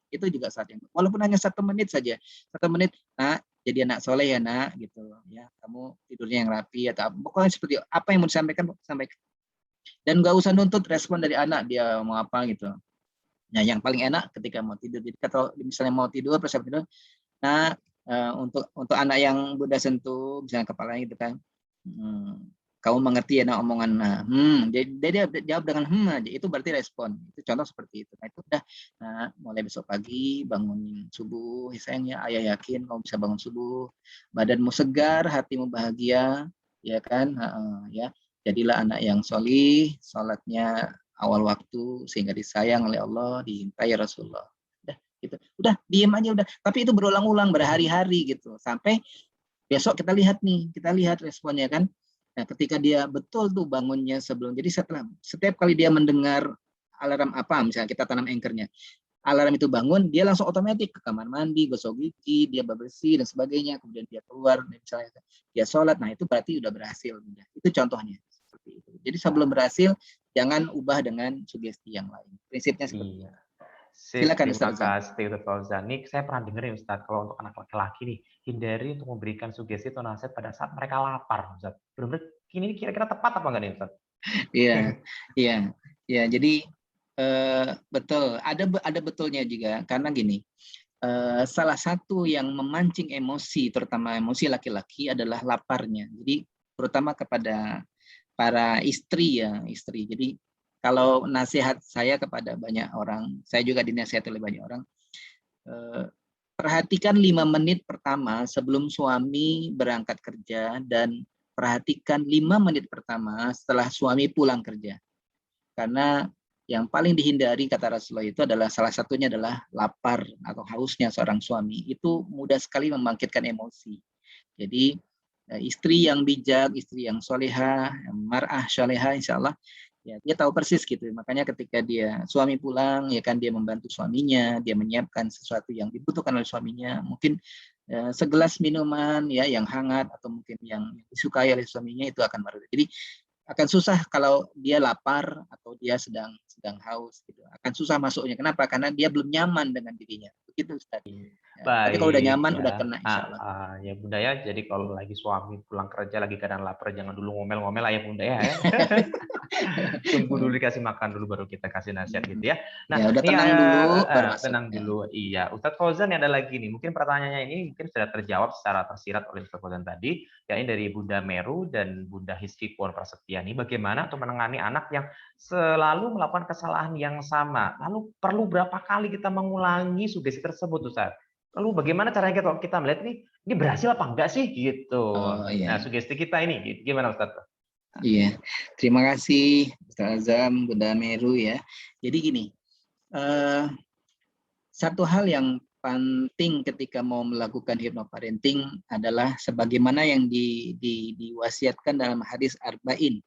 itu juga saat yang, walaupun hanya 1 menit saja, 1 menit, nak jadi anak soleh ya nak, gitu ya, kamu tidurnya yang rapi atau pokoknya seperti apa yang mau disampaikan, sampaikan. Dan nggak usah nuntut respon dari anak dia mau apa gitu. Nah, yang paling enak ketika mau tidur. Jadi kalau misalnya mau tidur, persiapan tidur, nah untuk anak yang Bunda sentuh, misalnya kepalanya gitu kan, kamu mengerti ya nak omongan, dia jawab dengan aja, itu berarti respon. Itu contoh seperti itu. Nah itu udah, nah, mulai besok pagi bangun subuh, sayangnya ayah yakin kamu bisa bangun subuh, badanmu segar, hatimu bahagia, ya kan, ya. Jadilah anak yang solih, sholatnya awal waktu sehingga disayang oleh Allah, dicintai Rasulullah. Udah gitu. Udah diem aja udah. Tapi itu berulang-ulang berhari-hari gitu. Sampai besok kita lihat responnya kan. Nah, ketika dia betul tuh bangunnya sebelum. Jadi setiap kali dia mendengar alarm apa, misalnya kita tanam anchornya, alarm itu bangun, dia langsung otomatis ke kamar mandi, gosok gigi, dia bersih dan sebagainya, kemudian dia keluar, misalnya dia sholat. Nah, itu berarti udah berhasil. Itu contohnya. Seperti itu. Jadi sebelum berhasil, jangan ubah dengan sugesti yang lain. Prinsipnya seperti itu. Silakan Terima Ustaz. kasih Ustaz Fauzan. Nih saya pernah dengar ya Ustaz, kalau untuk anak laki-laki nih, hindari untuk memberikan sugesti atau nasihat pada saat mereka lapar, Ustaz. Benar-benar ini kira-kira tepat apa enggak nih Ustaz? Iya. Jadi betul. Ada betulnya juga karena gini. Salah satu yang memancing emosi, terutama emosi laki-laki adalah laparnya. Jadi terutama kepada para istri ya, istri. Jadi kalau nasihat saya kepada banyak orang, saya juga dinasihati oleh banyak orang, perhatikan 5 menit pertama sebelum suami berangkat kerja dan perhatikan 5 menit pertama setelah suami pulang kerja. Karena yang paling dihindari kata Rasulullah itu adalah salah satunya adalah lapar atau hausnya seorang suami. Itu mudah sekali membangkitkan emosi. Jadi istri yang bijak, istri yang solehah, mar'ah solehah, insya Allah, ya, dia tahu persis gitu. Makanya ketika dia suami pulang, ya kan dia membantu suaminya, dia menyiapkan sesuatu yang dibutuhkan oleh suaminya, mungkin segelas minuman ya yang hangat atau mungkin yang disukai oleh suaminya itu akan meredah. Jadi akan susah kalau dia lapar atau dia sedang haus gitu. Akan susah masuknya. Kenapa? Karena dia belum nyaman dengan dirinya. Begitu Ustaz. Ya, tapi kalau udah nyaman ya. udah kena insyaallah. Ya Bunda ya, jadi kalau lagi suami pulang kerja lagi keadaan lapar jangan dulu ngomel-ngomel ayah Bunda ya. Tunggu dulu dikasih makan dulu baru kita kasih nasihat gitu ya. Nah, ya, udah tenang dulu baru masuk. Tenang dulu. Iya, Ustadz Fauzan ada lagi nih. Mungkin pertanyaannya ini mungkin sudah terjawab secara tersirat oleh Ustadz Fauzan tadi, yakni dari Bunda Meru dan Bunda Hizki Puan Prasetya nih, bagaimana untuk menangani anak yang selalu melakukan kesalahan yang sama. Lalu perlu berapa kali kita mengulangi sugesti tersebut, Ustadz? Lalu bagaimana caranya kita melihat ini berhasil apa enggak sih gitu. Iya. Nah, sugesti kita ini gimana Ustadz? Iya, terima kasih Ustaz Azam, Bunda Meru ya. Jadi gini, satu hal yang penting ketika mau melakukan hypnoparenting adalah sebagaimana yang diwasiatkan dalam hadis arba'in.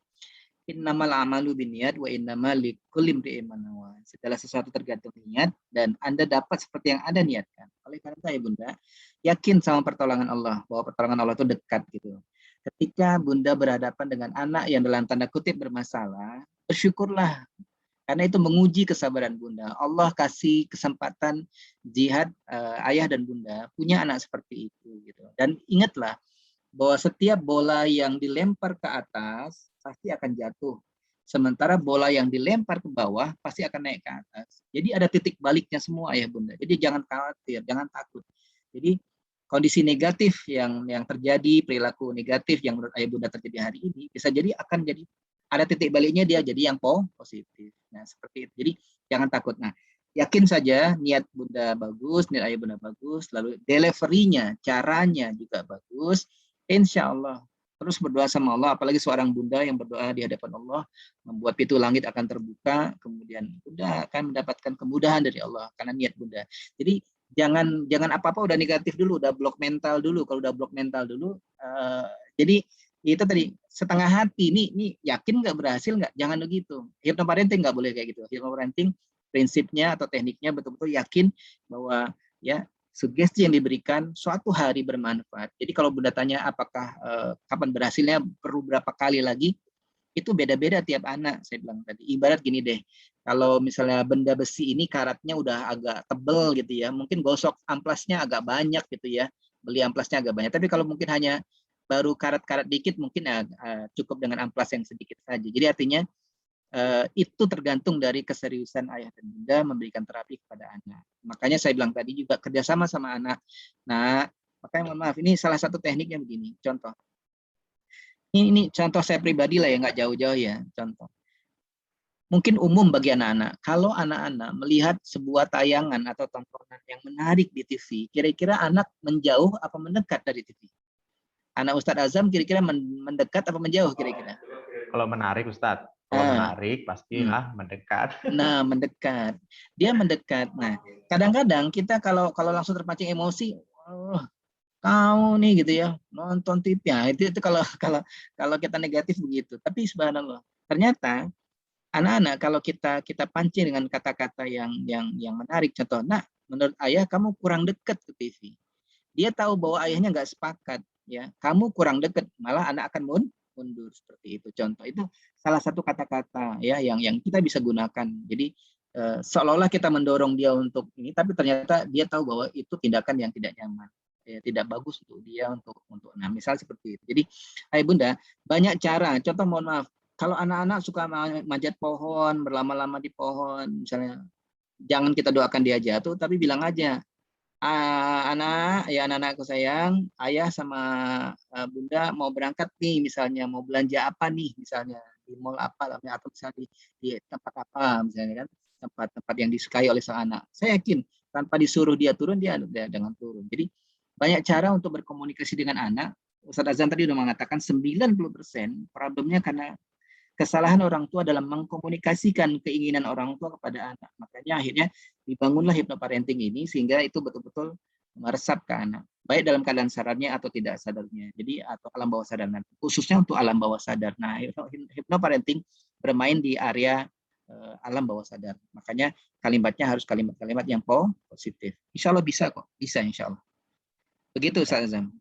Innamal amalu binniyat wa innamal likulli imri'in ma nawa. Segala sesuatu tergantung niat dan Anda dapat seperti yang Anda niatkan. Oleh karena itu ya Bunda, yakin sama pertolongan Allah, bahwa pertolongan Allah itu dekat gitu. Ketika Bunda berhadapan dengan anak yang dalam tanda kutip bermasalah, bersyukurlah. Karena itu menguji kesabaran Bunda. Allah kasih kesempatan jihad ayah dan Bunda punya anak seperti itu gitu. Dan ingatlah bahwa setiap bola yang dilempar ke atas pasti akan jatuh. Sementara bola yang dilempar ke bawah pasti akan naik ke atas. Jadi ada titik baliknya semua ayah Bunda. Jadi jangan khawatir, jangan takut. Jadi kondisi negatif yang terjadi, perilaku negatif yang menurut ayah Bunda terjadi hari ini, bisa jadi akan jadi ada titik baliknya dia jadi yang positif. Nah, seperti itu. Jadi jangan takut. Nah, yakin saja niat Bunda bagus, niat ayah Bunda bagus, lalu delivery-nya, caranya juga bagus. Insya Allah terus berdoa sama Allah, apalagi seorang Bunda yang berdoa di hadapan Allah, membuat pintu langit akan terbuka, kemudian Bunda akan mendapatkan kemudahan dari Allah karena niat Bunda. Jadi jangan apa-apa udah negatif dulu, udah blok mental dulu. Kalau udah blok mental dulu, jadi itu tadi setengah hati. Ini yakin nggak berhasil nggak? Jangan begitu. Hypnoparenting nggak boleh kayak gitu. Hypnoparenting prinsipnya atau tekniknya betul-betul yakin bahwa ya sugesti yang diberikan suatu hari bermanfaat. Jadi kalau Bunda tanya apakah kapan berhasilnya, perlu berapa kali lagi, itu beda-beda tiap anak. Saya bilang tadi, ibarat gini deh, kalau misalnya benda besi ini karatnya udah agak tebel gitu ya, mungkin gosok amplasnya agak banyak gitu ya, beli amplasnya agak banyak. Tapi kalau mungkin hanya baru karat-karat dikit, mungkin cukup dengan amplas yang sedikit saja. Jadi artinya itu tergantung dari keseriusan ayah dan bunda memberikan terapi kepada anak. Makanya saya bilang tadi juga kerjasama sama anak. Nah, makanya mohon maaf, ini salah satu tekniknya begini. Contoh, ini contoh saya pribadi lah ya, nggak jauh-jauh ya. Contoh, mungkin umum bagi anak-anak. Kalau anak-anak melihat sebuah tayangan atau tontonan yang menarik di TV, kira-kira anak menjauh apa mendekat dari TV? Anak Ustadz Azam kira-kira mendekat apa menjauh kira-kira? Kalau menarik Ustadz, kalau menarik pastilah mendekat. Nah, mendekat. Dia mendekat. Nah, kadang-kadang kita kalau langsung terpancing emosi, oh, kau nih gitu ya, nonton TV ya. Itu kalau kita negatif begitu. Tapi subhanallah, ternyata anak-anak kalau kita pancing dengan kata-kata yang menarik, contoh, nah menurut ayah kamu kurang dekat ke TV. Dia tahu bahwa ayahnya nggak sepakat, ya. Kamu kurang dekat, malah anak akan mundur seperti itu. Contoh itu salah satu kata-kata ya yang kita bisa gunakan. Jadi seolah-olah kita mendorong dia untuk ini, tapi ternyata dia tahu bahwa itu tindakan yang tidak nyaman, ya, tidak bagus untuk dia untuk nah misal seperti itu. Jadi ayah bunda banyak cara. Contoh mohon maaf, kalau anak-anak suka manjat pohon, berlama-lama di pohon, misalnya, jangan kita doakan dia jatuh, tapi bilang aja, anak-anakku sayang, ayah sama bunda mau berangkat nih, misalnya mau belanja apa nih, misalnya di mall apa, atau misalnya di tempat apa, misalnya kan, tempat yang disukai oleh sang anak. Saya yakin tanpa disuruh dia turun, dia dengan turun. Jadi banyak cara untuk berkomunikasi dengan anak. Ustadz Azan tadi sudah mengatakan 90% problemnya karena kesalahan orang tua dalam mengkomunikasikan keinginan orang tua kepada anak. Makanya akhirnya dibangunlah hypnoparenting ini sehingga itu betul-betul meresap ke anak, baik dalam keadaan sadarnya atau tidak sadarnya. Jadi atau alam bawah sadar nanti, khususnya untuk alam bawah sadar. Nah, hypnoparenting bermain di area alam bawah sadar. Makanya kalimatnya harus kalimat-kalimat yang positif. Insya Allah bisa kok, bisa insya Allah. Begitu Ustaz Azam.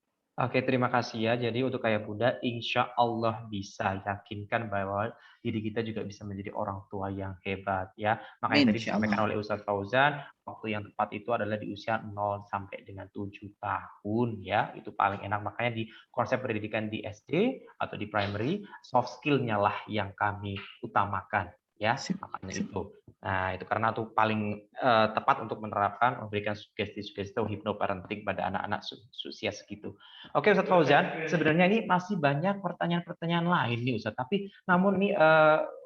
Oke, terima kasih ya. Jadi untuk ayah bunda, insya Allah bisa yakinkan bahwa diri kita juga bisa menjadi orang tua yang hebat ya. Makanya tadi disampaikan oleh Ustadz Fauzan, waktu yang tepat itu adalah di usia 0 sampai dengan 7 tahun ya. Itu paling enak. Makanya di konsep pendidikan di SD atau di primary, soft skill-nya lah yang kami utamakan ya. Makanya itu. Nah, itu karena itu paling tepat untuk menerapkan, memberikan sugesti-sugesti atau hypnoparenting pada anak-anak usia segitu. Oke, Ustadz Fauzan, sebenarnya ini masih banyak pertanyaan-pertanyaan lain nih Ustadz, tapi namun ini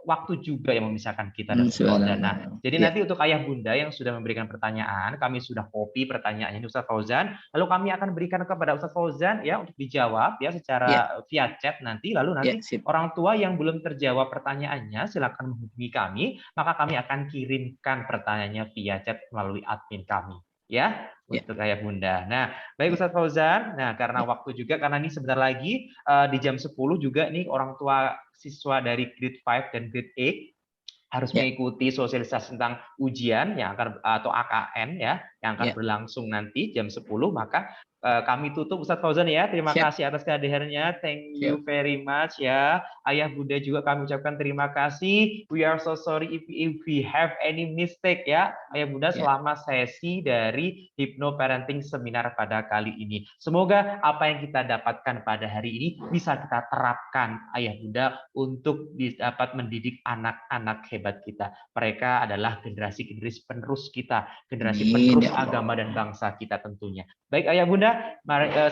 waktu juga yang memisahkan kita dan Ustadz Fauzan. Nah, jadi nanti untuk ayah bunda yang sudah memberikan pertanyaan, kami sudah copy pertanyaannya Ustadz Fauzan, lalu kami akan berikan kepada Ustadz Fauzan ya untuk dijawab ya secara via chat nanti, lalu nanti orang tua yang belum terjawab pertanyaannya silakan menghubungi kami, maka kami akan kirimkan pertanyaannya via chat melalui admin kami ya untuk ayah bunda. Nah, baik Ustadz Fauzan. Nah, karena waktu juga, karena ini sebentar lagi di jam 10 juga nih orang tua siswa dari grade 5 dan grade 8 harus mengikuti sosialisasi tentang ujian yang akan atau AKN ya yang akan berlangsung nanti jam 10. Maka kami tutup Ustadz Fauzan ya. Terima kasih atas kehadirannya. Thank you very much ya. Ayah bunda juga kami ucapkan terima kasih. We are so sorry if we have any mistake ya. Ayah bunda selama sesi dari hypnoparenting seminar pada kali ini. Semoga apa yang kita dapatkan pada hari ini bisa kita terapkan ayah bunda untuk dapat mendidik anak-anak hebat kita. Mereka adalah generasi-generasi penerus kita, generasi penerus agama dan bangsa kita tentunya. Baik ayah bunda,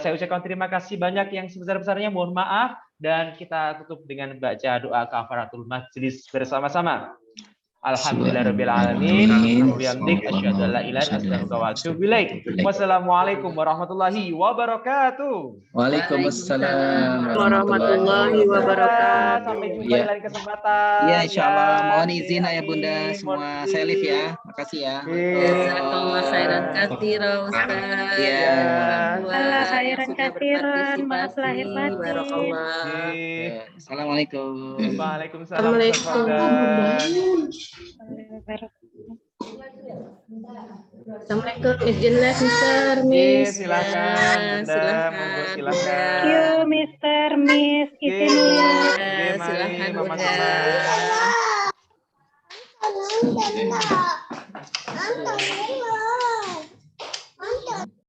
saya ucapkan terima kasih banyak yang sebesar-besarnya, mohon maaf, dan kita tutup dengan baca doa kafaratul majlis bersama-sama. Alhamdulillahirabbil alamin. Wassalamualaikum warahmatullahi wabarakatuh. Waalaikumsalam warahmatullahi wabarakatuh. Sampai jumpa di lain kesempatan. Ya, insyaallah. Mohon izin ayah bunda semua. Saya live ya. Makasih ya. Jazakallah khairan katsiran Ustaz. Ya. Allah khairan katsiran. Maaf lahir batin. Barakallah. Assalamualaikum. Waalaikumsalam. Assalamualaikum, izin les, Mister, Miss. Silakan, Bunda. Silakan. Thank you, Mr. Miss. Silakan Bunda.